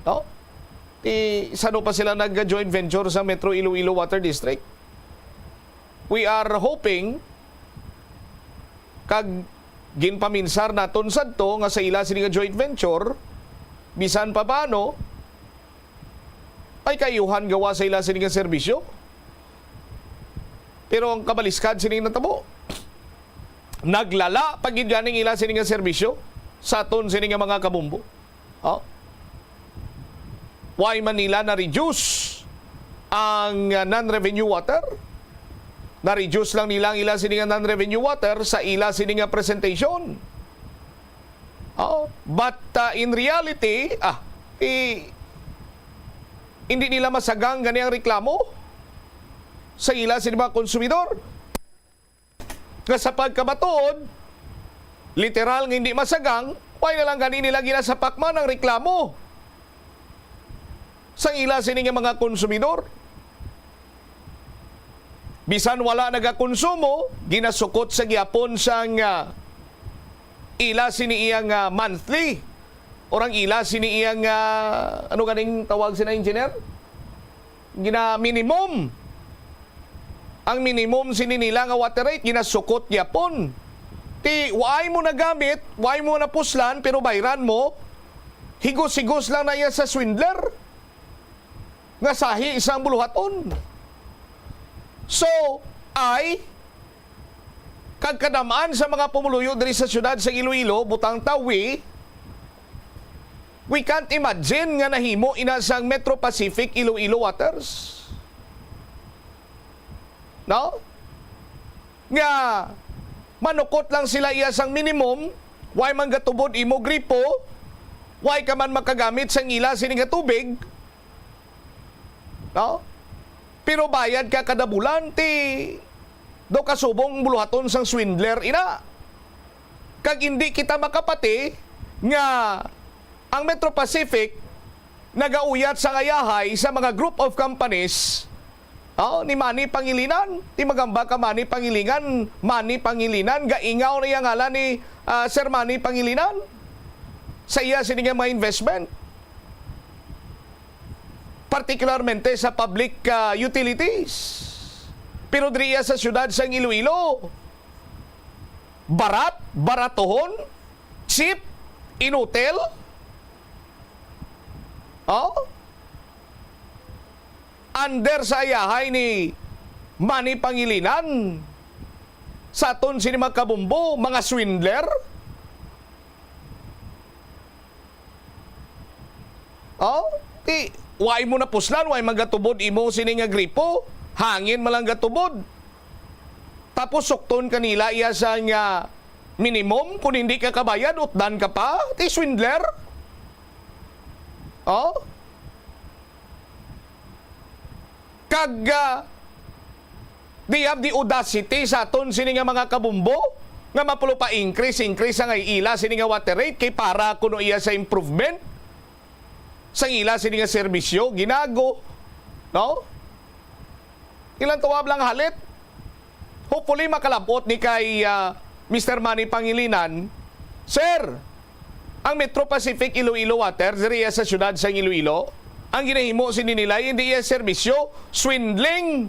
No? Sano pa sila nag-joint venture sa Metro Iloilo Water District? We are hoping kag ginpaminsar naton sadto nga sa ila sini nga joint venture bisan pa paano ay kayuhan gawa sa ila sini nga serbisyo. Pero ang kabaliskad sini natabo. Naglala pagid ganing ila sini nga serbisyo sa aton sini nga mga kabumbo. Why Manila na-reduce ang non-revenue water? Na-reduce lang nila ang ila sininga non-revenue water sa ila sininga presentation. But in reality, hindi nila masagang ganiyang reklamo sa ila sininga konsumidor. Nga sa pagkabatood, literal nga hindi masagang, why na lang gani nila ginasapakman ang reklamo sa ila sining mga konsumidor. Bisan wala nagakonsumo, ginasukot sa gyapon sang ila siniyang monthly orang ila sini iyang ano ganing tawag sina engineer? Gina minimum. Ang minimum sini nila nga water rate ginasukot yapon. Ti why mo na gamit, why mo na puslan pero bayran mo higos-higos lang na iya sa swindler. Nga sahi isang buluhaton. So, kagkadamaan sa mga pumuluyo diri sa syudad sa Iloilo, butang tawi, we can't imagine nga nahimo inasang Metro Pacific Iloilo Waters. No? Nga manukot lang sila iyasang minimum, why man gatubod imo gripo, why ka man makagamit sang ila sining nga tubig. No? Pero bayad ka kada bulan ti do kasubong buluhaton sang swindler ina. Kag hindi kita makapati nga ang Metro Pacific nagauyat sa ngayahay sa mga group of companies ni Manny Pangilinan. Ti magamba ka Manny Pangilinan, gaingaw na yung ngalan ni Sir Manny Pangilinan sa iya sininga mga investment. Particularmente sa public utilities. Pero diriya sa syudad sa Iloilo, baratohon, cheap, inutil, under sa ayahay ni Manny Pangilinan, sa aton sini mga kabumbo, mga swindler, why mo na puslan, why magatubod imo sini nga gripo, hangin malang gatubod. Tapos sukton kanila iya sa nga minimum, kung hindi ka kabayad, utdan ka pa, ti swindler. They have the audacity sa aton sini nga mga kabumbo, nga mapulo pa increase ang ila sini nga water rate, kay para kuno iya sa improvement sa ila sini nga serbisyo, ginago. No? Ilang tuwab lang halit. Hopefully makalabot ni kay Mr. Manny Pangilinan, Sir, ang Metro Pacific Iloilo Water, diriya sa syudad sa Iloilo, ang ginahimo sini nila, hindi iya serbisyo, swindling,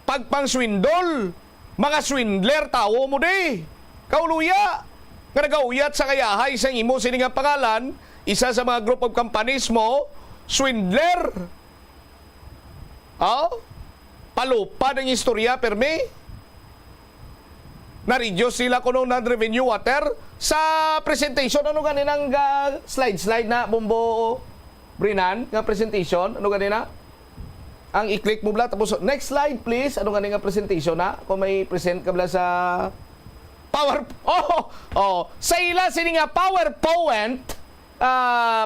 pagpang-swindol, mga swindler, tawo mo di. Kauluya, nga nagauyat sa kayahay sa imo sini nga pangalan, isa sa mga group of companies mo, swindler. Palupad ang istorya, perme. Na-reduce sila kuno ng revenue water sa presentation. Ano ganinang slide na, Bombo Brinan, nga presentation? Ano ganina? Ang i-click mo bla, tapos next slide please. Ano ganing nga presentation na? Kung may present ka bla sa sa ila sini nga PowerPoint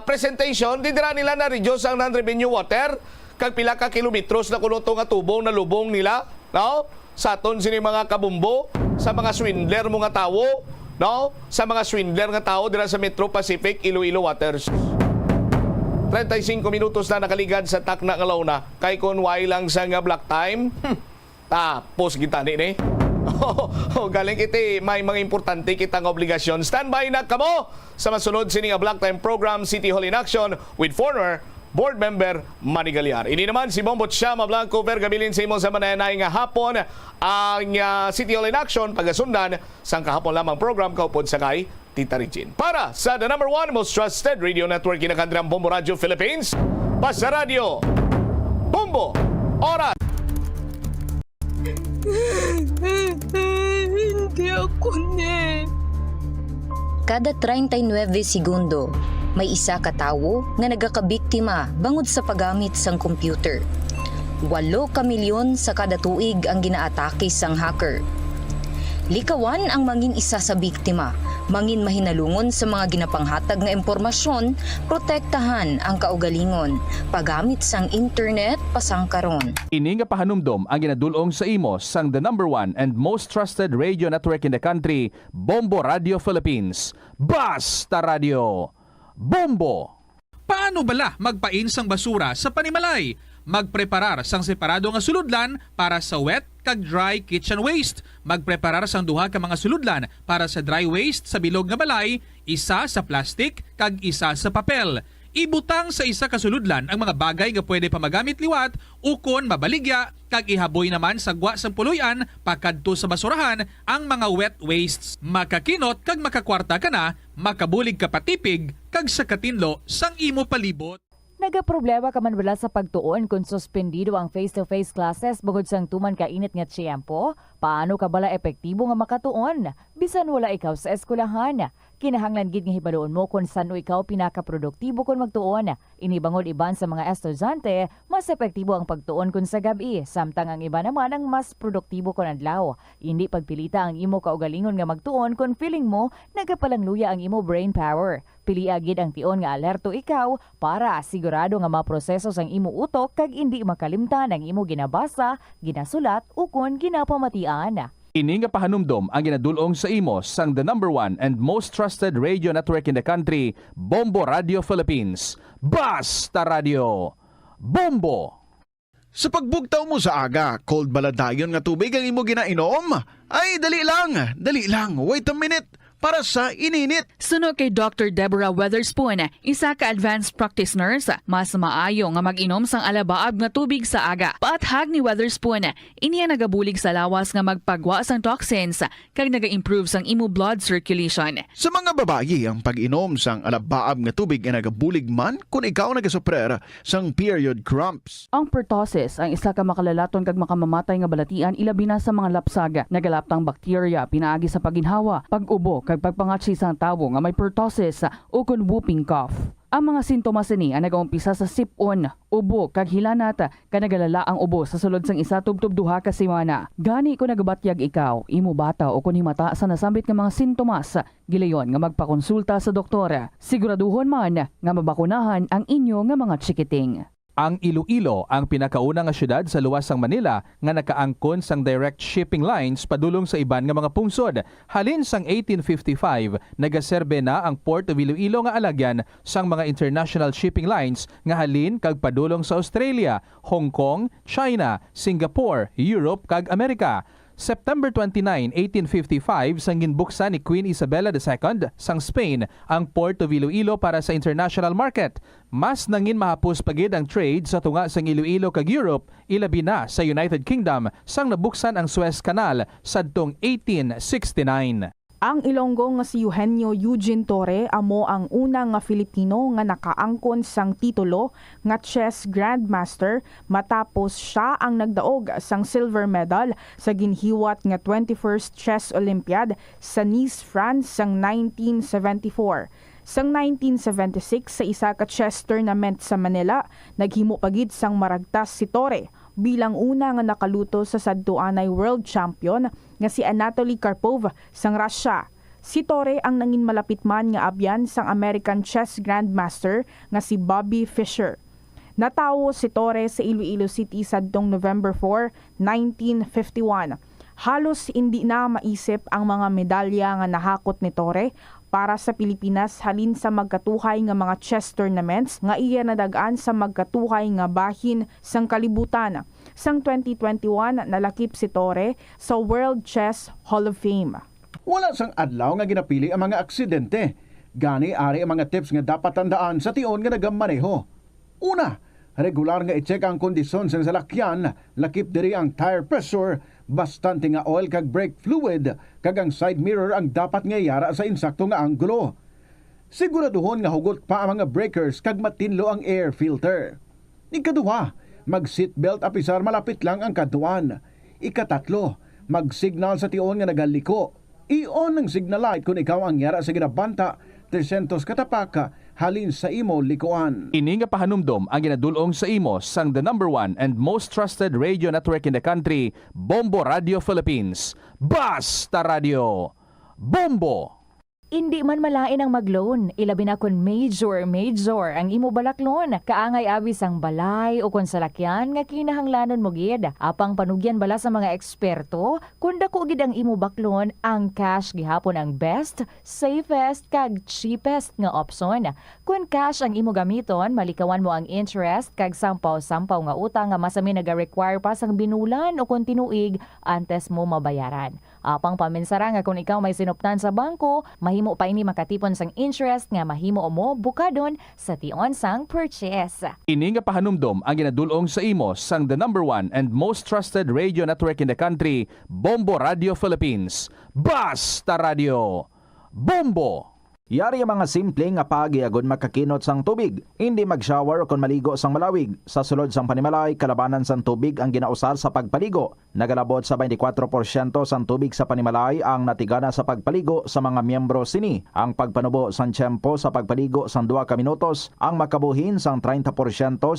presentation, didira nila na-reduce ang non-revenue water kag pila ka kilometros na kuno nga tubong na lubong nila, no? Sa aton sini mga kabumbo, sa mga swindler mo nga tawo, no? Sa mga swindler nga tao dira sa Metro Pacific Iloilo Waters. 35 minutos na nakaligad sa takna nga launa. Kay kun why lang sa nga black time, tapos kita ni. Galing kiti may mga importante kitang obligasyon. Standby na kamo sa masunod sini nga black time program, City Hall in Action with former Board Member Manny Galyar. Ini naman si Bombot Shama Blanco Vergabilin sa imo sa mananay nga hapon ang City Hall in Action pagasundan sang kahapon lamang program kaupod sakay Tita Regine. Para sa the number one most trusted radio network in the country, Bombo Radio Philippines, Basta Radio, Bombo, Oras. Hindi ako Kada 39 segundo, may isa ka tawo nga nagakabiktima bangod sa paggamit sang computer. 8 ka milyon sa kada tuig ang ginaatake sang hacker. Likawan ang mangin isa sa biktima, mangin mahinalungon sa mga ginapanghatag nga impormasyon, protektahan ang kaugalingon, paggamit sang internet pasang karon. Ini nga pahanumdom ang ginadulong sa imo sang the number one and most trusted radio network in the country, Bombo Radio Philippines. Basta Radio, Bombo! Paano bala magpain sang basura sa panimalay? Magpreparar sang separado nga suludlan para sa wet kag dry kitchen waste. Magpreparar sang duha ka mga suludlan para sa dry waste sa bilog nga balay, isa sa plastik kag isa sa papel. Ibutang sa isa ka suludlan ang mga bagay nga pwede pa magamit liwat ukon mabaligya kag ihaboy naman sa gwa sang puloy-an pakadto sa basurahan ang mga wet wastes. Makakinot kag makakwarta ka na, makabulig ka patipig kag sa katinlo sang imo palibot. Nagaproblema ka man wala sa pagtuon kung suspendido ang face-to-face classes bugod sang tuman ka init nga tiyempo? Paano ka bala epektibo nga makatuon? Bisan wala ikaw sa eskwelahan. Kinahanglan gid nga hibaluon mo kung saan ikaw pinakaproduktibo kung magtuon. Inibangod iban sa mga estudyante, mas epektibo ang pagtuon kung sa gabi, samtang ang iba naman ang mas produktibo kung adlaw. Hindi pagpilita ang imo kaugalingon nga magtuon kung feeling mo nagapalangluya ang imo brain power. Pili agid ang tion nga alerto ikaw para sigurado nga maproseso sang imo utok kag hindi makalimtan ang imo ginabasa, ginasulat o kun ginapamatian. Ini nga pahanumdom ang ginadulong sa imo sang the #1 and most trusted radio network in the country, Bombo Radio Philippines. Basta Radio Bombo! Sa pagbugtaw mo sa aga, cold baladayon nga tubig ang imo ginainom? Ay, dali lang, wait a minute. Para sa ininit. Suno kay Dr. Deborah Weatherspoon, isa ka advanced practice nurse, mas maayo nga mag-inom sang alabaab nga tubig sa aga. Paathag ni Weatherspoon, iniya nagabulig sa lawas nga magpagwa sang toxins kag naga-improve sang imo blood circulation. Sa mga babayi, ang pag-inom sang alabaab nga tubig ay nagabulig man kung ikaw nagasuprer sang period cramps. Ang pertussis ang isa ka makalalaton kag makamamatay nga balatian ilabi na sa mga lapsag, nagalaptang bakterya pinaagi sa paginhawa, pag-ubo kag pagpangatsi sang tawo nga may pertussis o kun whooping cough. Ang mga sintomas ni ang nagaumpisa sa sipon, ubo kag hilanat kanagalala ang ubo sa sulod sang isa tubtub duha ka semana. Gani kung nagabatyag ikaw, imo bata o kun himata sa nasambit nga mga sintomas, gilayon nga magpakonsulta sa doktor. Siguraduhon man nga mabakunahan ang inyo nga mga chikiting. Ang Iloilo ang pinakauna nga syudad sa luwas sang Manila nga nakaangkon sang direct shipping lines padulong sa iban nga mga pungsod. Halin sang 1855, nagaserbe na ang Port of Iloilo nga alagyan sang mga international shipping lines nga halin kag padulong sa Australia, Hong Kong, China, Singapore, Europe kag Amerika. September 29, 1855, sang ginbuksan ni Queen Isabella II sang Spain ang Port of Iloilo para sa international market. Mas nangin mahapos pagid ang trade sa tunga sang Iloilo kag Europe, ilabi na sa United Kingdom sang nabuksan ang Suez Canal sadtong 1869. Ang Ilonggo nga si Eugenio Eugene Torre amo ang unang nga Filipino nga nakaangkon sang titulo nga chess grandmaster matapos siya ang nagdaog sang silver medal sa ginhiwat nga 21st Chess Olympiad sa Nice, France sang 1974. Sang 1976 sa isa ka chess tournament sa Manila, naghimo pagid sang maragtas si Torre bilang una nga nakaluto sa sadtuanay world champion nga si Anatoly Karpov sang Russia. Si Torre ang nangin malapit man nga abyan sang American chess grandmaster nga si Bobby Fischer. Natawo si Torre sa Iloilo City sadtong November 4, 1951. Halos hindi na maisip ang mga medalya nga nahakot ni Torre para sa Pilipinas halin sa magkatuhay nga mga chess tournaments nga iya nadagaan sa magkatuhay nga bahin sang kalibutan. Sang 2021 nalakip si Torre sa World Chess Hall of Fame. Wala sang adlaw nga ginapili ang mga aksidente. Gani ari ang mga tips nga dapat tandaan sa tion nga nagamaneho. Una, regular nga i-check ang kondisyon sang salakyan, lakip diri ang tire pressure, bastante nga oil kag brake fluid, kag ang side mirror ang dapat nga yara sa insakto nga anggulo. Siguraduhon nga hugot pa ang mga breakers kag matinlo ang air filter. Ikaduha, mag-seatbelt apisar malapit lang ang kaduan. Ikatatlo, mag-signal sa tion nga nagaliko. I-on ang signal light kung ikaw ang yara sa ginabanta 300 katapaka halin sa imo likuan. Ini nga pahanumdom ang ginadulong sa imo sang the #1 and most trusted radio network in the country, Bombo Radio Philippines. Basta Radio Bombo! Hindi man malain ang mag-loan, ilabi na kun major ang imo balaklon. Kaangay abis ang balay o kun salakyan nga kinahanglanon mo gid. Apang panugyan bala sa mga eksperto, kun dako gid ang imo baklon, ang cash gihapon ang best, safest kag cheapest nga option. Kun cash ang imo gamiton, malikawan mo ang interest kag sampaw-sampaw nga utang nga masami naga-require pa sang binulan o kun tinuig antes mo mabayaran. Apang paminsara nga kung ikaw may sinuptan sa bangko, mahimo pa ini makatipon sang interest nga mahimo mo bukadon sa tion sang purchase. Ini nga pahanumdom ang ginadulong sa imo sang the number 1 and most trusted radio network in the country, Bombo Radio Philippines. Basta Radio Bombo! Yari ang mga simple nga pagiagod makakinot sang tubig, hindi mag-shower o kung maligo sang malawig. Sa sulod sang panimalay, kalabanan sang tubig ang ginausar sa pagpaligo. Nagalabot sa 24% sang tubig sa panimalay ang natigana sa pagpaligo sa mga miyembro sini. Ang pagpanubo sang tiyempo sa pagpaligo sang 2 ka minutos ang makabuhin sang 30%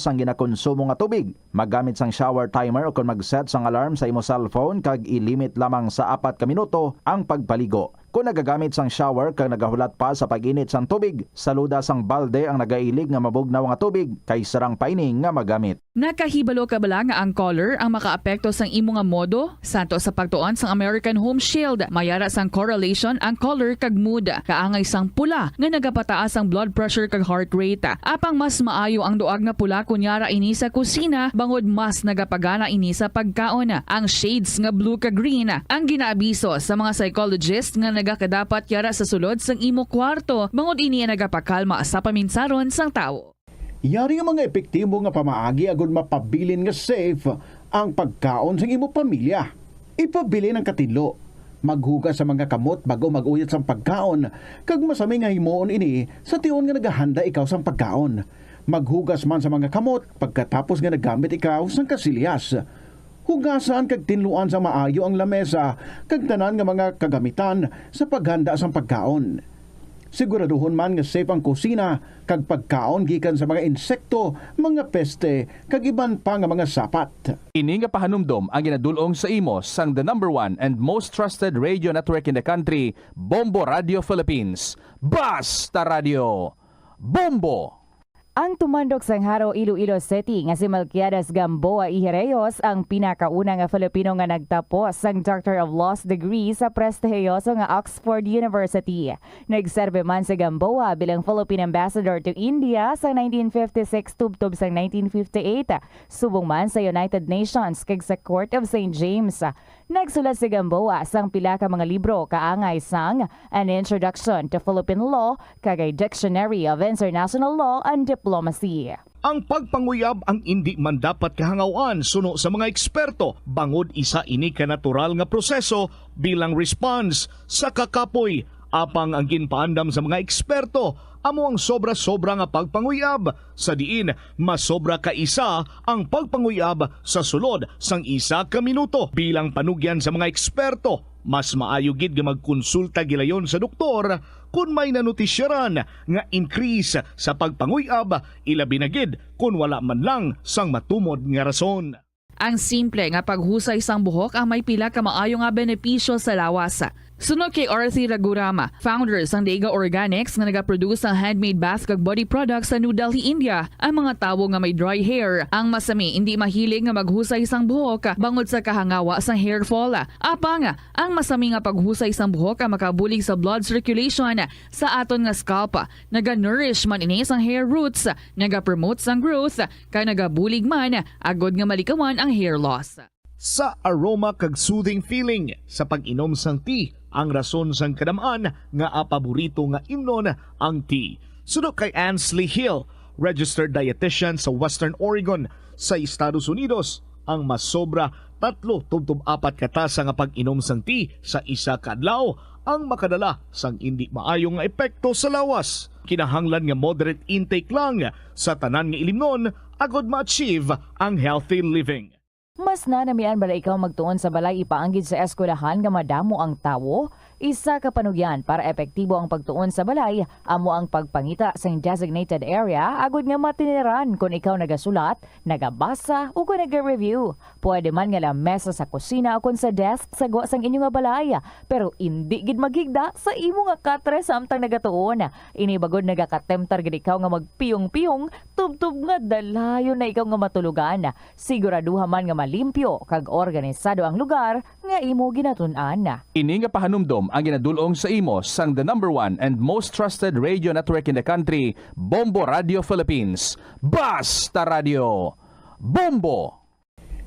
sang ginakonsumo nga tubig. Maggamit sang shower timer o kung mag-set sang alarm sa imo cellphone kag ilimit lamang sa 4 ka minuto ang pagpaligo. Kung nagagamit sang shower kag nagahulat pa sa pag-init sang tubig, saluda sang balde ang nagailig nga mabugnaw nga tubig kay sarang paining nga magamit. Nakahibalo ka bala nga ang color ang makaapekto sang imo nga modo? Santo sa pagtuon sang American Home Shield, mayara sang correlation ang color kag mood. Kaangay sang pula nga nagapataas ang blood pressure kag heart rate. Apang mas maayo ang duag nga pula kunyara ini sa kusina bangod mas nagapagana ini sa pagkaon. Ang shades nga blue kag green ang ginaabiso sa mga psychologist nga nagakadapat yara sa sulod sang imo kwarto bangod ini nagapakalma sa paminsaron sang tawo. Yari ang mga epektibo nga pamaagi agud mapabilin nga safe ang pagkaon sa imo pamilya. Ipabili ng katinlo. Maghugas sa mga kamot bago mag-uyat sang pagkaon. Kag masami nga himuon ini sa tion nga nagahanda ikaw sang pagkaon. Maghugas man sa mga kamot pagkatapos nga nagamit ikaw sang kasilyas. Hugasan kag tinluan sa maayo ang lamesa kag tanan nga mga kagamitan sa paghanda sang pagkaon. Siguraduhon man nga safe ang kusina kag pagkaon gikan sa mga insekto, mga peste kag iban pa nga mga sapat. Ini nga pahanumdom ang ginadulong sa imo sang the number 1 and most trusted radio network in the country, Bombo Radio Philippines. Basta Radio Bombo! Ang tumandok sang Haro, Iloilo City nga si Melquiades Gamboa Ihereyos ang pinakauna nga Filipino nga nagtapos sang Doctor of Laws degree sa prestihiyoso nga Oxford University. Nagserbe man si Gamboa bilang Philippine Ambassador to India sa 1956 tubtob sang 1958. Subong man sa United Nations kag sa Court of St. James. Nagsulat si Gamboa sang pila ka mga libro kaangay sang An Introduction to Philippine Law kag a Dictionary of International Law and Diplomacy. Ang pagpanguyab ang hindi man dapat kahangawan suno sa mga eksperto bangod isa ini ka natural nga proseso bilang response sa kakapoy apang ang ginpaandam sa mga eksperto amo ang sobra-sobra nga pagpanguyab sa diin masobra ka isa ang pagpanguyab sa sulod sang 1 ka minuto bilang panugyan sa mga eksperto. Mas maayo gid nga magkonsulta gilayon sa doktor kung may nanutisyaran nga increase sa pagpanguyab ilabi na gid kung wala man lang sang matumod nga rason. Ang simple nga paghusay sang buhok ang may pila ka maayo nga benepisyo sa lawas. Sunod kay Arthi Ragurama, founder sang Dega Organics nga nagaproduce ng handmade bath kag body products sa New Delhi, India. Ang mga tawo nga may dry hair, ang masami hindi mahilig nga maghusay sang buhok bangod sa kahangawa sang hair fall. Apang ang masami nga paghusay sang buhok ang makabulig sa blood circulation sa aton nga scalp. Naga-nourish man ini sang hair roots, naga-promote sang growth, kay nagabulig man agod nga malikawan ang hair loss. Sa aroma kag soothing feeling sa pag-inom sang tea, ang rason sang kadamaan nga paborito nga imnon ang tea. Sunod kay Ansley Hill, registered dietitian sa Western Oregon sa Estados Unidos, ang masobra 3-4 katasa nga pag-inom sang tea sa isa ka adlaw ang makadala sang hindi maayong nga epekto sa lawas. Kinahanglan nga moderate intake lang sa tanan nga ilimnon agod ma-achieve ang healthy living. Mas nanamian bala ikaw magtuon sa balay ipaanggid sa eskwelahan nga madamo ang tawo? Isa ka panugyan para epektibo ang pagtuon sa balay, amo ang pagpangita sa designated area agud nga matiniran kung ikaw nagasulat, nagabasa o kung nag-review. Pwede man nga lamesa sa kusina o kung sa desk sa gwa sang inyo nga balay, pero hindi gid maghigda sa imo nga katre samtang nagatuon. Ini bagod nagakatemptar gid ikaw nga magpiyong-piyong, tubtub nga dalayon na ikaw nga matulugan. Siguraduha man nga malimpyo kag organisado ang lugar nga imo ginatun-an. Ini nga pahanumdom ang ginadulong sa imo sang the number 1 and most trusted radio network in the country, Bombo Radio Philippines. Basta Radio Bombo!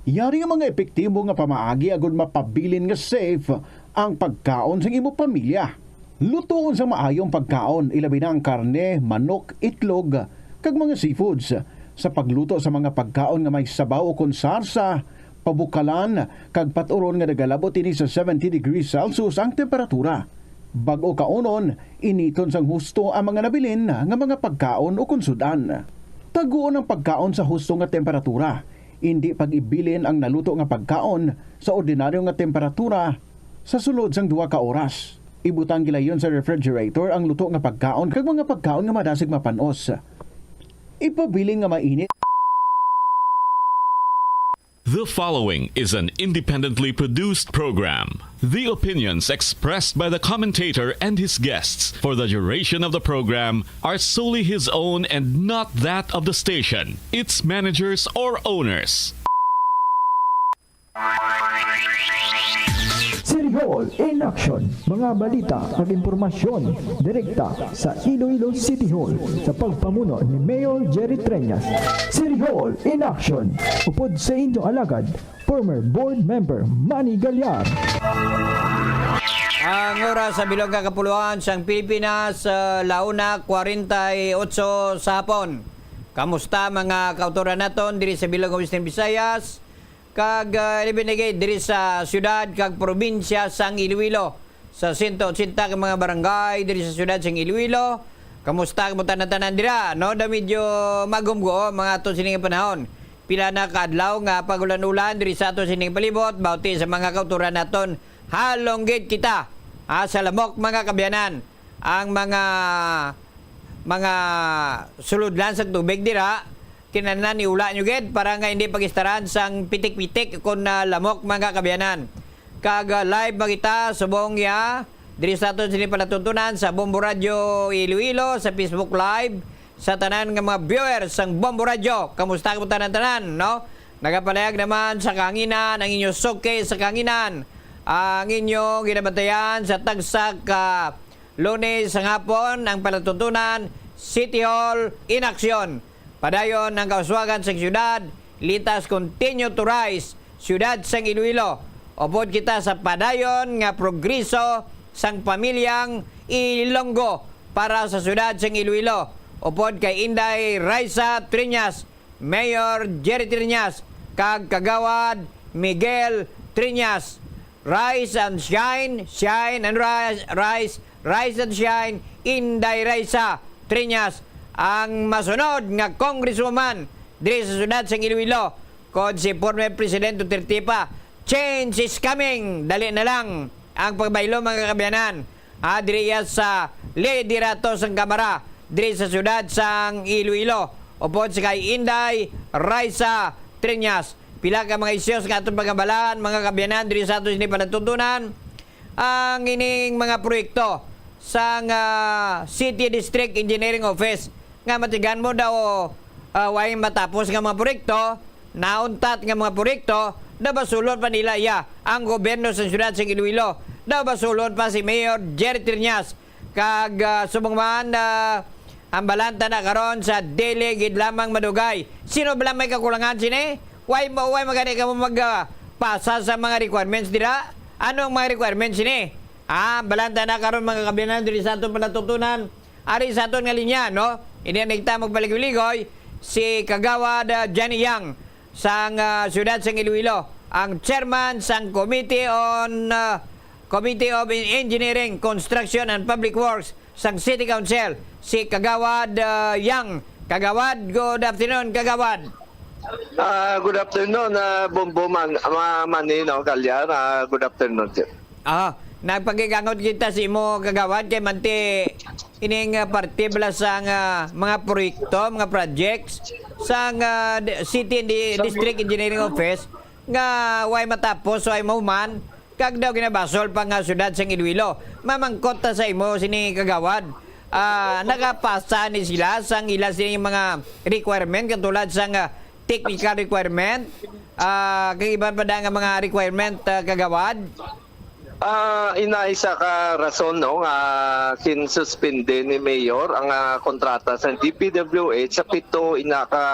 Yari ang mga epektibo nga pamaagi agud mapabilin nga safe ang pagkaon sa imo pamilya. Lutoon sa maayong pagkaon, ilabi na ang karne, manok, itlog, kag mga seafoods. Sa pagluto sa mga pagkaon nga may sabaw o konsarsa, pabukalan, kag paturon nga nagalabot ini sa 70 degrees Celsius ang temperatura. Bago kaunon, initon sang husto ang mga nabilin nga mga pagkaon o konsudan. Taguon ang pagkaon sa husto nga temperatura. Hindi pag-ibilin ang naluto nga pagkaon sa ordinaryo nga temperatura sa sulod sang 2 ka oras. Ibutang gilayon sa refrigerator ang luto nga pagkaon kag mga pagkaon nga madasig mapanos. Ipabiling nga mainit. The following is an independently produced program. The opinions expressed by the commentator and his guests for the duration of the program are solely his own and not that of the station, its managers, or owners. City Hall in action. Mga balita at impormasyon direkta sa Iloilo City Hall sa pagpamuno ni Mayor Jerry Treñas. City Hall in action. Upod sa inyong alagad, former board member Manny Galyar. Ang oras sa Bilog Kapuluan sang Pilipinas, launa 48 sa hapon. Kamusta mga kautoran naton diri sa Bilog Western Visayas? Kag ibinigay diri sa syudad kag probinsya sang Iloilo. Sa 180 ka mga barangay diri sa syudad sang Iloilo. Kamusta mo tanan-tanan dira? No, da medyo magumgo mga ato sining panahon. Pila na kadlaw nga pagulan-ulan diri sa ato sining palibot, bauti sa mga kauturan naton. Halonggit kita sa lamok mga kabyanan. Ang mga suludlan sa tubig dira kinanan iula nyo ged para nga hindi pagistaran sang pitik-pitik kun lamok mga kabyanan. Kag live magita subong ya diri sa aton sini palatuntunan sa Bombo Radio Iloilo, sa Facebook Live, sa tanan nga mga viewers sang Bombo Radio. Kamusta ka mo tanan-tanan, no? Nagapalayag naman sa kanginan ang inyo soke sa kanginan. Ang inyo ginabantayan sa tagsak Lunes sa hapon ang palatuntunan City Hall in action. Padayon ang kauswagan sa syudad, litas continue to rise, syudad sang Iloilo. Upod kita sa padayon nga progreso sang pamilyang Ilonggo para sa syudad sang Iloilo. Upod kay Inday Raisa Triñas, Mayor Jerry Triñas, kag Kagawad Miguel Triñas. Rise and shine, shine and rise, rise and shine, Inday Raisa Triñas. Ang masunod nga congresswoman diri sa syudad sang Iloilo kod si former President Duterte pa. Change is coming. Dali na lang ang pagbaylo mga kabyanan. Diri sa liderato sang Kamara diri sa syudad sang Iloilo. Upod sa kay Inday Raisa Triñas. Pila ka mga isyos nga atong pagabalaan mga kabyanan diri sa aton palatuntunan. Ang ining mga proyekto sang City District Engineering Office nga matigan mo daw way matapos nga mga proyekto, nauntat nga mga proyekto, dabasulod pa nila ang gobyerno sa syudad sa Iloilo. Dabasulod pa si Mayor Jerry Triñas. Kag subong man ang balanta na karon sa dili gid lamang madugay. Sino ba may kakulangan sini? Why magani ka mo magpasa sa mga requirements dira? Ano ang mga requirements sini? Balanta na karon mga kabyanan diri sa aton palatuntunan. Ari sa aton nga linya, no? Ini nagta magpalig-ligoy si Kagawad Johnny Yang sang syudad sang Iloilo, ang chairman sang Committee of Engineering, Construction and Public Works sang City Council, si Kagawad Yang. Kagawad, good afternoon, Kagawad. Good afternoon, Bombo Manino Galyar. Good afternoon, sir. Nagpagigangot kita si mo Kagawad kay manti ining partibla sang mga proyekto, mga projects sang City District Engineering Office nga way matapos way mahuman kag daw ginabasol pa nga syudad sang Iloilo. Mamangkot ta sa imo sini Kagawad. Nakapasa ni sila sang ila sini mga requirement katulad sang technical requirement, kag iban pa nga mga requirement Kagawad. Inaisa ka rason no kinsuspende ni Mayor ang kontrata sa DPWH sa 7 inaka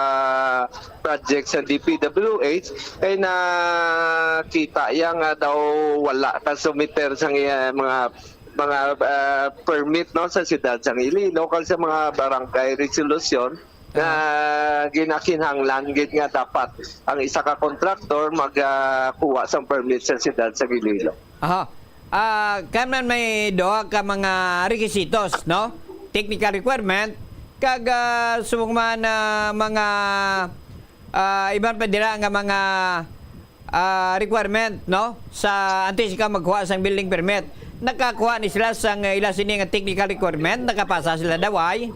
project sa DPWH ay nakita yang daw wala ka sumiter sa mga permit no sa siyudad sang Iloilo kag sa mga barangay resolution na ginakinhanglan gid nga dapat ang isa ka kontraktor magkuha sang permit sa siyudad sang Iloilo. Aha. Kaman may doha ka mga requisitos, no? Technical requirement kag subong man mga iban pa dira nga mga requirement, no? Sa antes ka magkuha sang building permit. Nakakuha ni sila sang ila sini nga technical requirement, nakapasa sila daway.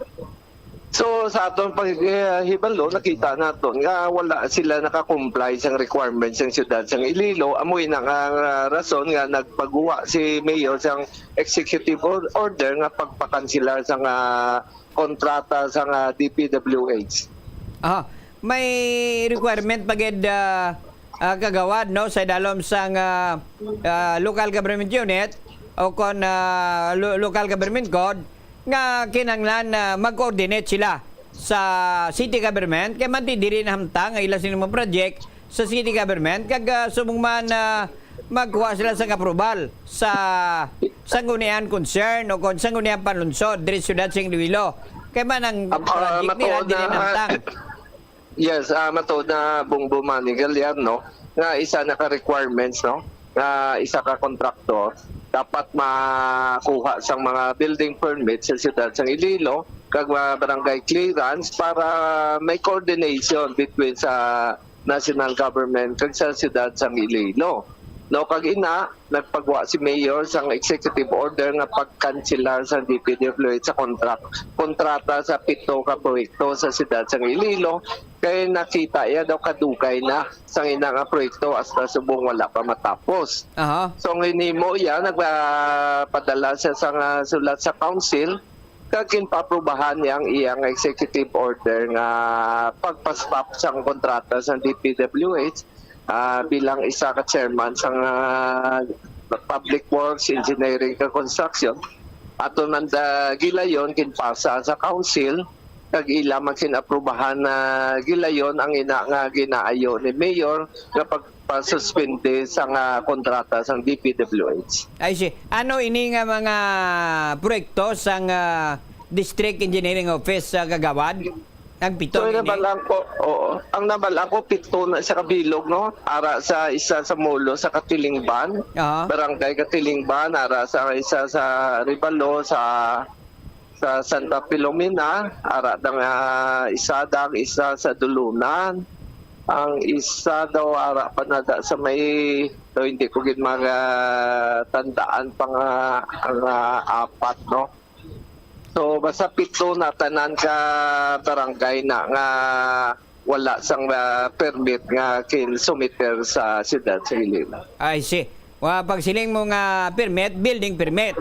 So sa atong paghibalo nakita naton nga wala sila naka-comply sa requirements ng siyudad sang Iloilo. Amoy na nga rason nga nagpagawa si Mayor sang executive order nga pagpakansilar sang kontrata sang DPWH. Aha. May requirement pagid kagawad, no, sa dalom sang local government unit o kon local government code nga kinanglan mag-coordinate sila sa city government kay man diri na hamtang nga ila sinimo project sa city government kag subong man magkuha sila sa approval sa sanggunian concern o kon sanggunian panlunsod diri siyudad sing Iloilo kay man ang project nila diri na hamtang. Yes, matod na Bongbo Manigal yan, no? Nga isa naka-requirements, no? Nga isa ka kontraktor dapat makuha sang mga building permit sa siyudad sang Iloilo kag mga barangay clearance para may coordination between sa national government kag sa siyudad sang Iloilo. No, kag ina nagpagawa si Mayor sang executive order nga pagkanselar sa DPWH sa kontrata sa 7 ka proyekto sa siyudad sang Iloilo kay nakita ya daw kadugay na sang ina nga proyekto hasta subong wala pa matapos. So nginimo ya nagpadala siya sang sulat sa council kag kinpaprobahan yang iyang executive order nga pagpa-stop sang kontrata sa DPWH bilang isa ka chairman sa Public Works, Engineering and Construction. Aton man gilayon kinpasa sa council kag ila man kinaprubahan na gilayon ang ina nga ginaayo ni Mayor nga pagpasuspende sa kontrata sa DPWH. Ay si, ano ini nga mga proyekto sang District Engineering Office sa Kagawad? Ang pito so, nabalang ko, ang nabalang ko pito na sa kabilog, no? Ara sa isa sa Molo sa Katilingban, Barangay Katilingban, ara sa isa sa Ribalo sa Santa Filomena, ara dang isa sa Dulunan, ang isa daw ara panada sa may hindi ko gid tandaan pang ang apat, no? So basta pito na tanan ka barangay na nga wala sang permit nga sumiter sa siyudad sa Iloilo. I see. Pag siling mo nga permit, building permit.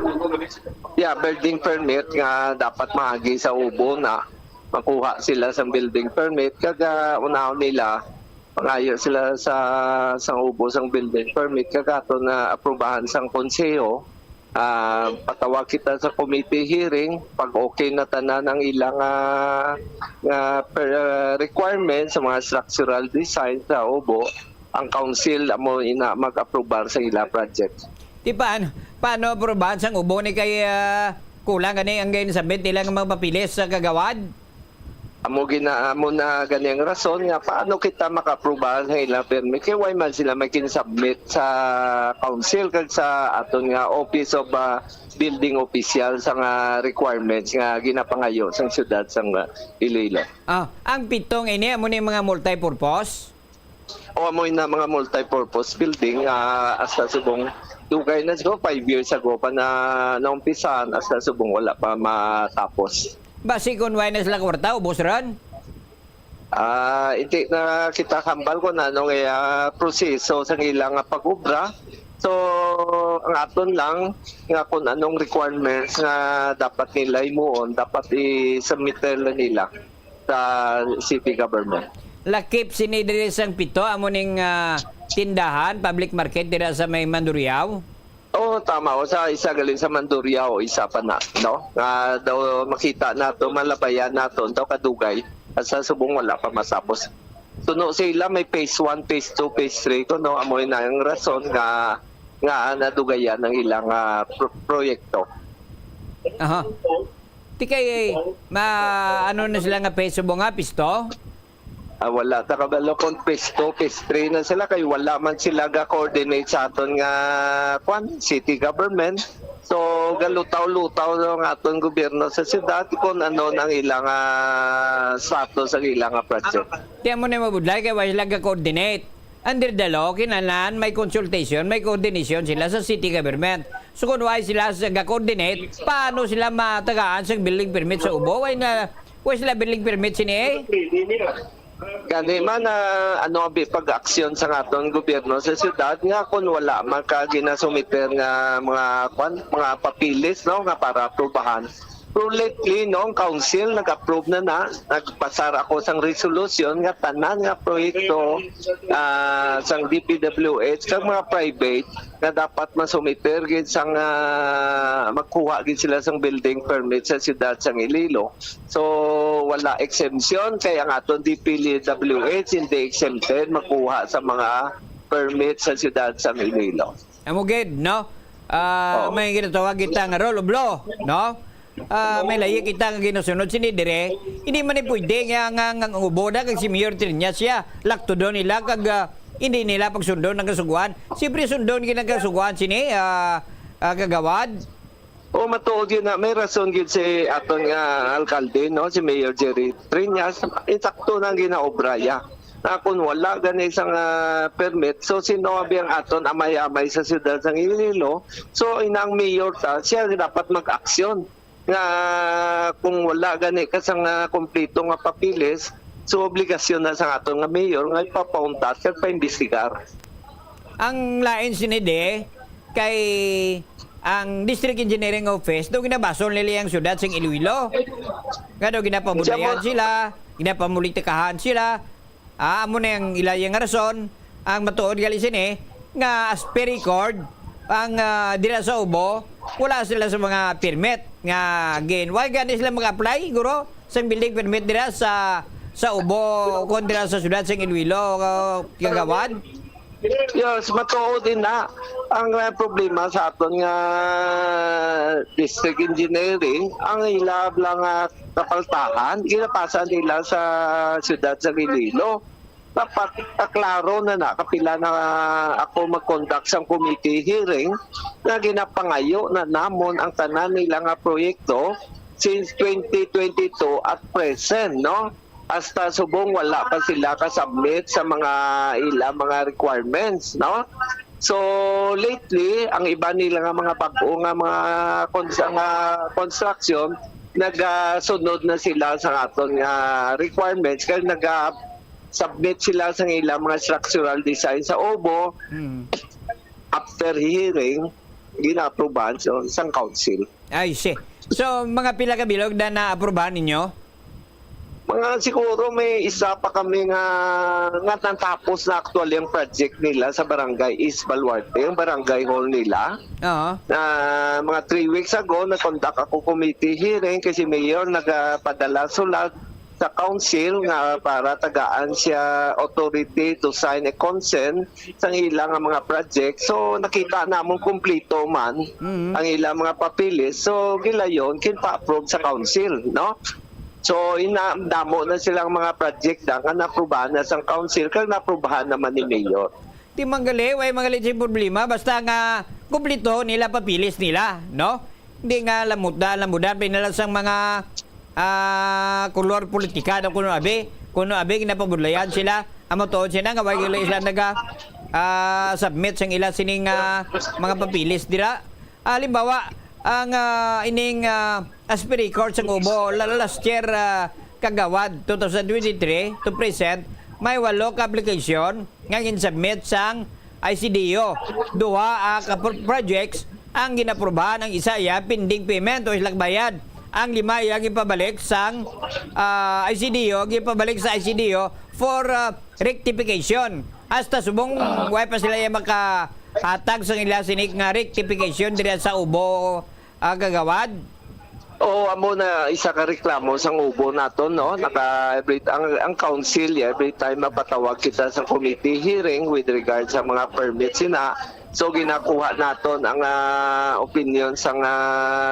Yeah, building permit nga dapat maagi sa ubo na makuha sila sa building permit kaga unaw nila pangayo sila sa ubo sang building permit kagato na aprubahan sang konseho. Patawag kita sa committee hearing pag okay na tanan ang ilang requirements sa mga structural design sa ubo ang council amo ina mag-aprobar sa ila project. Di paano aprobahan sang ubo ni kay kulang gani ang gayon sabit nila nga magpapilis sa Kagawad? Amo na ganyang rason nga paano kita maka-aprobahan sa ilang permit kay why man sila may kinsubmit sa council kag sa aton nga Office of Building Official sa requirements nga ginapangayo sa siyudad sang Iloilo. Ang pitong ini amo ni mga multi-purpose? Amo na mga multi-purpose building hasta subong dugay na siguro 5 years ago pa na naumpisahan hasta subong wala pa matapos. Basi kung why na sila kwarta, ubos ron? Hindi na kita kambal ko na anong proseso sa ilang pag-ubra. So, ang aton lang nga kung anong requirements nga dapat nila imuon, dapat i-submit nila sa city government. Lakip sinidiri sang pito, amo ning tindahan, public market dira sa may Mandurriao? Tama. O sa isa galing sa Mandurriao, isa pa na, no? Daw makita nato, malabayan nato, daw kadugay, at sa subong wala pa masapos. Tuno sila may phase 1, phase 2, phase 3 ko, no? Amoy na ang rason nga nga nadugayan ng ilang proyekto. Aha. Ti kay ano na sila nga peso mo nga pisto? Wala ta kabalo kon pesto, pestri na sila kay wala man sila ga-coordinate sa aton nga city government. So galutaw-lutaw ng aton gobyerno sa siyudad kung ano nang ilang status ang ilang project. Tiyan mo na mabudlay kay wala sila ga-coordinate. Under the law, kinanan may consultation, may coordination sila sa city government. So kung why sila ga-coordinate, paano sila matagaan sa building permit sa Ubo? Why sila building permit sini Gani man ano pag-aksyon sa atong gobyerno sa siyudad nga kung wala man ka ginasumiter nga mga papilis no nga para aprobahan. Pero lately no, ang council nag-approve na nagpasar ako sang resolution nga tanan nga proyekto sang DPWH kag mga private nga dapat masumiter gid sang magkuha gid sila sang building permit sa siyudad sang Iloilo. So wala exemption kaya ang aton DPWH hindi exempted makuha sa mga permit sa siyudad sang Iloilo. Amo gid no? May ginatawag kita nga rule of law, no? May layi kita nga ginusunod sinidire, hindi man pwede nga Ubo na kag si Mayor Triñas siya lakto do nila kag hindi nila pagsundon ng kasuguan. Siyempre sundon ginagasuguan sini kagawad. Matuod yun na may rason gid si aton nga alkalde no si Mayor Jerry Triñas insakto nang ginaobraya. Na kung wala gani isang permit, so sinobi ang aton amay-amay sa siyudad ng Iloilo, so inang mayor siya dapat mag-aksyon. Nga kung wala gani kasang kompleto nga papilis, so obligasyon na sa aton nga mayor nga ipapauntas kag paimbestigar. Ang lain sinide kay ang District Engineering Office do ginabasol nila ang syudad sing Iloilo. Nga do ginapabulayan sila, ginapamulitikahan sila. Amo na yung ilayang rason ang matuod gali sini nga as per record ang dira sa Ubo wala sila sa mga permit nga again why gani sila mag-apply guro sa building permit dira sa Ubo kon dira sa syudad sa Iloilo kagawad. Yes, matuod din na ang problema sa aton nga district engineering ang ilab lang kapaltahan ginapasa nila sa syudad sa Iloilo. Dapat klaro na kapila na ako mag-conduct sa committee hearing na ginapangayo na namon ang tanan nila nga proyekto since 2022 at present no. Hasta subong wala pa sila ka-submit sa mga requirements no. So lately ang iba nila nga mga bag-o nga mga construction nagasunod na sila sa aton nga requirements kaya submit sila sa ilang mga structural design sa Ubo. After hearing gina-aprobahan sa council. Ay see. So mga pila ka bilog na na-aprobahan ninyo? Mga siguro may isa pa kami nga natapos na actually ang project nila sa barangay East Baluarte, yung barangay hall nila. Mga 3 weeks ago, na-conduct ako committee hearing kasi mayor nagpadala sulat sa council nga para tagaan siya authority to sign a consent sa ilang mga project. So nakita namon kumpleto man ang ilang mga papilis. So gilayon kinpa-approve sa council, no? So inadamo na silang mga project nga na-aprobahan na sa council kag na-aprobahan naman ni mayor. Di manggali, way manggali si problema basta nga kumpleto nila papilis nila, no? Hindi nga lamudan pinala sang mga kulor politika na kuno abi ginapabudlayan sila amo tuod sila nga way sila naga submit sang ila sining mga papilis dira. Halimbawa ang ining as per record sang Ubo last year kagawad 2023 to present may 8 ka application nga gin-submit sang ICDO. Duha ka projects ang ginaprobahan, ang isa ya pending payment o ilang bayad. Ang 5 ya gipabalik sang ICDO, gipabalik sa ICDO for rectification. Hasta subong way pa sila yung makahatag sa ila sinik nga rectification dira sa Ubo kagawad. Amo na isa ka reklamo sa Ubo naton no. Ang council every time mapatawag kita sa committee hearing with regard sa mga permits sina So ginakuha naton ang opinion sa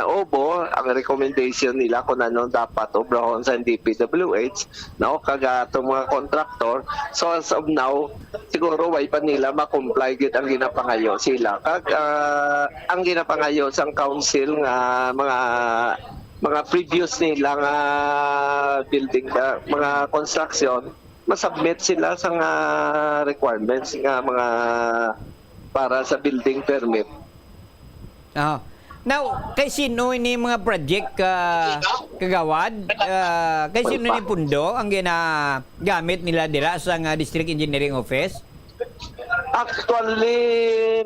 OBO, ang recommendation nila kung ano dapat obrahon sa DPWH, no, kaga itong mga contractor. So as of now, siguro way pa nila ma-comply gid ang ginapangayo sila. Kag ang ginapangayo sa council nga mga previous nilang building, mga construction, masubmit sila sa requirements nga mga para sa building permit. Now, kay sino ini mga project kagawad? Kay sino ni pundo ang ginagamit nila dira sa District Engineering Office? Actually,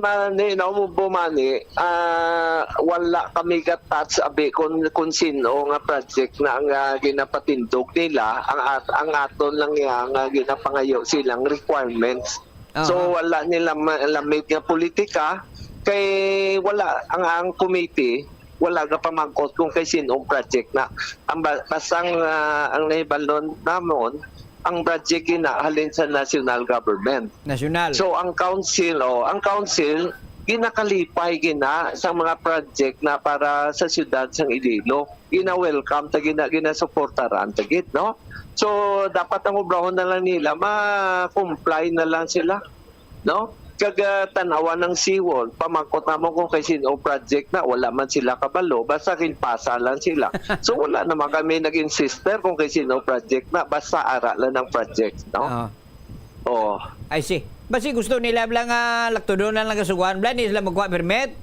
wala kami ka-touch abi kung sino nga project na ang ginapatindog nila. Ang aton lang nga ginapangayo silang requirements. So wala nila lamit nga politika kay wala ang committee wala ga pamangkot kung kay sinong project na ang basang ang naibalon namon ang project halin sa national government. So ang council ginakalipay sa mga project na para sa siyudad sang Iloilo. Gina-welcome ta gina-suportaran tagit, no? So dapat ang obrahon na lang nila ma-comply na lang sila, no? Tanawan ng seawall, pamangkot naman kung kay sino project na wala man sila kabalo, basta kinpasa lang sila. So wala naman kami nag-insister kung kay sino project na, basta aralan ng project, no? I see. Basi gusto nila lang lakto na lang kasuguan, bla ni sila magkuha permit.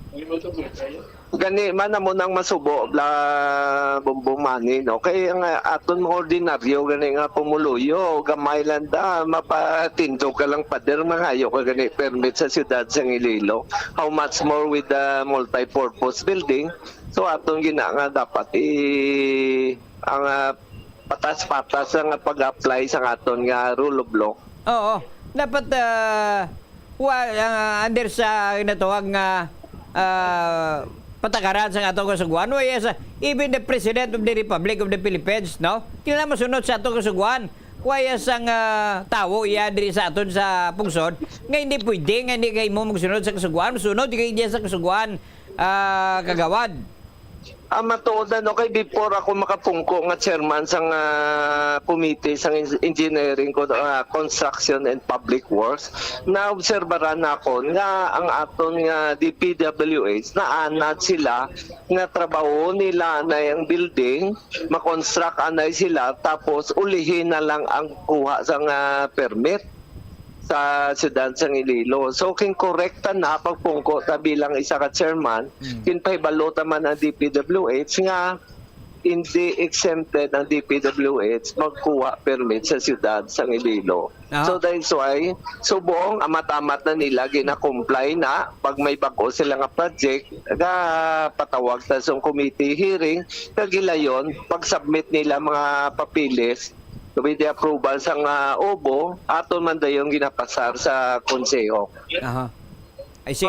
Gani man mo nang masubo la bumbong mani, no, kay ang aton mga ordinaryo gani nga pumuluyo gamay lang mapatindog ka lang pader mangayo ka gani permit sa siyudad sang Iloilo, how much more with the multi-purpose building. So aton gina nga dapat ang patas-patas ang pag-apply sa aton nga rule of law. Oo, dapat under sa ginatawag nga patakaran sa atong kasuguan. Even the President of the Republic of the Philippines, no? Kailangan masunod sa atong kasuguan. Waya sang tawo diri sa aton sa pungsod nga hindi pwede nga hindi kay mo magsunod sa kasuguan, masunod kay diya sa kasuguan kagawad. Matuod kay before ako makapungko nga chairman sang committee sang engineering construction and public works, naobserbaran ako nga ang aton nga DPWH naanad sila nga trabaho nila na yung building, makonstruct anay sila tapos ulihin na lang ang kuha sang permit sa siyudad sang Iloilo. So king korekta na pagpungko ta bilang isa ka chairman, kinpahibalo man ang DPWH nga hindi exempted ang DPWH magkuha permit sa siyudad sang Iloilo. So that's why subong amat-amat na nila gina-comply na pag may bago sila nga project patawag ta sa committee hearing kagilayon pag-submit nila mga papilis with the approval sa OBO, aton man dayong ginapasar sa konseho. I see.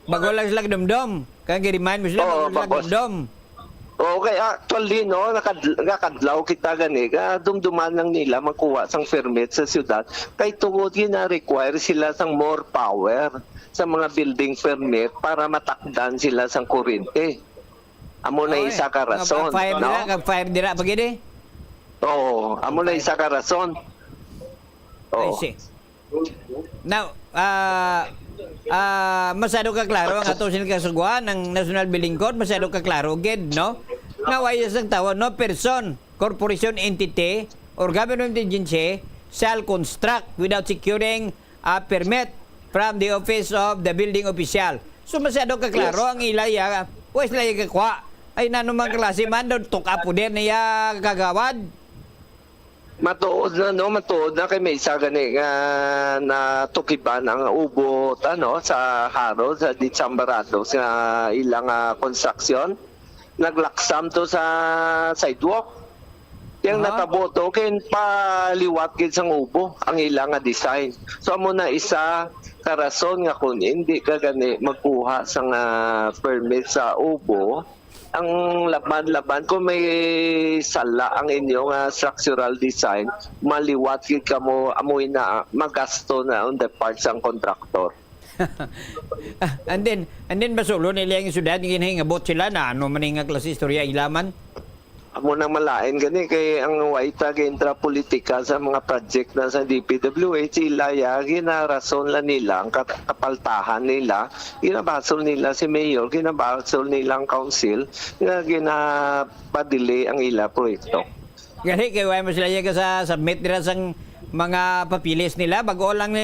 Bago lang sila dumdum. Kaya gi-remind mo sila bago sila dumdum. Okay, actually, no, nakadlaw kita gani, dumduman lang nila magkuha sang permit sa siyudad. Kay tungod gina-require sila sang more power sa mga building permit para matakdan sila sang kuryente. Amo na isa ka rason. Kag-fire dira pagidi? Oo, amo na isa ka rason. I see. Now, masyado ka klaro ang ato sinigasuguan ng National Building Code, masyado ka klaro gid, no? Nga wayas ang tawag, no person, corporation, entity, or government agency shall construct without securing a permit from the office of the building official. So masyado ka klaro ang ilaya, wais laya kakwa. Ay nanumang klase man, doon tuka po din niya kagawad. Matuod na kay may isa gani nga na tukiban ang ubot sa haro sa Ditsambarado sa ilang construction. Naglaksam to sa sidewalk. Yang nataboto ken paliwat gid sang ubo ang ilang design. So amo na isa ka rason nga kun hindi ka gani magkuha sang permit sa ubo, ang laban-laban kung may sala ang inyong structural design, maliwat gid kamo amoy na magasto na on the part sang contractor. and then basulo nila yung syudad, hinahingabot sila na ano man nga klase istorya ilaman. Amo nang malain gani kay ang waita kay intrapolitika sa mga project na sa DPWH ilaya ginarason la nila ang kapaltahan nila, ginabasol nila si mayor, ginabasol nila ang council, nga ginapadili ang ila proyekto. Gani kay way mo sila yaga sa submit nila sang mga papilis nila bago lang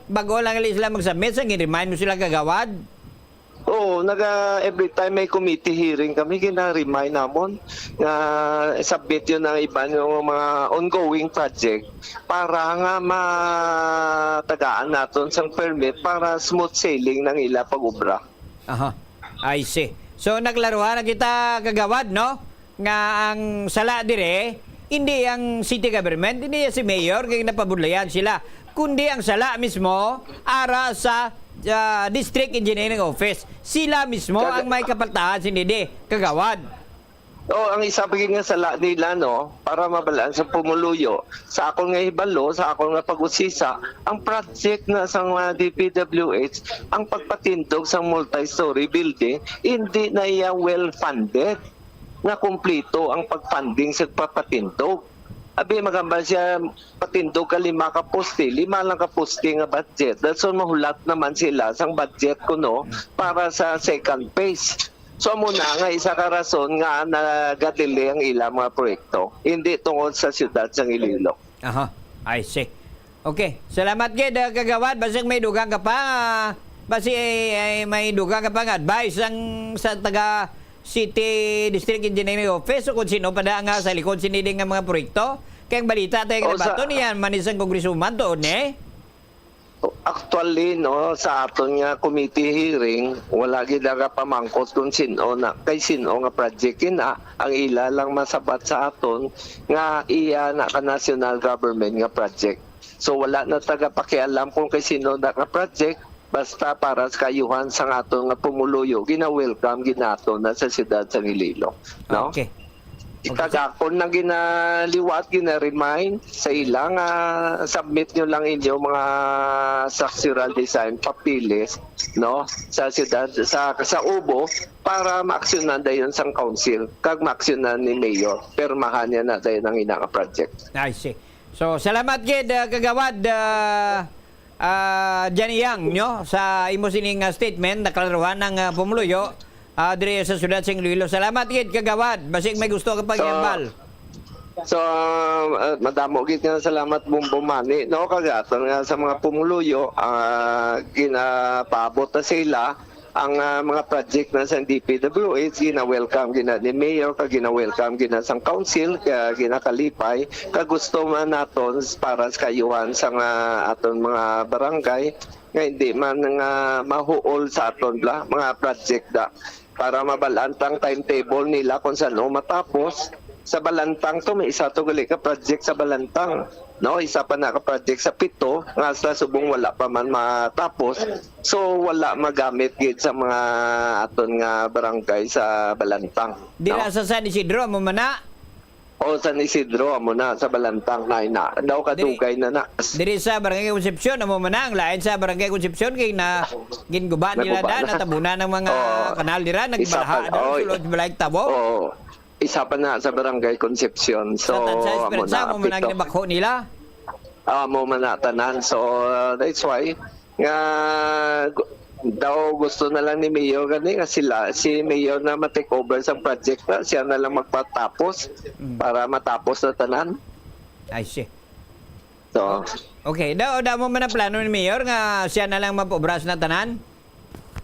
sila mag-submit sang remind mo sila kagawad. Oo, every time may committee hearing kami, gina-remind namon na submit yun ng iba ng mga ongoing project para nga matagaan natin sang permit para smooth sailing ng ila pag-ubra. Aha, I see. So naglaruhan na kita kagawad, no? Nga ang sala dire, hindi ang city government, hindi si mayor, kaya napabudlayan sila, kundi ang sala mismo ara sa District Engineering Office. Sila mismo ang may kapaltahan sinidi, kagawad. Ang isa paging nga sala nila, no, para mabalaan sa pumuluyo, sa akong nga hibalo, sa akong nga pag-usisa, ang project na sa mga DPWH, ang pagpatindog sa multi-story building, hindi na iya well-funded na kumplito ang pag-funding sa pagpatindog. Abi magamba siya patindog ka 5 ka poste, 5 lang ka poste nga budget. That's all mahulat naman sila sang budget ko no para sa second phase. So muna nga isa ka rason nga nagadili ang ilang mga proyekto. Hindi tungod sa siyudad sang Iloilo. Aha, I see. Okay, salamat gid kagawad, basig may dugang ka pa. May dugang ka pa nga advice ang sa taga City District Engineering Office o kung sino pa da nga sa likod siniding nga mga proyekto. Kaya ang balita tayo kinabato niyan, manisang kongresuman doon Actually, no, sa aton nga committee hearing, wala gid nga pamangkot kung sino na, kay sino nga project na, ang ila lang masabat sa aton nga iya na ka national government nga project. So wala na taga pakialam kung kay sino na nga project, basta para sa kayuhan sa aton nga pumuluyo, gina-welcome ginato na sa siyudad sa Iloilo. No? Okay. Ikagakon na ginaliwat, gina-remind sa ilang submit nyo lang inyo mga structural design papilis, no, sa siyudad, sa Ubo para maaksyonan dayon sang council kag maaksyonan ni mayor permahan niya na dayon ang inanga project. I see. So salamat gid kagawad Johnny Yang nyo sa imo sining statement naklaruhan ng pumuluyo dire sa siyudad sa Iloilo. Salamat gid kagawad, basig may gusto ka pag-iambal. So madamo gid nga salamat bumbumani no kagaton nga sa mga pumuluyo ginapaabot na sila ang mga project na sa DPWH, gina-welcome gina ni mayor, kag gina-welcome gina sang council, kag ginakalipay, kag gusto man naton para sa kayuhan sa aton mga barangay nga hindi man nga mahuol sa aton mga project para mabalantang timetable nila kung saan matapos. Sa Balantang to may isa to gali ka project sa Balantang, no, isa pa na ka project sa Pito nga sa subong wala pa man matapos, so wala magamit gid sa mga aton nga barangay sa Balantang. Dira sa San Isidro mo mana? O San Isidro amo na sa Balantang na daw kadugay na. Diri sa Barangay Concepcion amo man ang lain sa Barangay Concepcion kay na ginguba nila na tabunan ng mga kanal dira nagbalaha daw sulod balay tabo. Isa pa na sa Barangay Concepcion. So amo na mo man ginabakho nila. Amo man na tanan. So that's why nga daw gusto na lang ni Mayor gani nga si Mayor na ma-take over sa project na siya na lang magpatapos para matapos na tanan. I see. So okay, daw mo man ang plano ni Mayor nga siya na lang mapobras na tanan.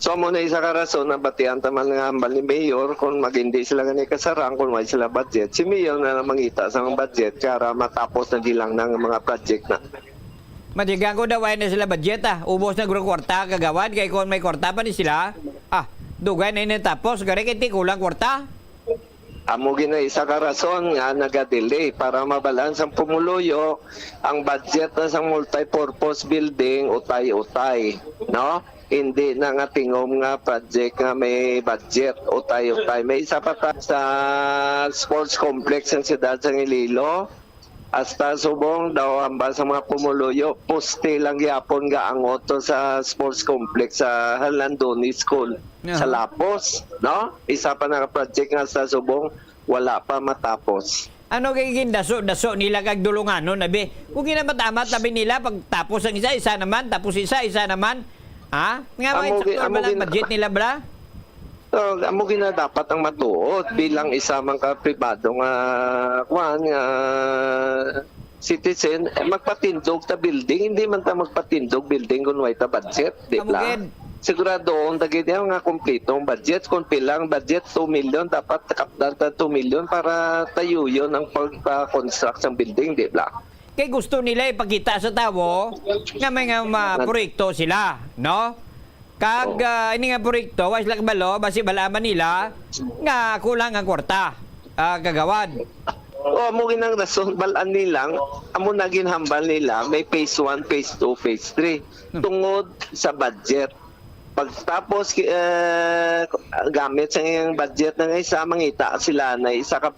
So mo na isa ka rason na batian taman nga ambal ni Mayor kung magindi sila gani kasarang kung may sila budget, si Mayor na lang mangita sa budget para matapos na dilang ng mga project na. Matigang ko daw ay na sila budget ubos na guro kwarta kagawad kay kung may kwarta pa ni sila dugay na inatapos gari kay kulang kwarta. Amo gina isa ka rason nga nagadelay para mabalans ang pumuluyo ang budget na sa multi-purpose building utay-utay, no? Hindi na nga tingom nga project nga may budget utay-utay. May isa pa sa sports complex ng siyudad sa Iloilo Hasta subong daw hamba sa mga pumuluyo, poste lang yapon nga ang auto sa sports complex sa Halandoni School sa Lapos, no? Isa pa na project nga sa subong, wala pa matapos. Ano kay daso nila kag dulungan no nabi. Kung gina matama tabi nila pagtapos ang isa naman, tapos isa naman. Ha? Nga may budget nila bla? Amo gina dapat ang matuod bilang isa man ka pribado nga citizen magpatindog ta building, hindi man ta magpatindog building kung way ta budget, di ba? Sigurado on dagit nga kompleto ang budget, kung pilang budget 2 million dapat kapdan ta 2 million para tayo yon ang pagpa-construct ng building, di ba? Kay gusto nila ipakita sa tao nga may proyekto sila, no? Kag ini nga proyekto, was lang balo, basi balaman nila nga kulang ang kwarta kagawad. Amo ginang rason balaan nilang, amo naging hambal nila, may phase 1, phase 2, phase 3 tungod sa budget. Pagtapos gamit sa iyang budget ng isa, mangita sila na isa ka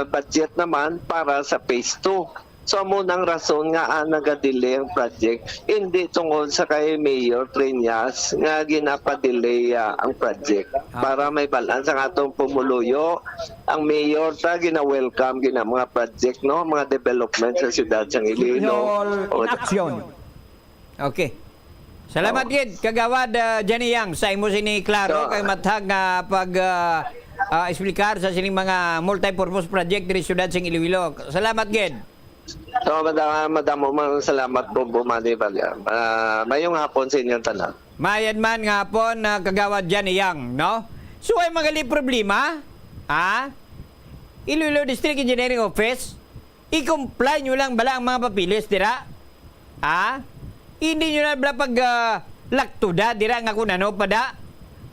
budget naman para sa phase 2. So mo nang rason nga nagadelay ang project, hindi tungod sa kay Mayor Treñas nga ginapadelay ang project para may balance ang atong pumuluyo. Ang mayor ta gina-welcome gina mga project, no, mga development sa siyudad sang Iloilo. In action. Okay. Salamat gid kagawad Jenny Yang sa imo sini klaro kay mathag nga pag explicar sa sining mga multi-purpose project diri siyudad sang Iloilo. Salamat gid. So, madamo salamat po Bumani Balya. Mayong hapon sa inyong tanan. Mayan man nga hapon kagawad Jenny Yang, no? So ay magali problema, Iloilo District Engineering Office, i-comply nyo lang bala ang mga papilis, dira? Hindi nyo na bala pag laktuda, dira nga kung ano pa da?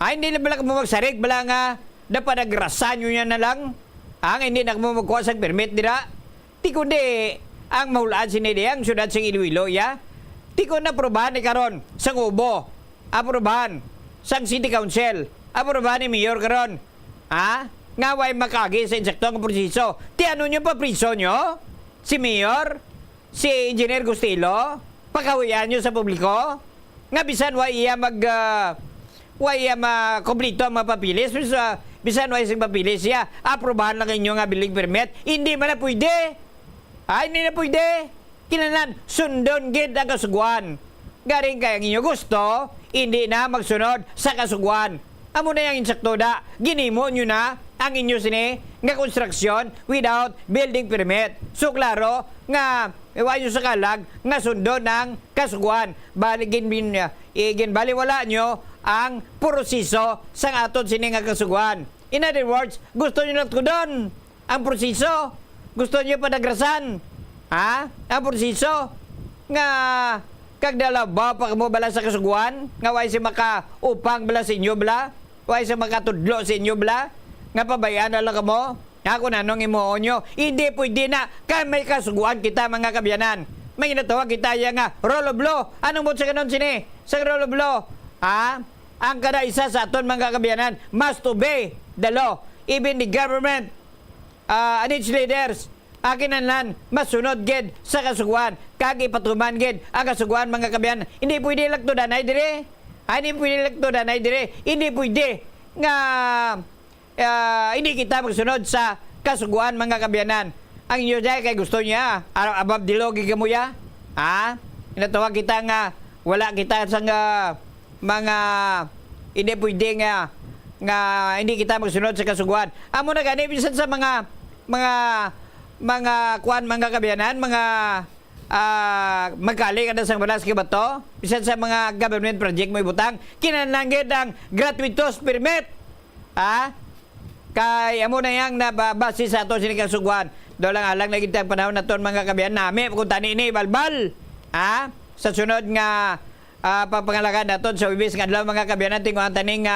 Hindi na bala magsarig, bala nga dapat nagrasa nyo yan na lang? Hindi na magkuha sa permit, dira? Ti kundi ang mahulaan sinidiyang syudad sa Iloilo, ya? Ti ko na aprobahan ni karon sang Ubo, aprobahan sang City Council, aprobahan ni Mayor karon. Nga way makagi sa insektong proseso. Ti ano nyo pa priso nyo? Si Mayor? Si Engineer Gustilo? Pagkawian nyo sa publiko? Nga bisan way iya kompleto ang mapapilis, bisan way sing papilis siya, aprobahan lang inyo nga building permit, hindi man na pwede. Hindi na pwede. Kinanan, sundon gid ang kasuguan. Garing kaya ang inyo gusto, hindi na magsunod sa kasuguan. Amo na yung insakto da, ginimo nyo na ang inyo sini nga construction without building permit. So klaro nga iwayo sa kalag nga sundon ng kasuguan. Baliwala nyo ang proseso sa aton sini nga kasuguan. In other words, gusto nyo natudon ang proseso. Gusto nyo panagrasan? Ang proseso? Nga kagdala ba pa mo bala sa kasuguan? Nga way si makaupang bala sa inyo bala? Way si makatudlo sa inyo bala? Nga pabayaan na lang mo? Ako na nung imuon nyo? Hindi pwede na kaya may kasuguan kita mga kabyanan. May ginatawag kita yung roll of law. Anong mo sa ganon sini? Sa roll of law? Ang kada isa sa aton mga kabyanan must obey the law. Even the government and its leaders kinahanglan masunod gid sa kasuguan kag ipatuman gid ang kasuguan mga kabyan. Hindi pwede laktudanay dire. Hindi pwede laktudanay dire. Hindi pwede nga hindi kita magsunod sa kasuguan mga kabyanan. Ang inyo dahil kay gusto niya above the law gigamuya. Inatawag kita nga wala kita sa mga hindi pwede nga hindi kita magsunod sa kasuguan. Amo na gani bisan sa mga kuan mga kabyanan, mga magkali kada sang balas kay bato, bisan sa mga government project mo ibutang, kinahanglan ang gratuitous permit. Kay amo na yang nababase sa ato sini kasuguan. Do lang alang lagi tayong panahon naton mga kabyanan nami kung tani ini balbal. Sa sunod nga pagpangalakan naton sa Webes nga adlaw mga kabyanan tinguhan taning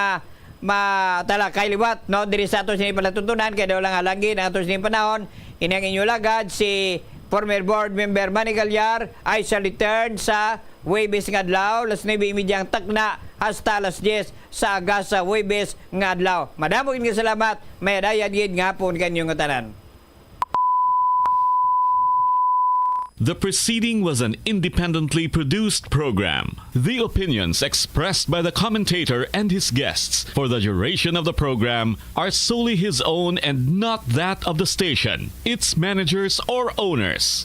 matalakay liwat no diri sa ato sini palatutunan kay daw lang halangin ang ato sini panahon inang inyo lagad si former board member Manny Galyar ay sa return sa Webes nga adlaw las 9:30 ang takna hasta las 10 sa aga sa Webes nga adlaw. Madamo gid nga salamat, may dayan gid nga pon kanyo nga tanan. The preceding was an independently produced program. The opinions expressed by the commentator and his guests for the duration of the program are solely his own and not that of the station, its managers, or owners.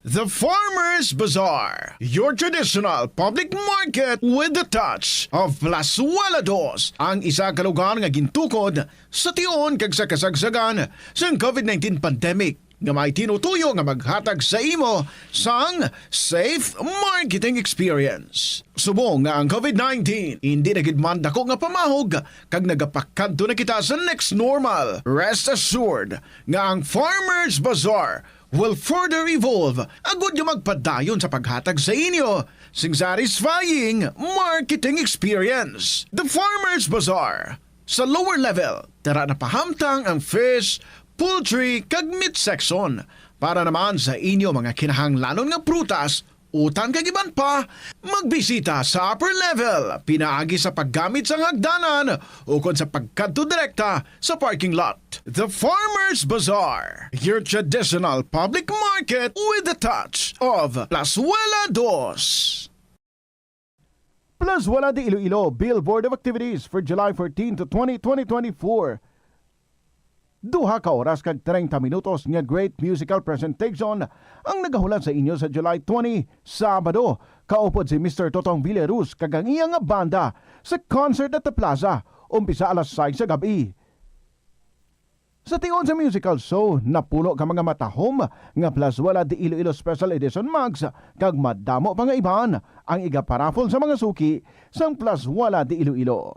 The Farmers Bazaar, your traditional public market with the touch of Plazuela Dos, ang isa ka lugar nga gintukod sa tion kag sa kasagsagan sa COVID-19 pandemic nga may tinutuyo nga maghatag sa imo sang safe marketing experience. Subong nga ang COVID-19 hindi nagidman dako nga pamahog kag nagapakadto na kita sa next normal. Rest assured nga ang Farmers Bazaar will further evolve agud nga magpadayon sa paghatag sa inyo sing satisfying marketing experience. The Farmers Bazaar. Sa lower level, tara na pahamtang ang fish, poultry kag meat section para naman sa inyo mga kinahanglanon nga prutas, utan kag iban pa, magbisita sa upper level pinaagi sa paggamit sa hagdanan o kon sa pagkadto direkta sa parking lot. The Farmers Bazaar, your traditional public market with the touch of Plazuela Dos. Plazuela de Iloilo Billboard of Activities for July 14 to 20, 2024. Duha ka oras kag 30 minutos nga great musical presentation ang nagahulat sa inyo sa July 20, Sabado. Kaupod si Mr. Totong Villaruz kag ang iyang banda sa concert at the Plaza, umpisa alas 6 sa gabi. Sa tion sa musical show, napuno ka mga matahom nga Plazuela de Iloilo Special Edition mugs kag madamo pa nga iban ang igaparafol sa mga suki sang Plazuela de Iloilo.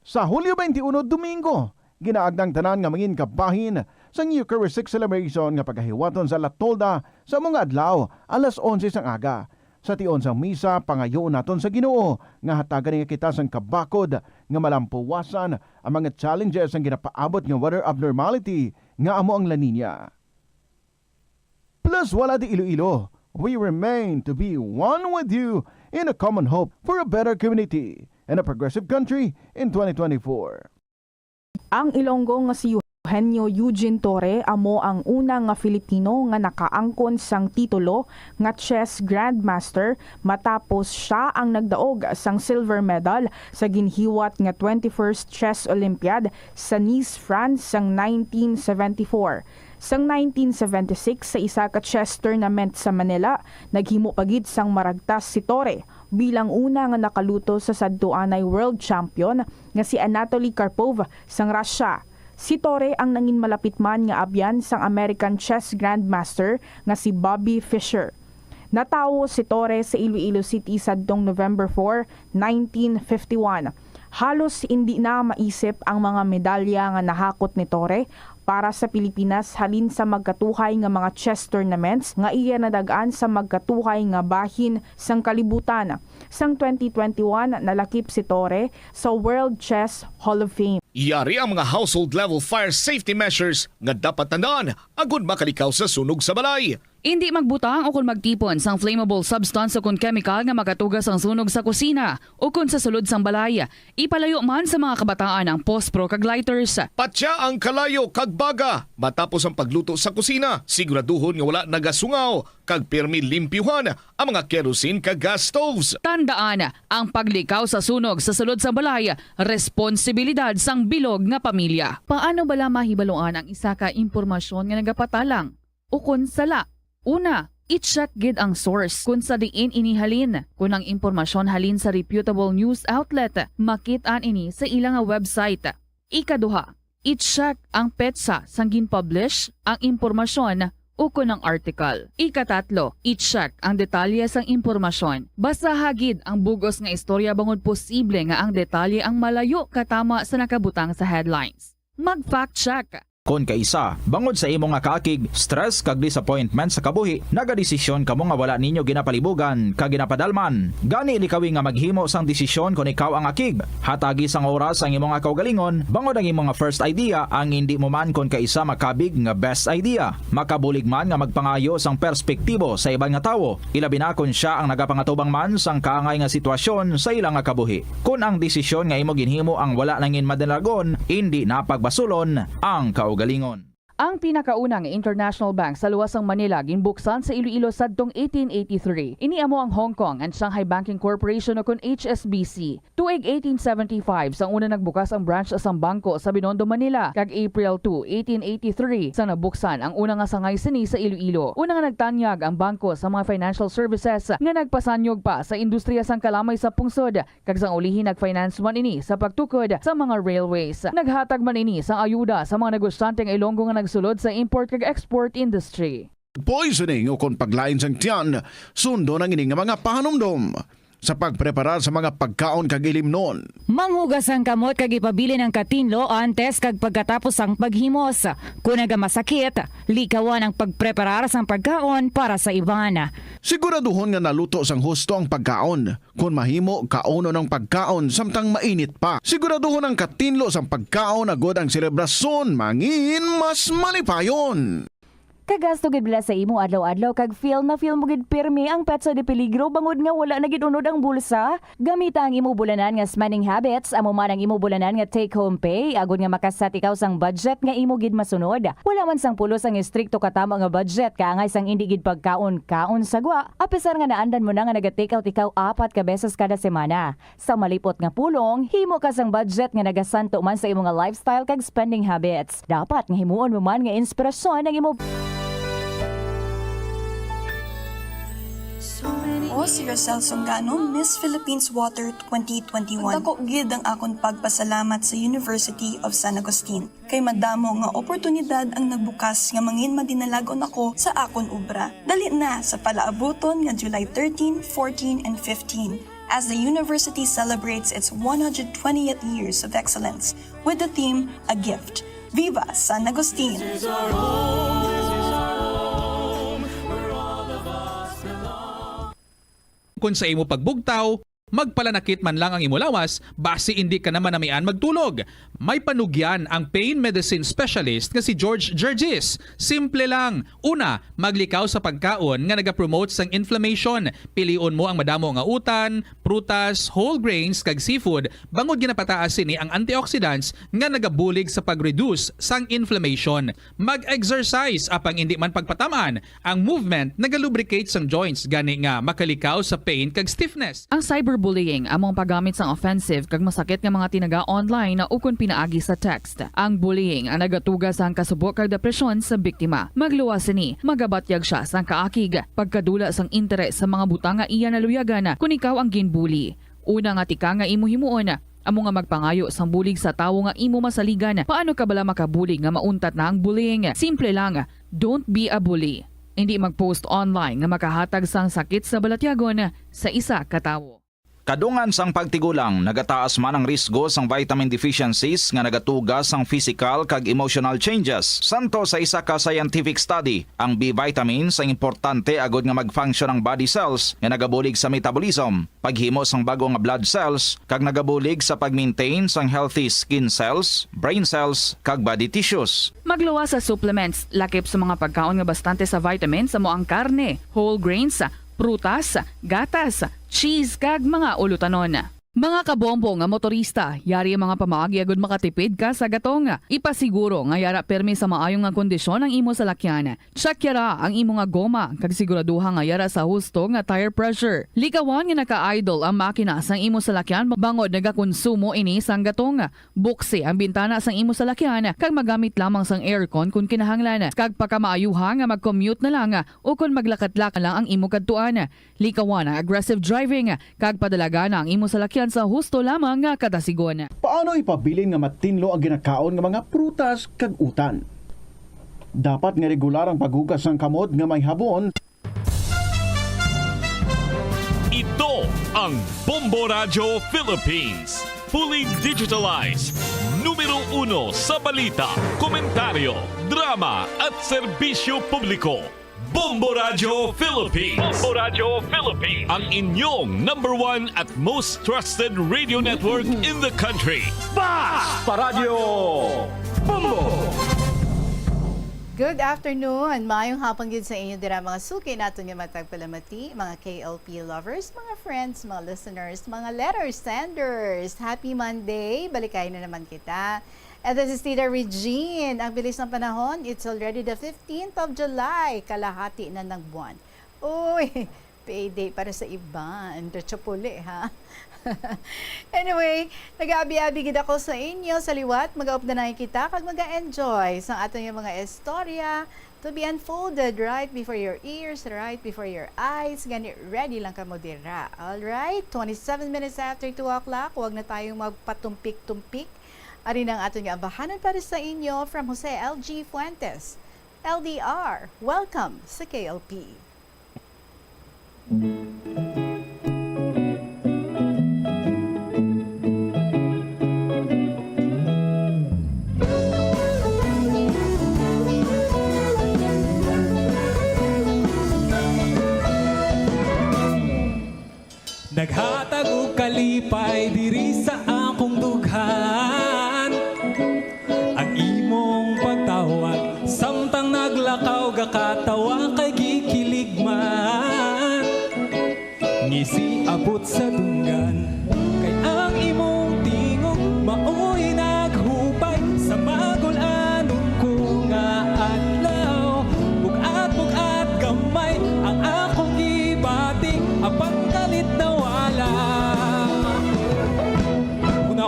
Sa Hulyo 21, Domingo, ginaagdang tanan nga mangin kabahin sa Eucharistic celebration nga pagkahiwaton sa Latolda sa mga adlaw alas 11 sang aga. Sa tion sang misa pangayo naton sa Ginoo nga hatagan nga kita sang kabakod nga malampuwasan ang mga challenges ang ginapaabot nga weather abnormality nga amo ang La Nina. Plazuela de Iloilo, we remain to be one with you in a common hope for a better community and a progressive country in 2024. Ang Ilonggo nga si Eugenio Eugene Torre amo ang una nga Filipino nga nakaangkon sang titulo nga chess grandmaster matapos siya ang nagdaog sang silver medal sa ginhiwat nga 21st Chess Olympiad sa Nice, France sang 1974. Sang 1976 sa isa ka chess tournament sa Manila, naghimo pagid sang maragtas si Torre bilang una nga nakaluto sa sadtuanay world champion nga si Anatoly Karpov sang Russia. Si Torre ang nangin malapit man nga abyan sang American chess grandmaster nga si Bobby Fischer. Natawo si Torre sa Iloilo City sadtong November 4, 1951. Halos hindi na maisip ang mga medalya nga nahakot ni Torre para sa Pilipinas halin sa magkatuhay nga mga chess tournaments nga iya nadagaan sa magkatuhay nga bahin sang kalibutan. Sang 2021 nalakip si Torre sa World Chess Hall of Fame. Iyari ang mga household level fire safety measures nga dapat tandaan agud makalikaw sa sunog sa balay. Hindi magbutang o kung magtipon sang flammable substance o kung chemical nga makatugas ang sunog sa kusina o kung sa sulod sang balay. Ipalayo man sa mga kabataan ang pospro kag lighters. Patya ang kalayo kag baga matapos ang pagluto sa kusina. Siguraduhon nga wala nagasungaw kag pirmi limpyuhan ang mga kerosene kag gas stoves. Tandaan, ang paglikaw sa sunog sa sulod sa balay, responsibilidad sang bilog nga pamilya. Paano bala mahibaluan ang isa ka impormasyon nga nagapatalang o kung sala? Una, i-check gid ang source kung sa diin inihalin. Kung ang impormasyon halin sa reputable news outlet, makitaan ini sa ilang website. Ikaduha, i-check ang petsa sang gin-publish ang impormasyon o kung ang article. Ikatatlo, i-check ang detalye sang impormasyon. Basta hagid ang bugos nga istorya bangod posible nga ang detalye ang malayo katama sa nakabutang sa headlines. Mag-fact check. Kon kaisa, bangod sa imo nga kaakig, stress kag disappointment sa kabuhi, nagadesisyon kamo nga wala ninyo ginapalibugan kag ginapadalman. Gani ilikawi nga maghimo sang desisyon kon ikaw ang akig. Hatagi sang oras ang imo nga kaugalingon, bangod ang imo nga first idea ang hindi mo man kon kaisa makabig nga best idea. Makabulig man nga magpangayo sang perspektibo sa ibang nga tawo, ilabi na kon siya ang nagapangatubang man sang kaangay nga sitwasyon sa ilang nga kabuhi. Kun ang desisyon nga imo ginhimo ang wala nangin madalagon, hindi napagbasulon ang kaugalingon. Ang pinakaunang international bank sa luwasang Manila ginbuksan sa Iloilo sadtong 1883. Ini amo ang Hong Kong and Shanghai Banking Corporation o kun HSBC. Tuig 1875 sang una nagbukas ang branch sang bangko sa Binondo, Manila. Kag April 2, 1883 sang nabuksan ang una nga sangay sini sa Iloilo. Una nga nagtanyag ang bangko sa mga financial services nga nagpasanyog pa sa industriya sang kalamay sa pungsod. Kag sang ulihin nag-finance man ini sa pagtukod sa mga railways. Naghatag man ini sang ayuda sa mga negosyante nga Ilonggo nga sulod sa import kag export industry. Poisoning o kung paglain sang tiyan, sundo ng ining mga pahanumdom sa pagpreparar sa mga pagkaon kag ilimnon. Manghugas ang kamot kag ipabili ng katinlo antes kag pagkatapos ang paghimos. Kung masakit, likawan ang pagpreparar sang pagkaon para sa iban. Siguraduhon nga naluto sang husto ang pagkaon. Kung mahimo, kauno ng pagkaon samtang mainit pa. Siguraduhon ang katinlo sang pagkaon agod ang selebrasyon mangin mas malipayon. Kagasto gid bila sa imo adlaw-adlaw kag feel mo gid pirmi ang petsa de peligro bangod nga wala na gid unod ang bulsa. Gamita ang imo bulanan nga spending habits, amo man ang imo bulanan nga take home pay agod nga makasat ikaw sang budget nga imo gid masunod. Wala man sang pulos ang istrikto katama nga budget kaangay sang indi gid pagkaon-kaon sagwa. Apisar nga naandan mo na nga naga-take out ikaw 4 ka beses kada semana. Sa malipot nga pulong, himo ka sang budget nga nagasanto man sa imo nga lifestyle kag spending habits. Dapat nga himuon mo man nga inspirasyon ang imo. O si Rosel Songano, Miss Philippines Water 2021. Dako gid ang akon pagpasalamat sa University of San Agustin. Kay madamo nga oportunidad ang nagbukas nga mangin madinalagon ako sa akon obra. Dali na sa palaabuton nga July 13, 14, and 15. As the university celebrates its 120th years of excellence with the theme, A Gift. Viva San Agustin! Kung sa imo pagbugtaw, magpalanakit man lang ang imo lawas, base hindi ka naman namian magtulog. May panugyan ang pain medicine specialist nga si George Gergis. Simple lang. Una, maglikaw sa pagkaon nga nagapromote sang inflammation. Pilion mo ang madamo nga utan, prutas, whole grains kag seafood bangod ginapataas ni ang antioxidants nga nagabulig sa pag-reduce sang inflammation. Mag-exercise apang hindi man pagpatamaan. Ang movement nagalubricate sang joints gani nga makalikaw sa pain kag stiffness. Ang cyberbullying among paggamit sang offensive kag masakit nga mga tinaga online na ukon pinaagi sa text. Ang bullying ang nagatuga sang kasubok kag depresyon sa biktima. Magluwas ni, magabatyag siya sang kaakig, pagkadula sang interes sa mga butang nga iya naluyagan kung ikaw ang ginbully. Una nga tika nga imo himuon, amo nga magpangayo sang bulig sa tawo nga imo masaligan. Paano ka bala makabulig nga mauntat na ang bullying? Simple lang, don't be a bully. Hindi mag-post online nga makahatag sang sakit sa balatyagon sa isa ka tawo. Kadungan sang pagtigulang, nagataas man ang risgo sang vitamin deficiencies nga nagatugas sang physical kag emotional changes. Santo sa isa ka scientific study, ang B vitamins ang importante agod nga mag-function ang body cells nga nagabulig sa metabolism, paghimo sang bago nga blood cells kag nagabulig sa pag-maintain sang healthy skin cells, brain cells kag body tissues. Magluwas sa supplements, lakip sa mga pagkaon nga bastante sa vitamins sa moang karne, whole grains, prutas, gatas, cheese kag mga ulutanon. Mga kabombo nga motorista, yari ang mga pamaagi agud makatipid ka sa gatong. Ipasiguro nga yara permi sa maayong nga kondisyon ang imo salakyan. Check yara ang imo nga goma kag siguraduha nga yara sa husto nga tire pressure. Likawan nga naka-idle ang makina sang imo salakyan bangod nagakonsumo ini sang gatong. Buksi ang bintana sang imo salakyan kag magamit lamang sang aircon kung kinahanglan. Kag pagkamaayuha nga mag-commute na lang o kung maglakat-lakat lang ang imo kadtuan. Likawan ang aggressive driving kag padalaga na ang imo salakyan sa husto lamang nga kadasigon. Paano ipabilin nga matinlo ang ginakaon nga mga prutas kag utan? Dapat nga regular ang paghugas ng kamot nga may habon. Ito ang Bombo Radio Philippines. Fully digitalized. Numero 1 sa balita, komentaryo, drama at serbisyo publiko. Bombo Radio Philippines. Bombo Radio Philippines. Ang inyong #1 at most trusted radio network in the country. Basta Radio Bombo! Good afternoon. Maayong hapon gid sa inyo dira mga suki nato nga matagpalamati, mga KLP lovers, mga friends, mga listeners, mga letter senders. Happy Monday. Balikay na naman kita. And this is Tita Regine. Ang bilis ng panahon, it's already the 15th of July. Kalahati na ng buwan. Uy, payday para sa iba. Diretso puli, ha? Anyway, nag-aabi-abi gid ako sa inyo sa liwat. Mag-aop na lang kita kag mag-enjoy sa aton yung mga istorya to be unfolded right before your ears, right before your eyes. Ganit ready lang ka mo dira. Alright, 27 minutes after 2 o'clock. Huwag na tayong magpatumpik-tumpik. Ari ang aton nga abahanan para sa inyo from Jose L.G. Fuentes. LDR, welcome sa KLP. Naghatag og kalipay diri sa akong dughan. Ang imong pagtawag samtang naglakaw gakatawa kay gikilig man. Ngisi abot sa dunggan kay ang imong tingog maoy naghubay sa magul-anon ko nga adlaw. Bugat-bugat gamay ang akong gibati apang galit na wala.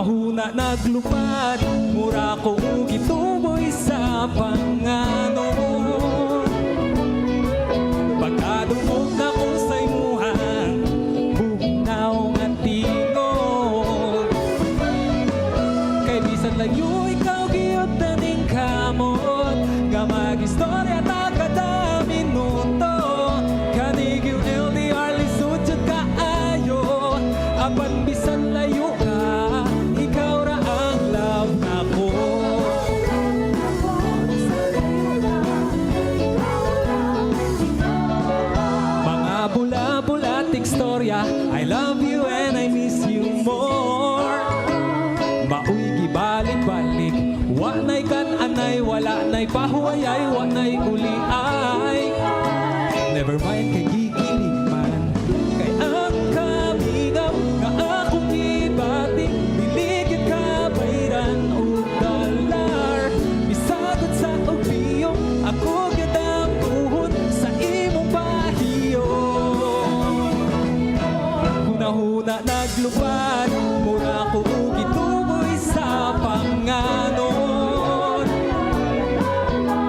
Huna naglupad, mura ko gituboy sa pangano. Pagkadungog na ko sa imuhang bugnaw nga tingog. Kay bisan layo ikaw giyot na ning kamot, nga mag-istorya ta kada minuto. Kanig yung LDR lisod jud kaayo, apan bisan layo ka. I love you and I miss you more. Mauy gibalik-balik, wa nay kan-anay, wala nay pahuayay, wa nay uliay. Never mind kay gikilig man, kay ang kamingaw nga akong ibati, biligid ka bayran o dolar. Bisagod sa ubiyong, ako gyud ang tuhod sa imong bahiyo. Huna naglupad, mura ko gituboy sa panganon.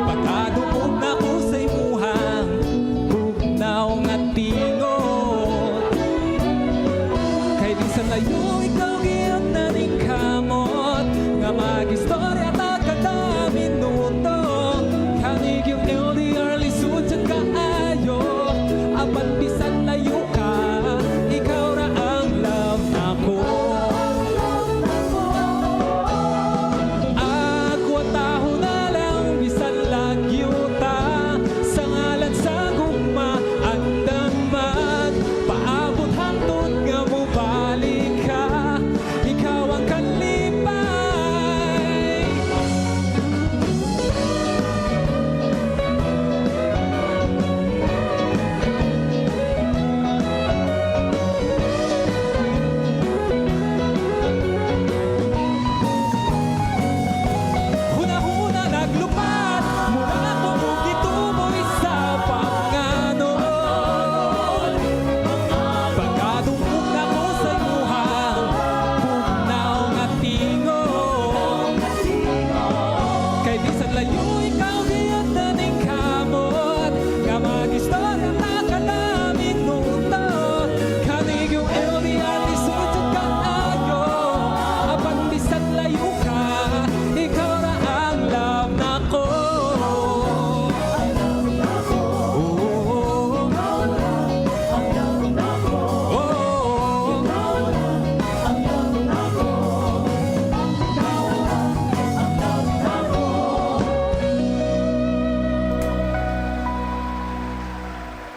Pagkadungog na ko sa imuhang bugnaw nga tingog. Kay di sa layo ikaw giyot na ning kamot, nga mag-istorya ta kada minuto. Kanig yung LDR lisod sa kaayo, apan bisan layo ka.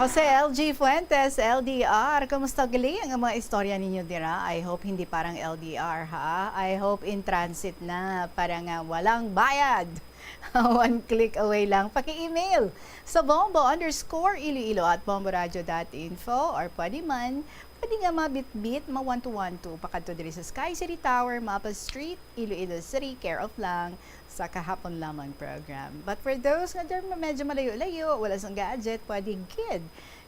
Jose L.G. Fuentes, LDR. Kamusta gali ang mga istorya ninyo dira? I hope hindi parang LDR, ha? I hope in transit na, parang walang bayad. One click away lang. Paki-email sa bombo_iloilo@bomboradio.info or pwede man Pwede nga mabit-bit, ma-1-2-1-2, pakadto diri sa Sky City Tower, Mapa Street, Iloilo City, care of lang sa kahapon lamang program. But for those nga dyan medyo malayo-layo, wala sang gadget, pwede gid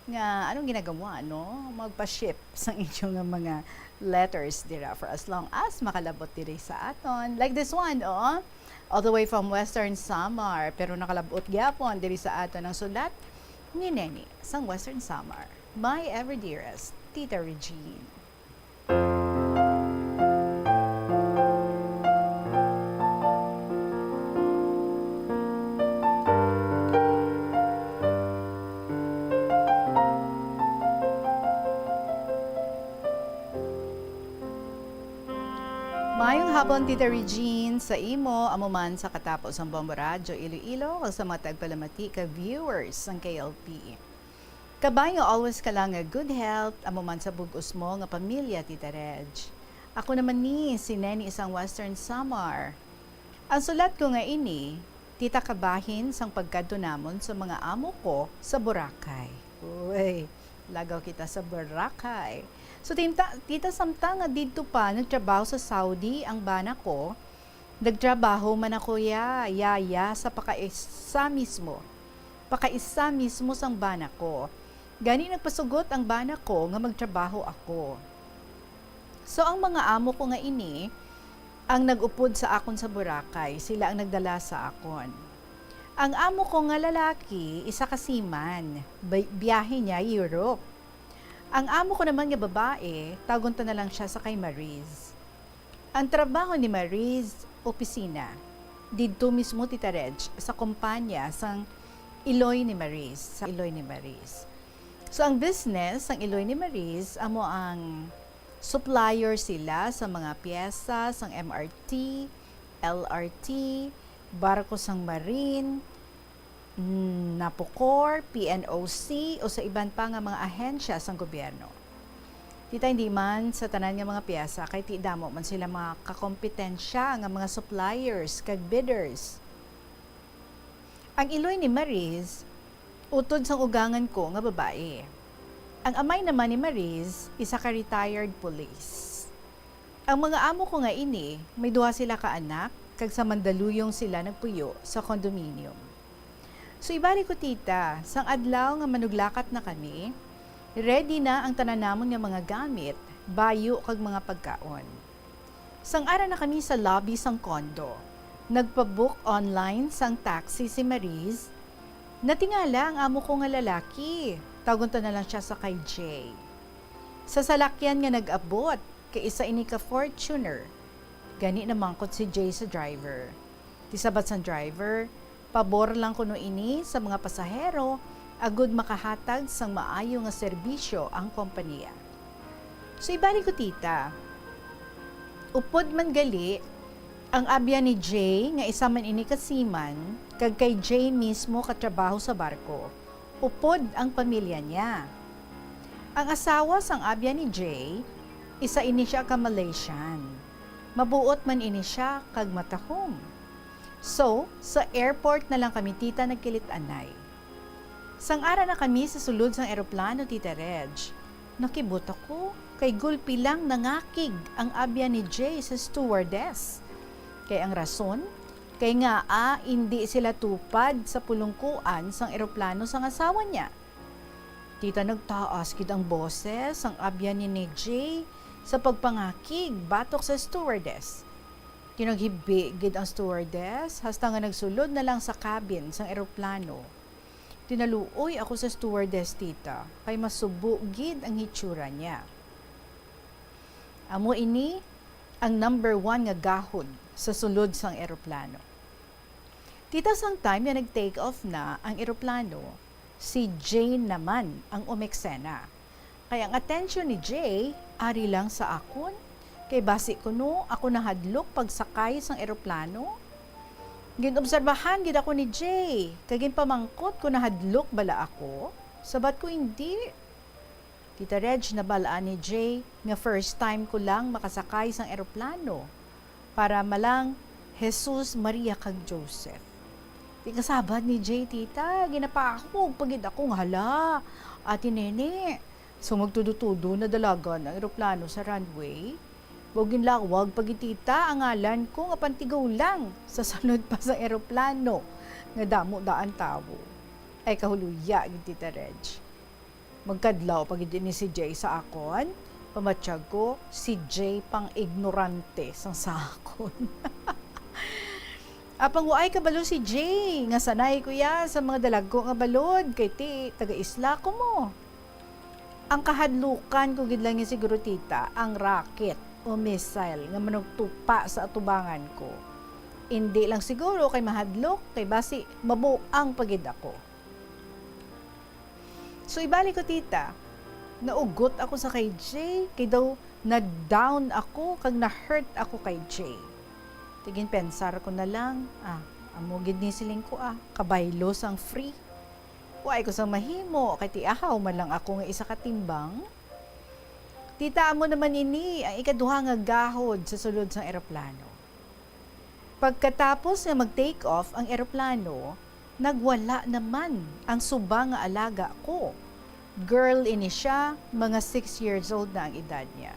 nga anong ginagawa, no? Magpa-ship sa inyong mga letters dira for as long as makalabot diri sa aton. Like this one, oh, all the way from Western Samar, pero nakalabot gyapon diri sa aton ang sulat ni Neni sang Western Samar. My ever dearest, Tita Regine. Mayong hapon, Tita Regine, sa imo, amuman sa katapos ang Bombo Radyo Iloilo, kag sa mga tagpalamati ka viewers ng KLP. Kabayo, always ka lang nga good health, amuman sa bugos mo nga pamilya, Tita Reg. Ako naman ni, si Neni isang Western Samar. Ang sulat ko nga ini, Tita kabahin sang pagkadto namon sa mga amo ko sa Boracay. Uy, lagaw kita sa Boracay. So, tita samtang nga dito pa, nagtrabaho sa Saudi ang bana ko. Nagtrabaho man ako yaya sa pakaisa mismo. Pakaisa mismo sang bana ko. Gani nagpasugot ang bana ko nga magtrabaho ako. So, ang mga amo ko nga ini, ang nag-upod sa akon sa Boracay, sila ang nagdala sa akon. Ang amo ko nga lalaki, isa kasiman, biyahe niya Europe. Ang amo ko naman nga babae, tagunta na lang siya sa kay Mariz. Ang trabaho ni Mariz, opisina. Dito mismo, Tita Reg, sa kumpanya sang Iloy ni Mariz. Sa Iloy ni Mariz. So, ang business sang Iloy ni Mariz, amo ang supplier sila sa mga piyesa sang MRT, LRT, barko sang marine, Napocor, PNOC, o sa iban pa nga mga ahensya sang gobyerno. Tita, hindi man sa tanan nga mga piyesa, kay ti damo man sila mga kakompetensya nga mga suppliers, kag bidders. Ang Iloy ni Mariz, utod sang ugangan ko nga babae. Ang amay naman ni Mariz, isa ka retired police. Ang mga amo ko nga ini, may duha sila ka anak, kag sa Mandaluyong sila nagpuyo sa condominium. So, ibalik ko, tita, sang adlaw nga manuglakat na kami, ready na ang tanan namon nga mga gamit, bayo kag mga pagkaon. Sang ara na kami sa lobby sang kondo, nagpabook online sang taxi si Mariz, natingala ang amo ko nga lalaki, tagunta na lang siya sa kay Jay. Sa salakyan nga nag-abot, kay isa ini ka Fortuner, gani na mangkot si Jay sa driver. Tisabat sang driver, pabor lang kuno ini sa mga pasahero, agud makahatag sang maayo nga serbisyo ang kompanya. So, ibalik ko, tita, upod man gali, ang abya ni Jay, nga isa man ini kasiman, kag kay Jay mismo katrabaho sa barko, upod ang pamilya niya. Ang asawa sang abya ni Jay, isa ini siya ka Malaysian. Mabuot man ini siya kag matahom. So, sa airport na lang kami, tita, nagkilit-anay. Sang ara na kami sa sulod sang eroplano, Tita Reg. Nakibot ako, kay gulpi lang nangakig ang abya ni Jay sa stewardess. Kay ang rason, kay nga hindi sila tupad sa pulungkuan sang eroplano sang asawa niya. Tita, nagtaas gid ang boses sang abya ni Jay sa pagpangakig batok sa stewardess. Tinaghibi gid ang stewardess, hasta nga nagsulod na lang sa cabin sang eroplano. Tinaluoy ako sa stewardess, tita, kay masubo gid ang hitsura niya. Amo ini ang number 1 nga gahod sa sulod sang eroplano. Tita, sang time na nag-take off na ang eroplano, si Jane naman ang umeksena. Kaya ang attention ni Jay, ari lang sa akon. Kay basi ko no, ako nahadlok pagsakay sang eroplano. Ginobserbahan gid ako ni Jay, kagin pamangkot ko nahadlok bala ako. Sabat ko hindi. Tita Reg, nabalaan ni Jay nga first time ko lang makasakay sang eroplano para malang Jesus, Maria kag Joseph. Di kasabad ni Jay, tita, ginapa ako pagid akong hala. Ate Nene, So magtudo-tudo na dalagan ang eroplano sa runway. Bogin lawag pagitita ang ngalan ko nga pantigaw lang sa sunod pa sa eroplano nga damo daan tawo. Ay kahuluya gid Tita Reg. Magkadlaw pag ni si Jay sa akon, pamatsyag ko si Jay pang ignorante sang sakon. Apang waay kabalo si Jay, nga sanay kuya sa mga dalago nga balod, kay ti, taga-isla ko mo. Ang kahadlukan ko gid lang siguro tita, ang rocket o missile nga manugtupa sa atubangan ko. Hindi lang siguro kay mahadlok, kay basi mabuang pagid ako. So ibalik ko tita, naugot ako sa kay Jay, kay daw na-down ako, kag na-hurt ako kay Jay. Tigin pensar ko na lang, amo gid ni siling ko kabaylo sang free. Huwag ko sang mahimo, kay tiahaw man lang ako nga isa katimbang. Tita mo naman ini, ang ikaduha nga gahod sa sulod sang eroplano. Pagkatapos nga mag-take off ang eroplano, nagwala naman ang suba nga alaga ko. Girl ini siya, mga 6 years old na ang edad niya.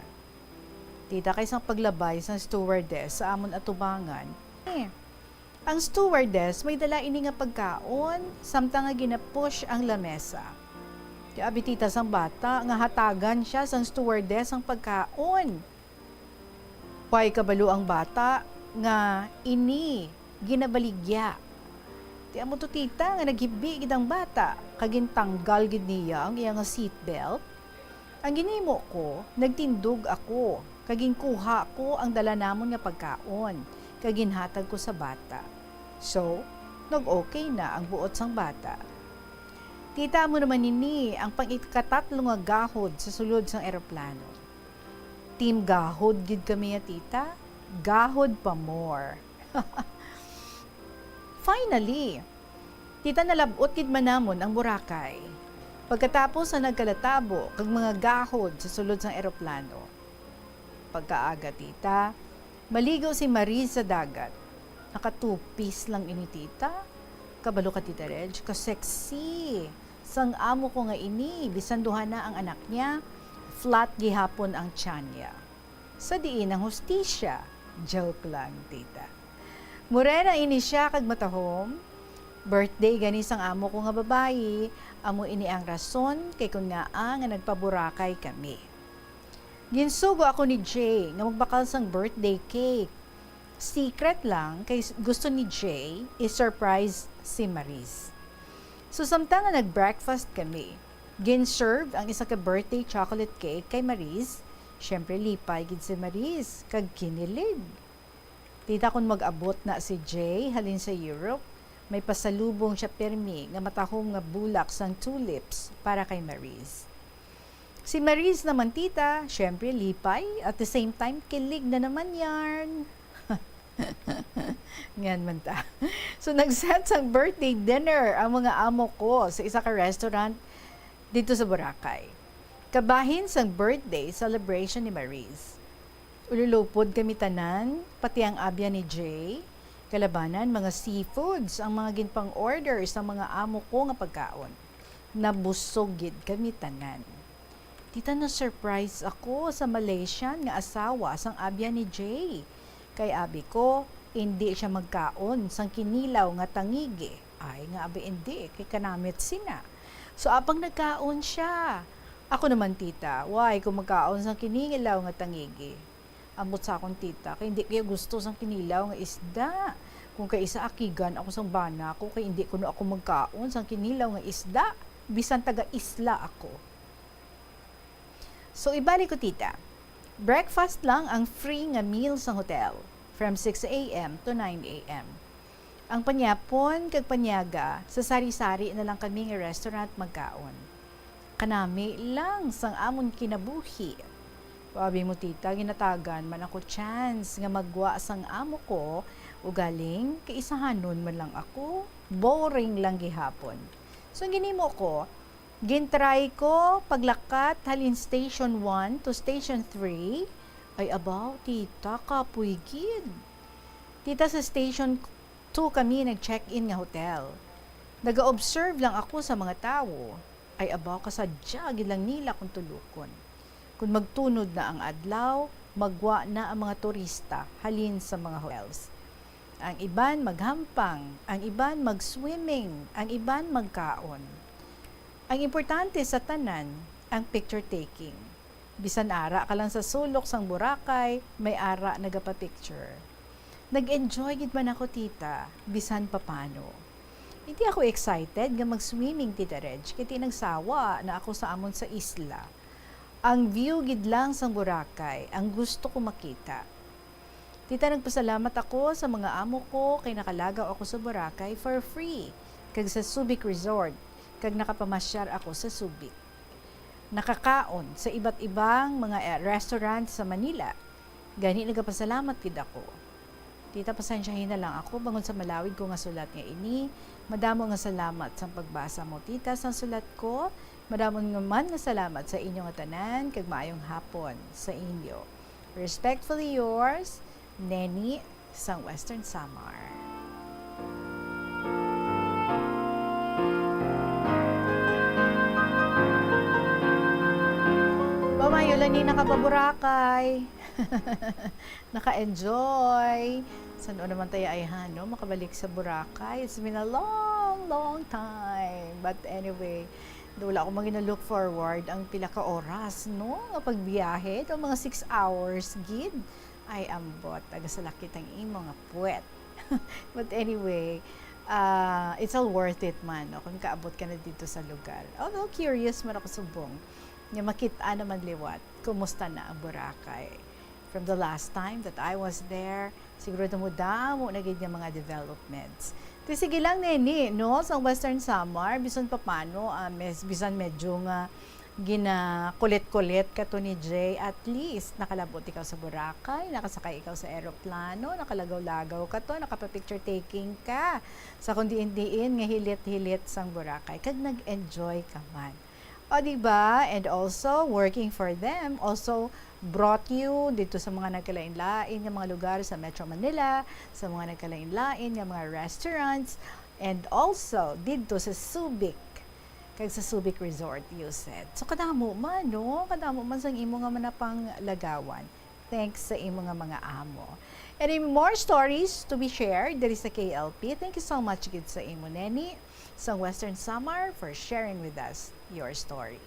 Tita kay sang paglabay sang stewardess sa amon atubangan. Ang stewardess may dala ini nga pagkaon, samtang nga ginapush ang lamesa. Abi tita sang bata nga hatagan siya sang stewardess ang pagkaon. Pay kabalo ang bata nga ini ginabaligya. Ti amo to tita nga naghibi gid ang bata, kagin tanggal gid niya ang iyang seatbelt. Ang ginimo ko, nagtindog ako. Kaging kuha ko ang dala namon nga pagkaon, kaginhatag ko sa bata. So, nag-okay na ang buot sang bata. Tita mo naman ini ang pang-ikatatlo nga gahod sa sulod sang eroplano. Team gahod gid kami ya tita, gahod pa more. Finally, tita nalabot gid manamon ang Boracay. Pagkatapos na nagkalatabo kag mga gahod sa sulod sang eroplano. Pagkaaga tita, maligo si Marie sa dagat. Naka-two-piece lang ini tita. Kabalo ka tita Reg, ka-sexy. Sang amo ko nga ini, bisan duha na ang anak niya, flat gihapon ang tiyan niya. Sa diin ang hustisya, joke lang tita. Morena ini siya kag matahom. Birthday gani sang amo ko nga babayi, amo ini ang rason kay kun nga nagpaburakay kami. Ginsugo ako ni Jay nga magbakal sang birthday cake. Secret lang kay gusto ni Jay i-surprise si Maris. So samtang nga nag-breakfast kami, gin-serve ang isa ka birthday chocolate cake kay Maris. Syempre lipay gid si Maris kag kinilig. Tita kun mag-abot na si Jay halin sa Europe, may pasalubong siya permi nga matahom nga bulak sang tulips para kay Maris. Si Maris naman tita, syempre lipay, at the same time kilig na naman yarn. Ngayon man ta. So nag-set sang birthday dinner ang mga amo ko sa isa ka restaurant dito sa Boracay. Kabahin sang birthday celebration ni Maris. Ululupod kami tanan, pati ang abya ni Jay. Kalabanan, mga seafoods ang mga ginpang order sa mga amo ko nga pagkaon. Nabusog gid kami tanan. Tita na surprise ako sa Malaysian nga asawa sang abya ni Jay. Kay abi ko, hindi siya magkaon sang kinilaw nga tangigi. Ay nga abi hindi, kay kanamit sina. So apang nagkaon siya. Ako naman tita, why kung magkaon sang kinilaw nga tangigi? Ambot sa akong tita, kay hindi kaya gusto sang kinilaw nga isda. Kung kay isa akigan ako sang bana ko, kay hindi kuno ako magkaon sang kinilaw nga isda. Bisan taga-isla ako. So, ibalik ko tita. Breakfast lang ang free nga meal sa hotel from 6 a.m. to 9 a.m. Ang panyapon kag panyaga, sa sari-sari na lang kami nga restaurant magkaon. Kanami lang sang amon kinabuhi. Pabi mo tita, ginatagan man ako chance nga magwa sang amo ko ugaling kaisahanon man lang ako. Boring lang gihapon. So, ginimo ko, gintry ko paglakat halin station 1 to station 3 ay abaw tita kapoy gid. Tita sa station 2 kami nag-check-in nga hotel. Naga-observe lang ako sa mga tao. ay abaw kasadya gilang nila kung tulukon. Kung magtunod na ang adlaw, magwa na ang mga turista halin sa mga hotels. Ang iban maghampang, ang iban mag-swimming, ang iban magkaon. Ang importante sa tanan, ang picture taking. Bisan ara ka lang sa sulok sang Boracay, may ara nagapa-picture. Nag-enjoy gid man ako, tita, bisan papano. Hindi ako excited nga mag-swimming, Tita Reg, kiti nagsawa na ako sa amon sa isla. Ang view gid lang sang Boracay, ang gusto ko makita. Tita, nagpasalamat ako sa mga amo ko kay nakalagaw ako sa Boracay for free, kag sa Subic Resort, kag nakapamasyar ako sa Subic. Nakakaon sa iba't ibang mga restaurant sa Manila. Gani nagpasalamat gid ako. Tita, pasensyahin na lang ako bangon sa malawig ko nga sulat nga ini. Madamo nga salamat sa pagbasa mo, tita, sa sulat ko. Madamo nga man nga salamat sa inyong tanan kag maayong hapon sa inyo. Respectfully yours, Neni sang Western Samar. Mayulan ni nakapaburakay. Naka-enjoy. Saan naman tayo ay makabalik sa Boracay. It's been a long time. But anyway, wala akong look forward ang pila ka oras, no? Nga pagbiyahe, ito mga 6 hours, gid. Ay ambot, agasalakit ang imo nga puwet. But anyway, it's all worth it man, no? Kung kaabot ka na dito sa lugar. Although curious man ako subong. Nga makita naman liwat, kumusta na ang Boracay. From the last time that I was there, siguro damo na gid nga mga developments. Sige lang, Neni, no? Sa Western Samar, bisan pa paano, bisan medyo nga ginakulit-kulit ka to ni Jay, at least nakalabot ikaw sa Boracay, nakasakay ikaw sa eroplano, nakalagaw-lagaw ka to, nakapa-picture taking ka sa kundi-indiin nga hilit-hilit sang Boracay, kag nag-enjoy ka man. O diba? And also, working for them also brought you dito sa mga nagkalain-lain ng mga lugar sa Metro Manila, sa mga nagkalain-lain ng mga restaurants, and also dito sa Subic, kag sa Subic Resort, you said. So, kadamo man, no? Kadamo man sang imo nga manapang lagawan. Thanks sa imo nga mga amo. And more stories to be shared, there is sa KLP. Thank you so much, gid sa imo, Neni, sa Western Samar, for sharing with us your story.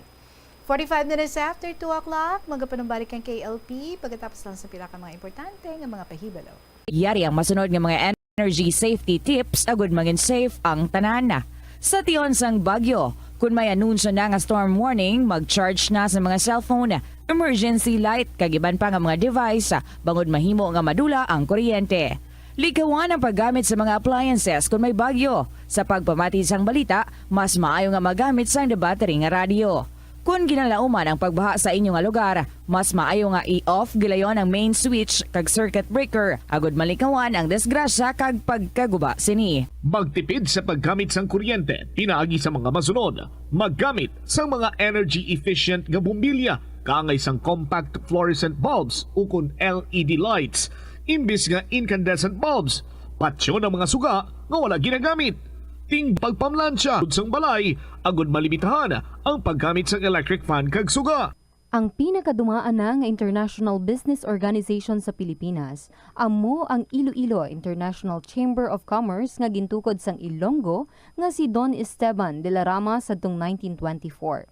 45 minutes after 2 o'clock, magapanumbalik ang KLP pagkatapos lang sa pila ka mga importante ng mga pahibalo. Yari ang masunod ng mga energy safety tips agud maging safe ang tanan. Sa tion sang Bagyo, kung may anunsyo na nga storm warning, mag-charge na sa mga cellphone, emergency light, kagiban pa nga mga device, bangod mahimo nga madula ang kuryente. Likawan ang paggamit sa mga appliances kung may bagyo. Sa pagpamati sang balita, mas maayo nga magamit sang battery nga radyo. Kung ginalauman ang pagbaha sa inyong lugar, mas maayo nga i-off gilayon ang main switch kag circuit breaker agud malikawan ang disgrasya kag pagkaguba sini. Magtipid sa paggamit sang kuryente, pinaagi sa mga masunod. Maggamit sang mga energy efficient nga bumbilya, kaangay sang compact fluorescent bulbs ukon LED lights. Imbis nga incandescent bulbs, patsyo ng mga suga nga wala ginagamit. Ting pagpamlansya sang balay, agud malimitahan ang paggamit sa electric fan kag suga. Ang pinakadumaan na nga international business organization sa Pilipinas, amo ang Iloilo International Chamber of Commerce nga gintukod sang Ilonggo nga si Don Esteban de la Rama sadtong 1924.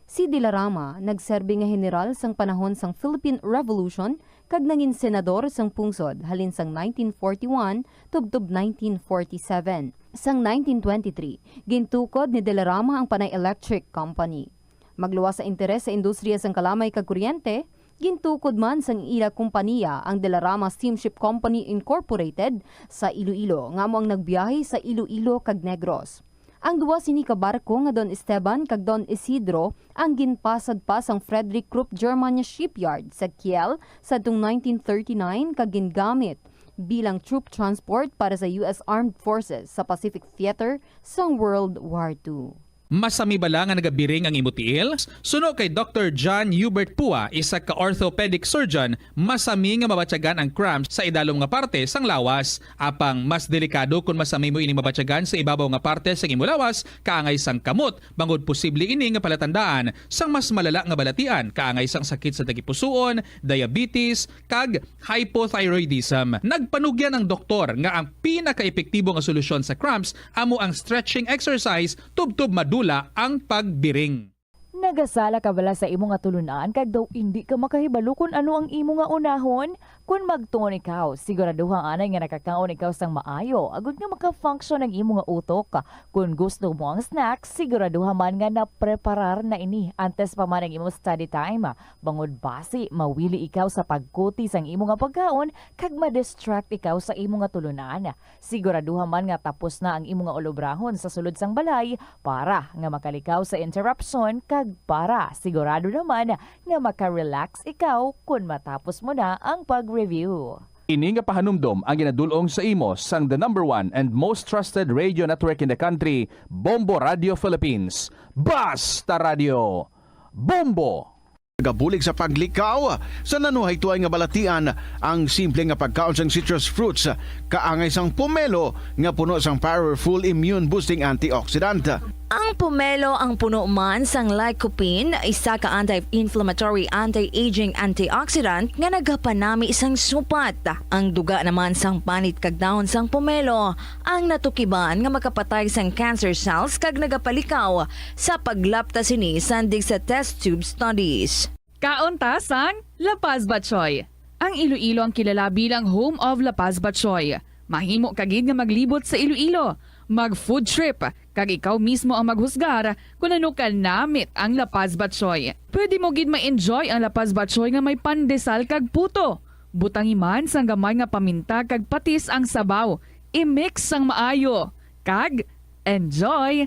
Si De La Rama nagserbi nga general sang panahon sang Philippine Revolution kag nangin senador sang pungsod halin sang 1941 tubtob 1947. Sang 1923, gintukod ni De La Rama ang Panay Electric Company. Magluwas sa interes sa industriya sang kalamay kag kuryente, gintukod man sang ila kompanya ang De La Rama Steamship Company Incorporated sa Iloilo nga mo ang nagbiyahe sa Iloilo kag Negros. Ang duwa sini ka barko nga Don Esteban kag Don Isidro ang ginpasad pa sang Frederick Krupp Germania Shipyard sa Kiel sadtong 1939 kag gingamit bilang troop transport para sa US Armed Forces sa Pacific Theater sang World War II. Masami bala nga nagabiring ang imo tiil? Suno kay Dr. John Hubert Pua, isa ka orthopedic surgeon, masami nga mabatyagan ang cramps sa idalom nga parte sang lawas. Apang mas delikado kung masami mo ini mabatyagan sa ibabaw nga parte sang imo lawas, kaangay sang kamot, bangod posible ini nga palatandaan sang mas malala nga balatian, kaangay sang sakit sa tagipusoon, diabetes, kag hypothyroidism. Nagpanugyan ang doktor nga ang pinaka-epektibo nga solusyon sa cramps amo ang stretching exercise tubtub madula ang pagbiring. Nagasala ka bala sa imo nga tulunan kag daw hindi ka makahibalo kung ano ang imo nga unahon? Kung magtuon ikaw, siguraduhang anay nga nakakaon ikaw sang maayo, agud nga maka-function ang imo nga utok. Kung gusto mo ang snacks, siguraduhan man nga napreparar na ini antes pa man ang imo study time. Bangod basi, mawili ikaw sa pagkuti sang imo nga pagkaon kag ma-distract ikaw sa imo nga tulunan. Siguraduhan man nga tapos na ang imo nga olobrahon sa sulod sang balay para nga makalikaw sa interruption kag para sigurado naman nga maka-relax ikaw kung matapos mo na ang pag-review. Ini nga pahanumdom ang ginadulong sa imo sang the #1 and most trusted radio network in the country, Bombo Radio Philippines. Basta Radio! Bombo! Gabulig sa paglikaw sa nanuhay tuay nga balatian ang simple nga pagkaon sang citrus fruits kaangay sang pomelo nga puno sang powerful immune boosting antioxidant. Ang pomelo ang puno man sang lycopene, isa ka anti-inflammatory, anti-aging antioxidant nga nagapanami sang supat. Ang duga naman sang panit kag dahon sang pomelo ang natukiban nga makapatay sang cancer cells kag nagapalikaw sa paglapta sini sandig sa test tube studies. Kaunta sang La Paz Batchoy. Ang Iloilo ang kilala bilang home of La Paz Batchoy. Mahimo kagid nga maglibot sa Iloilo, mag-food trip, kag ikaw mismo ang maghusgar kung ano ka namit ang La Paz Batchoy. Pwede mo gid ma-enjoy ang La Paz Batchoy nga may pandesal kag puto. Butangi man sang gamay nga paminta kag patis ang sabaw. I-mix sang maayo. Kag enjoy.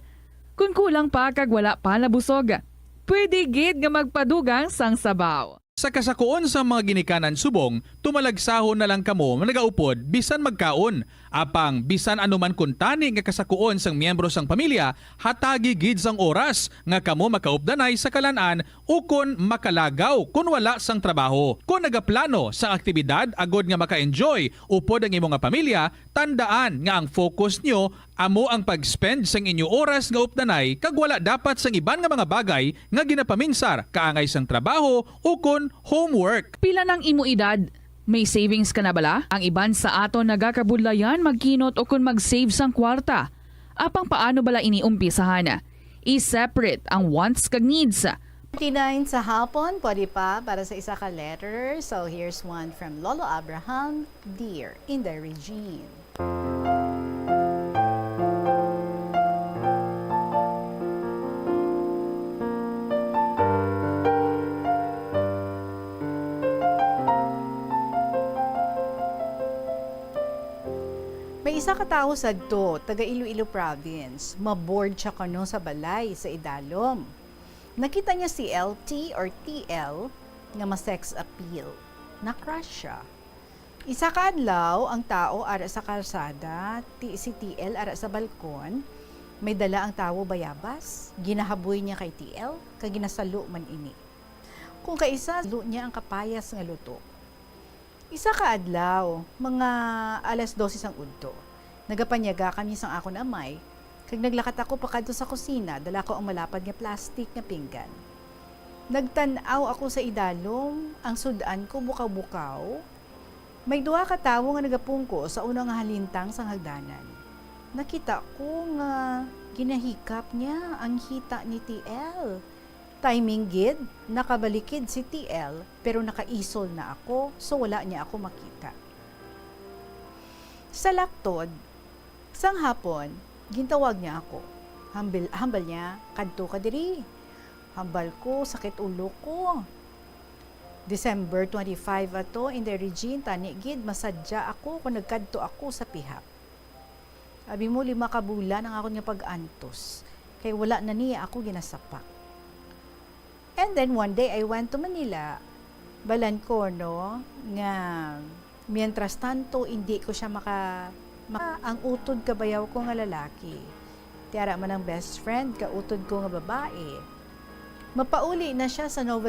Kung kulang pa kag wala pa nabusog, pwede gid nga magpadugang sang sabaw. Sa kasakuon sa mga ginikanan subong, tumalagsahon na lang kamo nagaupod bisan magkaon. Apang bisan anuman kun tani nga kasakuon sang miyembro sang pamilya, hatagi gid sang oras nga kamo makaupdanay sa kalanan o kun makalagaw kun wala sang trabaho. Kung nagaplano sa aktibidad agod nga maka-enjoy upod ang imong nga pamilya, tandaan nga ang focus nyo amo ang pag-spend sang inyo oras nga updanay kag wala dapat sang iban nga mga bagay nga ginapaminsar kaangay sang trabaho o kun homework. Pila ng imo edad? May savings ka na bala? Ang iban sa ato nagakabudlayan magkinot o kung mag-save sang kwarta. Apang paano bala iniumpisahan? I-separate ang wants kag needs. 29 sa hapon, pwede pa para sa isa ka letter. So here's one from Lolo Abraham, Dear Inday Regine. May isa ka tao sadto, taga Iloilo Province. Maboard siya kano sa balay sa Idalom. Nakita niya si LT or TL nga ma-sex appeal. Na-crush siya. Isa ka adlaw ang tao ara sa kalsada, si TL ara sa balkon. May dala ang tao bayabas. Ginahaboy niya kay TL, kag ginasalo man ini. Kung kaisa, luto niya ang kapayas nga luto. Isa ka adlaw, mga alas 12 sang udto. Nagapanyaga kami sang akon amay, kag naglakat ako pakadto sa kusina, dala ko ang malapad nga plastic nga pinggan. Nagtan-aw ako sa idalom, ang sudan ko bukaw-bukaw. May duha ka tawo nga nagapungko sa unang halintang sang hagdanan. Nakita ko nga ginahikap niya ang hita ni TL. Timing gid, nakabalikid si TL pero nakaisol na ako so wala niya ako makita. Sa laktod, sang hapon, gintawag niya ako. Hambal niya, kadto ka diri. Hambal ko, sakit ulo ko. December 25 ato, in the Regine, tani gid, masadya ako kung nagkadto ako sa pihap. Abi mo 5 ka bulan ang ako nga pag-antos, kay wala na niya ako ginasapak. And then one day I went to Manila, balan ko no, nga mientras tanto hindi ko siya ang utod kabayaw ko nga lalaki. Tiara man ang best friend, kautod ko nga babae. Mapauli na siya sa Nova